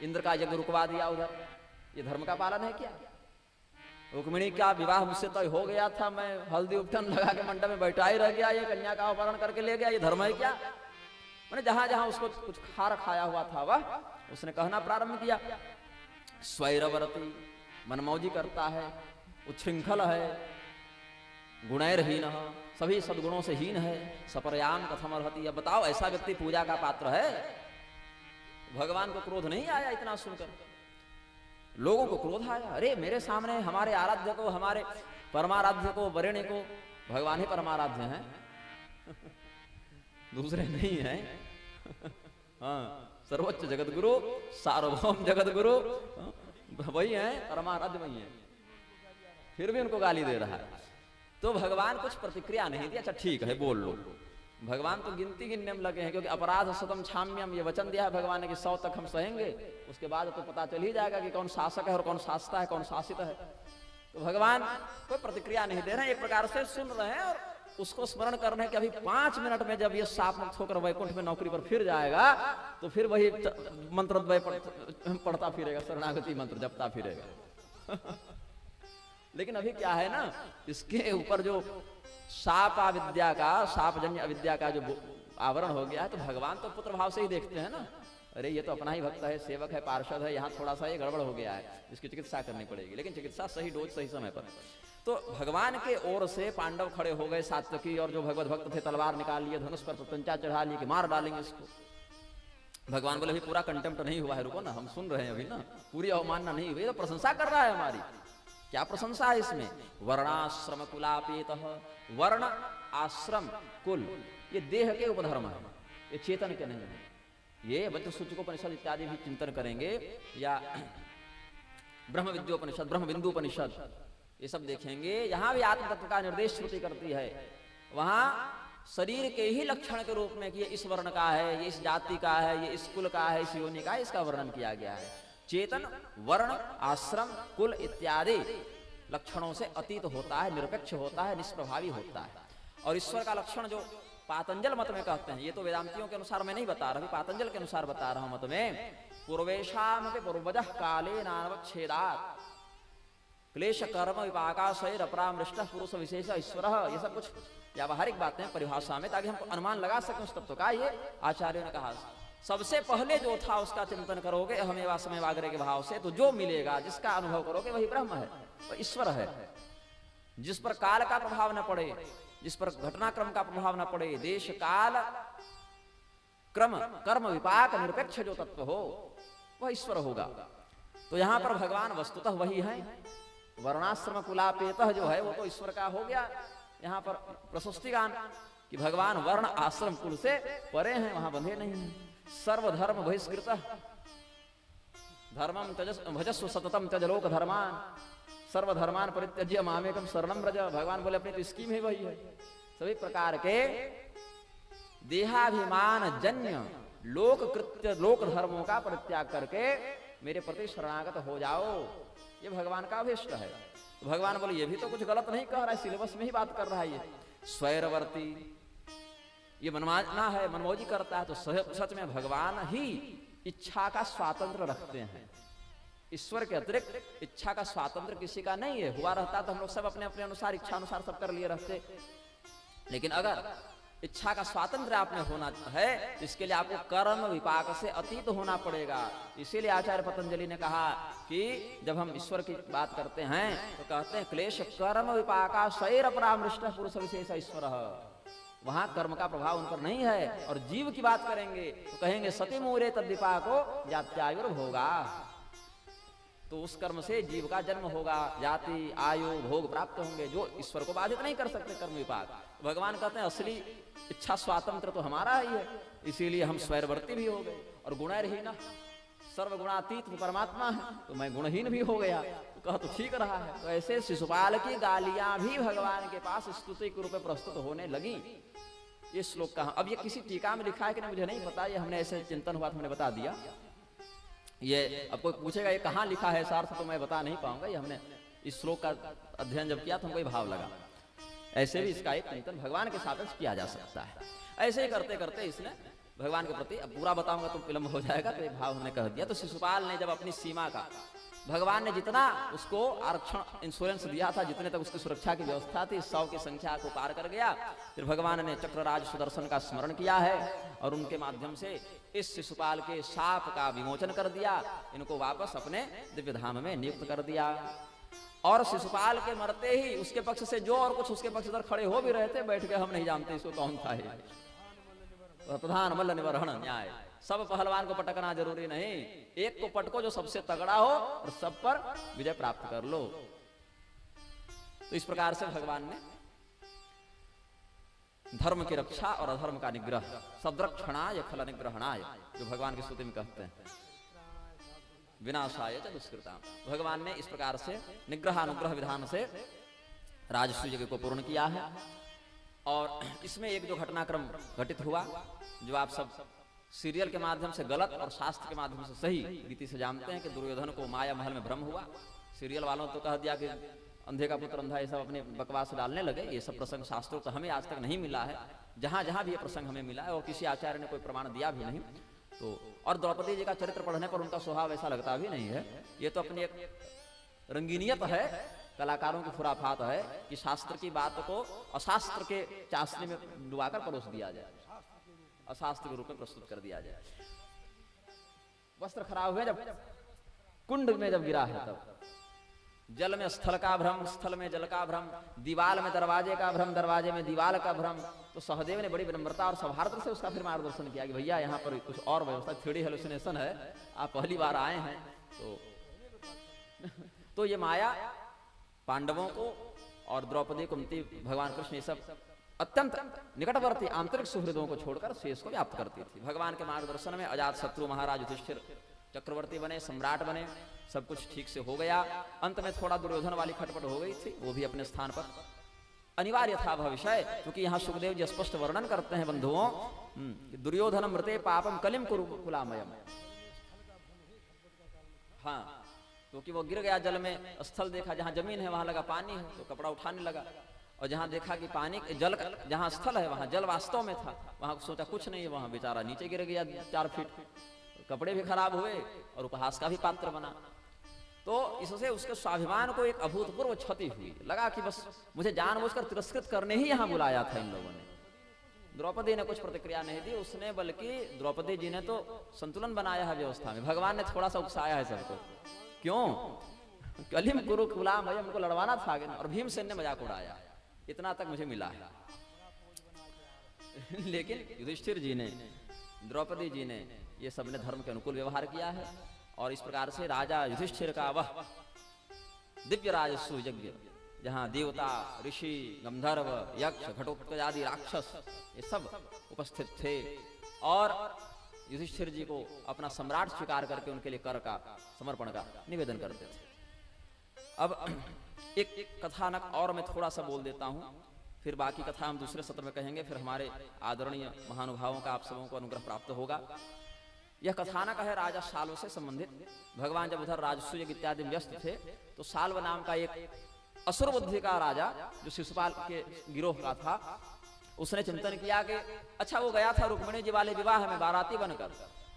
इंद्र का यज्ञ रुकवा दिया उधर, ये धर्म का पालन है क्या? रुक्मिणी का विवाह मुझसे तय हो गया था, मैं हल्दी उपटन लगा के मंडप में बैठा ही रह गया, ये कन्या का अपहरण करके ले गया, ये धर्म है क्या? मैंने जहां जहां उसको कुछ खार खाया हुआ था वह उसने कहना प्रारंभ किया। स्वैरवरती, मनमौजी करता है, उच्छृंखल है, गुणैरहीन, सभी सद्गुणों से हीन है, सपरयाम कथमर्हति। अब बताओ ऐसा व्यक्ति पूजा का पात्र है? भगवान को क्रोध नहीं आया इतना सुनकर? लोगों को क्रोध आया, अरे मेरे सामने हमारे आराध्य को, हमारे परमाराध्य को, वरेण्य को, भगवान ही परमाराध्य हैं दूसरे नहीं है। हाँ, सर्वोच्च जगत गुरु, सार्वभौम जगत गुरु वही है, परमाराध्य वही है, फिर भी उनको गाली दे रहा है। तो भगवान कुछ प्रतिक्रिया नहीं दी। अच्छा ठीक है बोल लो, भगवान तो गिनती गिनने में लगे हैं, क्योंकि अपराध शतम क्षाम्यम ये वचन दिया है भगवान ने कि 100 तक हम सहेंगे, उसके बाद तो पता चल ही जाएगा कि कौन शासक है और कौन शासता है, कौन शासित है। तो भगवान कोई प्रतिक्रिया नहीं दे रहे हैं, एक प्रकार से सुन रहे हैं और उसको स्मरण करने के अभी 5 मिनट में जब ये साप मुक्त होकर वैकुंठ में नौकरी पर फिर जाएगा तो फिर वही मंत्र पढ़ता फिरेगा, शरणागति मंत्र जपता फिरेगा। लेकिन अभी क्या है ना, इसके ऊपर जो साप अविद्या का, सापजन्य अविद्या का जो आवरण हो गया है, तो भगवान तो पुत्र भाव से ही देखते हैं ना, अरे ये तो अपना ही भक्त है, सेवक है, पार्षद है, यहाँ थोड़ा सा ये गड़बड़ हो गया है, इसकी चिकित्सा करनी पड़ेगी। लेकिन चिकित्सा सही डोज सही समय पर। तो भगवान के ओर से पांडव खड़े हो गए, सात्यकी और जो भगवत भक्त थे तलवार निकाल लिए, धनुष पर प्रत्यंचा चढ़ा लिए कि मार डालेंगे इसको। भगवान बोले अभी पूरा कंटेम्प्ट नहीं हुआ है, रुको ना, हम सुन रहे हैं अभी ना, पूरी अवमानना नहीं हुई, तो प्रशंसा कर रहा है हमारी। क्या प्रशंसा है इसमें? वर्णाश्रम कुलापेत, वर्ण आश्रम कुल ये देह के उपधर्म है, ये चेतन के नहीं है। ये बद्ध सूचकोपनिषद इत्यादि भी चिंतन करेंगे, या ब्रह्म विद्योपनिषद, ब्रह्म बिंदुपनिषद, ये सब देखेंगे। यहाँ भी आत्म तत्व का निर्देश श्रुति करती है। वहां शरीर के ही लक्षण के रूप में कि ये इस वर्ण का है, ये इस जाति का है, ये इस कुल का है, इस योनि का है, इसका वर्णन किया गया है। चेतन वर्ण आश्रम कुल इत्यादि लक्षणों से अतीत होता है, निरपेक्ष होता है, निष्प्रभावी होता है। और ईश्वर का लक्षण जो पातंजल मत में कहते हैं, ये तो वेदांतियों के अनुसार मैं नहीं बता रहा, पातंजल के अनुसार बता रहा हूं मत में, पूर्वेशाम पूर्वजः काले नानवच्छेदात् क्लेश कर्म विपाकाशय अपरामृष्ट पुरुष विशेष ईश्वर, ये सब कुछ व्यावहारिक बातें परिभाषा में, ताकि हमको अनुमान लगा सकें उस तत्व का। ये आचार्यों ने कहा सबसे पहले जो था उसका चिंतन करोगे हमें समय वागरे के भाव से, तो जो मिलेगा, जिसका अनुभव करोगे वही ब्रह्म है, वह ईश्वर है। जिस पर काल का प्रभाव न पड़े, जिस पर घटनाक्रम का प्रभाव न पड़े, देश काल क्रम कर्म विपाक निरपेक्ष जो तत्व हो वह ईश्वर होगा। तो यहां पर भगवान वस्तुतः वही है। वर्णाश्रम कुलापेतः जो है वो तो ईश्वर का हो गया। यहां पर प्रशस्तिगान कि भगवान वर्ण आश्रम कुल से परे हैं, वहां बंधे नहीं हैं। सर्वधर्म बहिष्कृत धर्मम भजस्व सततम त्यजलोक धर्मान सर्वधर्मान परित्यज्य मामेकम शरणम व्रज। भगवान बोले अपनी तो स्कीम ही वही है। सभी प्रकार के देहाभिमान जन्य लोक कृत्य लोक धर्मों का परित्याग करके मेरे प्रति शरणागत हो जाओ, ये भगवान का अभिष्ट है। तो भगवान बोले ये भी तो कुछ गलत नहीं कह रहा है, सिलेबस में ही बात कर रहा है। ये स्वैरवर्ती, ये मनमाना है, मनमौजी करता है। तो सच में भगवान ही इच्छा का स्वातंत्र रखते हैं। ईश्वर के अतिरिक्त इच्छा का स्वातंत्र किसी का नहीं है। हुआ रहता तो हम लोग सब अपने अपने अनुसार इच्छा अनुसार सब कर लिए रहते। लेकिन अगर इच्छा का स्वातंत्र आपने होना है तो इसके लिए आपको कर्म विपाक से अतीत होना पड़ेगा। इसीलिए आचार्य पतंजलि ने कहा कि जब हम ईश्वर की बात करते हैं तो कहते हैं क्लेश कर्म विपाका शैर परामृष्ट पुरुष विशेष ईश्वर। वहां कर्म का प्रभाव उन पर नहीं है। और जीव की बात करेंगे तो कहेंगे सती मूरे तद विपाको जात्यायुर्भोगा। तो उस कर्म से जीव का जन्म होगा, जाति आयु भोग प्राप्त होंगे, जो ईश्वर को बाधित नहीं कर सकते कर्म विपाक। भगवान कहते हैं असली इच्छा स्वातंत्र तो हमारा ही है, इसीलिए हम स्वैरवर्ती भी हो गए। और गुणरहीन सर्वगुणातीत परमात्मा है, तो मैं गुणहीन भी हो गया। तो कहा तो ठीक रहा है। तो ऐसे शिशुपाल की गालियां भी भगवान के पास स्तुति के रूप में प्रस्तुत होने लगी। ये श्लोक कहा, अब ये किसी टीका में लिखा है कि नहीं मुझे नहीं पता, ये हमने ऐसे चिंतन हुआ तो हमने बता दिया। ये अब कोई पूछेगा ये कहाँ लिखा है, ऐसा अर्थ तो मैं बता नहीं पाऊंगा। ये हमने इस श्लोक का अध्ययन जब किया तो हमको भाव लगा। ऐसे भी इसका एक चिंतन भगवान के साथ किया जा सकता है। ऐसे ही करते करते इसने भगवान के प्रति, अब पूरा बताऊंगा तो विलंब हो जाएगा, तो एक भाव हमने कह दिया। तो शिशुपाल ने जब अपनी सीमा का, भगवान ने जितना उसको आरक्षण इंश्योरेंस दिया था, जितने तक उसकी सुरक्षा की व्यवस्था थी, 100 की संख्या को पार कर गया। फिर भगवान ने चक्रराज सुदर्शन का स्मरण किया है और उनके माध्यम से इस शिशुपाल के शाप का विमोचन कर दिया। इनको वापस अपने दिव्य धाम में नियुक्त कर दिया। और शिशुपाल के मरते ही उसके पक्ष से जो और कुछ उसके पक्ष खड़े हो भी रहे थे, बैठ के हम नहीं जानते इसको कौन था। प्रधान मल्ल निवर्हण न्याय, सब पहलवान को पटकना जरूरी नहीं, एक को पटको जो सबसे तगड़ा हो और सब पर विजय प्राप्त कर लो। तो इस प्रकार से भगवान ने धर्म की रक्षा और अधर्म का निग्रह, सद्रक्षणाय खल निग्रहणाय, जो भगवान की स्तुति में कहते हैं, विनाशाय च दुष्कृताम। भगवान ने इस प्रकार से निग्रह अनुग्रह विधान से राजसूय यज्ञ को पूर्ण किया है। और इसमें एक जो घटनाक्रम घटित हुआ, जो आप सब सीरियल के माध्यम से गलत और शास्त्र के माध्यम से सही रीति से जानते हैं कि दुर्योधन को माया महल में भ्रम हुआ। सीरियल वालों तो कह दिया कि अंधे का पुत्र अंधा, ये सब अपने बकवास डालने लगे। ये सब प्रसंग शास्त्रों तो हमें आज तक नहीं मिला है। जहां जहां भी ये प्रसंग हमें मिला है और किसी आचार्य ने कोई प्रमाण दिया भी नहीं। तो और द्रौपदी जी का चरित्र पढ़ने पर उनका स्वभाव ऐसा लगता भी नहीं है। ये तो अपनी एक रंगीनियत है, कलाकारों की खुराफात है कि शास्त्र की बात को अशास्त्र के चाशनी में डुबाकर परोस दिया जाए, अशास्त्र के रूप में प्रस्तुत कर दिया जाए। वस्त्र खराब हुए जब कुंड में जब गिरा है, तब जल में स्थल का भ्रम, स्थल में जल का भ्रम, दीवाल में दरवाजे का भ्रम, दरवाजे में दीवाल का भ्रम। तो सहदेव ने बड़ी विनम्रता और सौहार्द से उसका फिर मार्गदर्शन किया कि भैया यहाँ पर कुछ और व्यवस्था, थोड़ी हेलुसिनेशन है, आप पहली बार आए हैं। तो ये माया पांडवों को और द्रौपदी कुंती भगवान कृष्ण ये सब अत्यंत निकटवर्ती आंतरिक सुहृदों को छोड़कर शेष को व्याप्त करती थी। भगवान के मार्गदर्शन में अजात शत्रु महाराज युधिष्ठिर चक्रवर्ती बने, सम्राट बने, सब कुछ ठीक से हो गया। अंत में थोड़ा दुर्योधन वाली खटपट हो गई थी, वो भी अपने स्थान पर अनिवार्य था भविष्य, क्योंकि यहाँ सुखदेव जी स्पष्ट वर्णन करते हैं बंधुओं, दुर्योधन मृते पापम कलिम कुलामयम। हाँ, क्योंकि वो गिर गया जल में, स्थल देखा जहाँ जमीन है वहां लगा पानी है, तो कपड़ा उठाने लगा। और जहाँ देखा कि पानी जल, जहाँ स्थल है वहां जल वास्तव में था, वहां सोचा कुछ नहीं है, वहां बेचारा नीचे गिर गया 4 फीट, कपड़े भी खराब हुए और उपहास का भी पात्र बना। तो इससे उसके स्वाभिमान को एक अभूतपूर्व क्षति हुई। लगा कि बस मुझे जानबूझकर तिरस्कृत करने ही यहाँ बुलाया था इन लोगों ने, द्रौपदी ने कुछ प्रतिक्रिया नहीं दी, उसने बल्कि द्रौपदी जी ने तो संतुलन बनाया है व्यवस्था में। भगवान ने थोड़ा सा उकसाया है सबको। क्यों? कलिम कुरु गुलाम है, हमको लड़वाना था आगे, और भीमसेन ने मजाक उड़ाया। इतना तक मुझे मिला है। लेकिन युधिष्ठिर जी ने, द्रौपदी जी ने, ये सबने धर्म के अनुकूल व्यवहार किया है। और इस प्रकार से राजा युधिष्ठिर का वह दिव्य राजस्व यज्ञ, जहाँ देवता, ऋषि, गंधर्व, यक्ष, घटोत्कच आदि राक्षस ये सब उपस्थित थे और युधिष्ठिर जी को अपना सम्राट स्वीकार करके उनके लिए कर का समर्पण का निवेदन करते थे। अब एक कथानक और मैं थोड़ा सा बोल देता हूँ, फिर बाकी कथा हम दूसरे सत्र में कहेंगे, फिर हमारे आदरणीय महानुभावों का आप सबों को अनुग्रह प्राप्त होगा। यह कथानक है राजा साल्व से संबंधित। भगवान जब उधर राजसूय इत्यादि व्यस्त थे तो साल्व नाम का एक असुर बुद्धि का राजा, जो शिशुपाल के गिरोह का था, उसने चिंतन किया कि अच्छा, वो गया था रुक्मिणी जी वाले विवाह में बाराती बनकर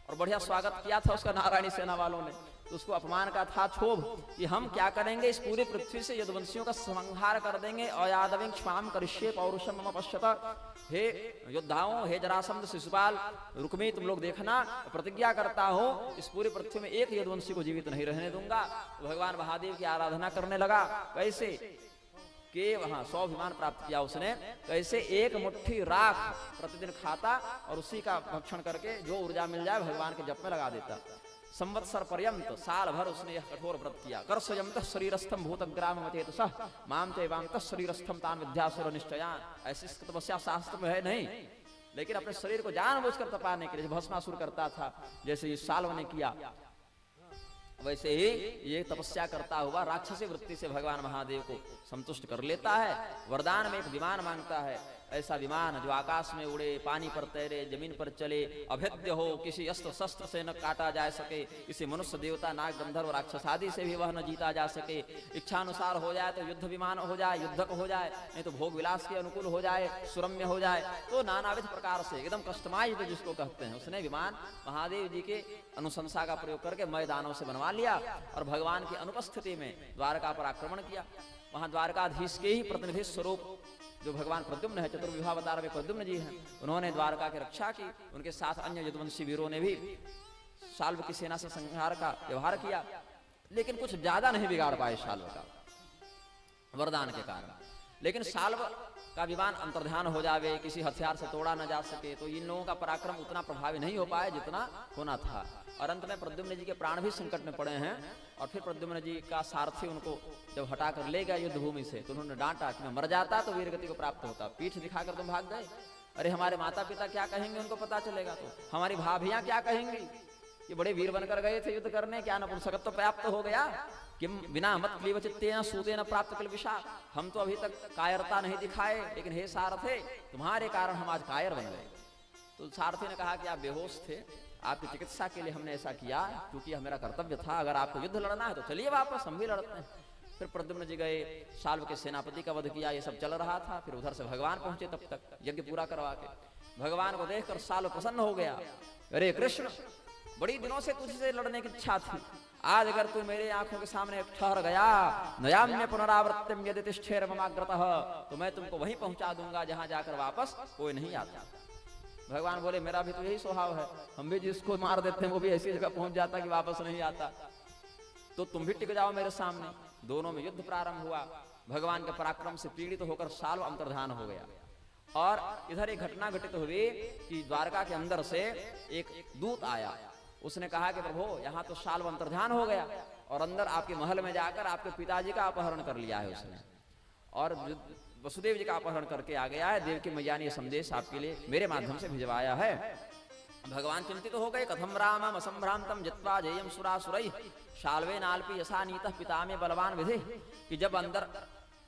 और बढ़िया स्वागत किया था उसका नारायणी सेना वालों ने, तो उसको अपमान का था क्षोभ कि हम क्या करेंगे, इस पूरी पृथ्वी से यदुवंशियों का संहार कर देंगे। अयादविं क्षमाम करिष्ये पौरुषम मम पश्यत। हे योद्धाओं, हे जरासंध, शिशुपाल, रुक्मी, तुम लोग देखना, प्रतिज्ञा करता हो इस पूरी पृथ्वी में एक यदुवंशी को जीवित नहीं रहने दूंगा। तो भगवान महादेव की आराधना करने लगा। कैसे? कि वहां स्वाभिमान प्राप्त किया उसने। कैसे? एक मुट्ठी राख प्रतिदिन खाता और उसी का भक्षण करके जो ऊर्जा मिल जाए भगवान के जप में लगा देता। संवत्सर पर्यंत, साल भर उसने यह कठोर व्रत किया। कर्षयन्तः शरीरस्थम भूतग्राम मचेतसः माम चैवान्तः शरीरस्थम तान विद्यासुर निश्चयान। ऐसी तपस्या शास्त्र में है नहीं, लेकिन अपने शरीर को जानबूझकर तपाने के लिए भस्मासुर करता था, जैसे इस साल्व ने किया, वैसे ही ये तपस्या करता हुआ राक्षसी वृत्ति से भगवान महादेव को संतुष्ट कर लेता है। वरदान में एक विमान मांगता है, ऐसा विमान जो आकाश में उड़े, पानी पर तैरे, जमीन पर चले, अभेद्य हो, किसी अस्त्र शस्त्र से न काटा जा सके, किसी मनुष्य, देवता, नाग, गंधर्व, राक्षस आदि से भी वह न जीता जा सके। इच्छानुसार हो जाए तो युद्ध विमान हो जाए, युद्धक हो जाए, नहीं तो भोग विलास के अनुकूल हो जाए, सुरम्य हो जाए, तो नानाविध प्रकार से एकदम कस्टमाइज्ड जिसको कहते हैं, उसने विमान महादेव जी के अनुशंसा का प्रयोग करके मैदानों से बनवा लिया और भगवान की अनुपस्थिति में द्वारका पर आक्रमण किया। वहां द्वारकाधीश के ही प्रतिनिधि स्वरूप जो भगवान प्रद्युम्न है, चतुर्विवाहवतार में प्रद्युम्न जी हैं, उन्होंने द्वारका की रक्षा की। उनके साथ अन्य यदुवंशी वीरों ने भी साल्व की सेना से संहार का व्यवहार किया, लेकिन कुछ ज्यादा नहीं बिगाड़ पाए साल्व का वरदान के कारण। लेकिन साल्व का विमान अंतर्ध्यान हो जावे, किसी हथियार से तोड़ा न जा सके, तो इन लोगों का पराक्रम उतना प्रभावी नहीं हो पाया जितना होना था। और अंत में प्रद्युम्न जी के प्राण भी संकट में पड़े हैं। और फिर प्रद्युम्न जी का सारथी उनको जब हटा कर ले गया युद्ध भूमि से, तो उन्होंने डांटा कि मैं मर जाता तो वीरगति को प्राप्त होता, पीठ दिखाकर तुम भाग गए। अरे हमारे माता पिता क्या कहेंगे, उनको पता चलेगा तो। हमारी भाभियां क्या कहेंगी, ये बड़े वीर बनकर गए थे युद्ध करने, क्या नपुंसकत्व तो प्राप्त हो गया। किम बिना मत क्लीव चित्तेन सूतेन प्राप्त किल विषा। हम तो अभी तक कायरता नहीं दिखाए, लेकिन हे सारथे, तुम्हारे कारण हम आज कायर बन गए। तो सारथी ने कहा कि आप बेहोश थे, आपकी चिकित्सा के लिए हमने ऐसा किया, क्योंकि यह मेरा कर्तव्य था। अगर आपको युद्ध लड़ना है तो चलिए वापस, हम भी लड़ते हैं। फिर प्रद्युम्न जी गए, साल्व के सेनापति का वध किया। ये सब चल रहा था। फिर उधर से भगवान पहुंचे, तब तक यज्ञ पूरा करवा के। भगवान को देखकर साल्व प्रसन्न हो गया। अरे कृष्ण, बड़ी दिनों से तुझसे लड़ने की इच्छा थी, आज अगर तू मेरे आंखों के सामने ठहर गया, नयाम्य पुनरावृत्तिम यदि तिष्ठेर ममाग्रतः, तो मैं तुमको वहीं पहुंचा दूंगा जहां जाकर वापस कोई नहीं आता। भगवान बोले, मेरा भी तो यही स्वभाव है, हम भी जिसको मार देते हैं वो भी ऐसी जगह पहुंच जाता कि वापस नहीं आता, तो तुम भी टिक जाओ मेरे सामने। दोनों में युद्ध प्रारंभ हुआ। भगवान के पराक्रम से पीड़ित होकर साल्व अंतर्धान हो गया। और इधर एक घटना घटित हुई कि द्वारका के अंदर से एक दूत आया। उसने कहा कि प्रभु, यहाँ तो साल्व अंतर्धान हो गया और अंदर आपके महल में जाकर आपके पिताजी का अपहरण कर लिया है उसने, और वसुदेव जी का अपहरण करके आ गया है। देव की मैया ने यह संदेश आपके लिए मेरे माध्यम से भिजवाया है। भगवान चिंतित हो गए। कथम रामम असंभ्रांतम जित्वा जयम सुरासुरैः शाल्वे नाल्पि यसा नीतः पिता में बलवान विधि। कि जब अंदर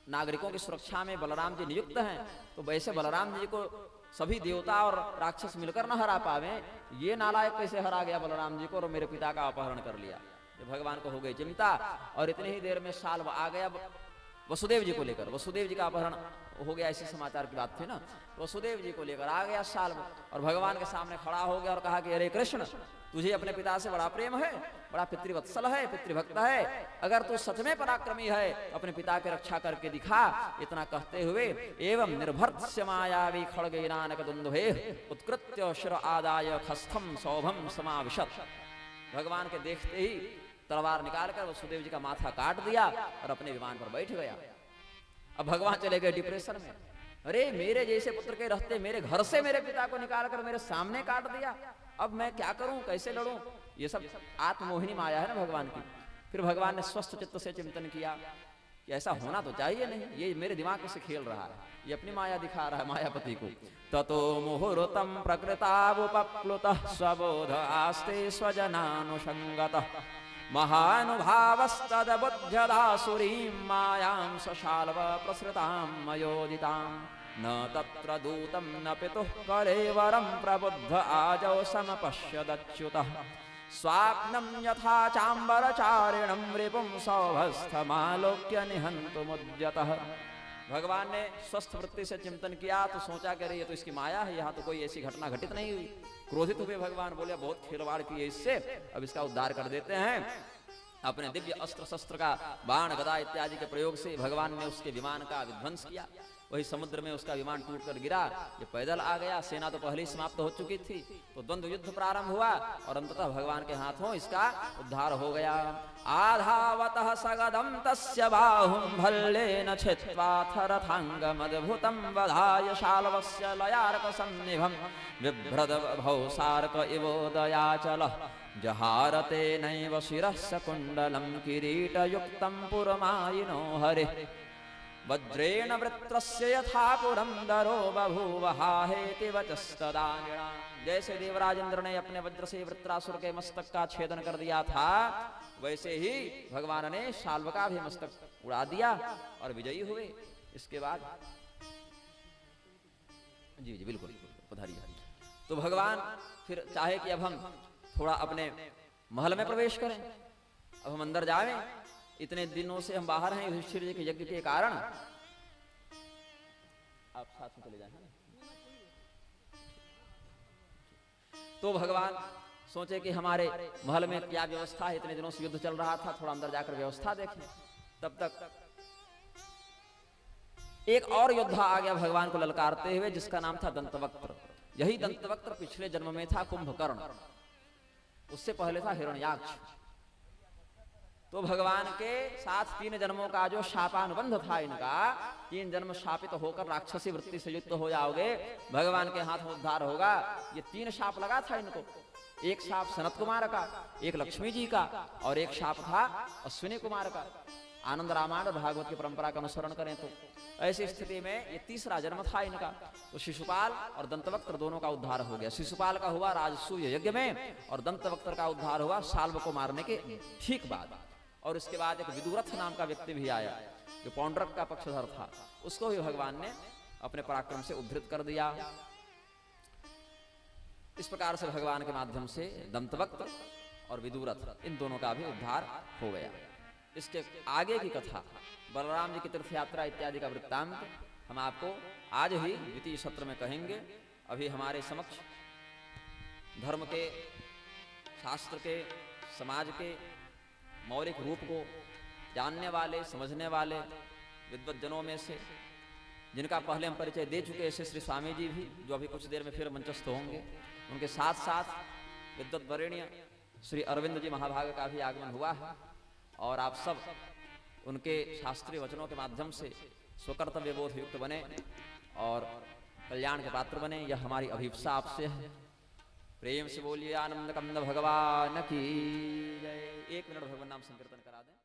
नागरिकों की सुरक्षा में बलराम जी नियुक्त हैं, तो वैसे बलराम जी को सभी देवता और राक्षस मिलकर न हरा पावे, ये नालायक कैसे हरा गया बलराम जी को और मेरे पिता का अपहरण कर लिया। जब भगवान को हो गई चिंता, और इतनी ही देर में साल्व आ गया वसुदेव जी को लेकर। वसुदेव जी का अपहरण हो गया, ऐसे समाचार की बात थी ना। वसुदेव जी को लेकर आ गया साल्व और भगवान के सामने खड़ा हो गया और कहा कि अरे कृष्ण, तुझे अपने पिता से बड़ा प्रेम है, बड़ा पितृवत्सल है, पितृभक्त है। अगर तू सच में पराक्रमी है अपने पिता की रक्षा करके दिखा। इतना कहते हुए एवं निर्भर्त्स्य मायावी खड्गेनानक दुंदुभे उत्कृत्य शिर आदाय खस्थम सौभम समाविशत। भगवान के देखते ही तलवार निकालकर वसुदेव जी का माथा काट दिया और अपने विमान पर बैठ गया। अब भगवान चले गए डिप्रेशन में। अरे मेरे जैसे पुत्र के रहते मेरे घर से मेरे पिता को निकालकर मेरे सामने काट दिया, अब मैं क्या करूं, कैसे लड़ूं। ये सब आत्ममोहिनी माया है ना भगवान की। फिर भगवान ने स्वस्थ चित्त से चिंतन किया कि ऐसा होना तो चाहिए नहीं, ये मेरे दिमाग से खेल रहा है, ये अपनी माया दिखा रहा है मायापति को। ततो मुहूर्तम प्रकृतावुपप्लुतः स्वबोध आस्ते स्वजनानुषंगतः महानुभावस्तदबुध्यदासुरीं मायां सशाल्व प्रसृतां मयोदितां न तत्र दूतं न पितुः कलेवरं प्रबुद्ध आजौ समपश्यदच्युतः स्वाप्नं यथा चाम्बरचारिणं रिपुं सौभस्थमालोक्य निहन्तुमुद्यतः। भगवान ने स्वस्थ वृत्ति से चिंतन किया तो सोचा कि अरे ये तो इसकी माया है, यहाँ तो कोई ऐसी घटना घटित नहीं हुई। क्रोधित हुए भगवान बोले बहुत खिलवाड़ की है इससे, अब इसका उद्धार कर देते हैं। अपने दिव्य अस्त्र शस्त्र का बाण गदा इत्यादि के प्रयोग से भगवान ने उसके विमान का विध्वंस किया। वही समुद्र में उसका विमान टूटकर गिरा। ये पैदल आ गया, सेना तो पहले ही समाप्त हो चुकी थी, तो द्वंद्व युद्ध प्रारंभ हुआ और अंततः भगवान के हाथों इसका उद्धार हो गया। आधावतः सगदं तस्य बाहुं भल्लेन छित्त्वाथ रथांगमद्भुतं वधाय शाल्वस्य लयार्क सन्निभं बिभ्रद भौसार्क इवोदयाचलः जहारते नैव शिरः सकुण्डलं किरीटयुक्तं पुरमायिनो हरिः वज्रेण वृत्रस्य यथा पुरंदरो बभूव हाहेति वचस्तदा नृणाम्। जैसे देवराज इंद्र ने अपने वज्र से वृत्रासुर के मस्तक का छेदन कर दिया था, वैसे ही भगवान ने शाल्व का भी मस्तक उड़ा दिया और विजयी हुए। इसके बाद जी जी बिल्कुल पधारिए। तो भगवान फिर चाहे कि अब हम थोड़ा अपने महल में प्रवेश करें, अब हम अंदर जाएं। इतने दिनों से हम बाहर हैं युधिष्ठिर जी के यज्ञ के कारण। आप साथ में चले जाएं। तो भगवान सोचे कि हमारे महल में क्या व्यवस्था है, इतने दिनों से युद्ध चल रहा था, थोड़ा अंदर जाकर व्यवस्था देखें। तब तक एक और योद्धा आ गया भगवान को ललकारते हुए, जिसका नाम था दंतवक्त्र। यही दंतवक्त्र पिछले जन्म में था कुंभकर्ण, उससे पहले था हिरण्याक्ष। तो भगवान के साथ 3 जन्मों का जो शापानुबंध था इनका, 3 जन्म शापित होकर राक्षसी वृत्ति से युक्त हो जाओगे, भगवान के हाथ में उद्धार होगा। ये 3 शाप लगा था इनको। एक शाप सनत कुमार का, एक लक्ष्मी जी का और एक शाप था अश्विनी कुमार का। आनंद रामायण और भागवत की परंपरा का अनुसरण करें तो ऐसी स्थिति में ये 3रा जन्म था इनका। तो शिशुपाल और दंतवक्त्र दोनों का उद्धार हो गया। शिशुपाल का हुआ राजसूय यज्ञ में और दंतवक्त्र का उद्धार हुआ शाल्व को मारने के ठीक बाद। और इसके बाद एक विदुरथ नाम का व्यक्ति भी आया जो पौंड्रक का पक्षधर था, उसको भी भगवान ने अपने पराक्रम से उद्धृत कर दिया। इस प्रकार से भगवान के माध्यम से दंतवक्त्र और विदुरथ इन दोनों का भी उद्धार हो गया। इसके आगे की कथा, बलराम जी की तीर्थ यात्रा इत्यादि का वृत्तांत हम आपको आज ही द्वितीय सत्र में कहेंगे। अभी हमारे समक्ष धर्म के, शास्त्र के, समाज के मौलिक रूप को जानने वाले, समझने वाले विद्वज्जनों में से, जिनका पहले हम परिचय दे चुके ऐसे श्री स्वामी जी भी, जो अभी कुछ देर में फिर मंचस्थ होंगे, उनके साथ साथ विद्वद्वरेण्य श्री अरविंद जी महाभाग का भी आगमन हुआ है। और आप सब उनके शास्त्रीय वचनों के माध्यम से स्वकर्तव्य बोध युक्त बने और कल्याण के पात्र बने, यह हमारी अभिप्सा आपसे है। प्रेम से बोलिए आनंद कंद भगवान की जय। 1 मिनट भगवान नाम संकीर्तन करा दें।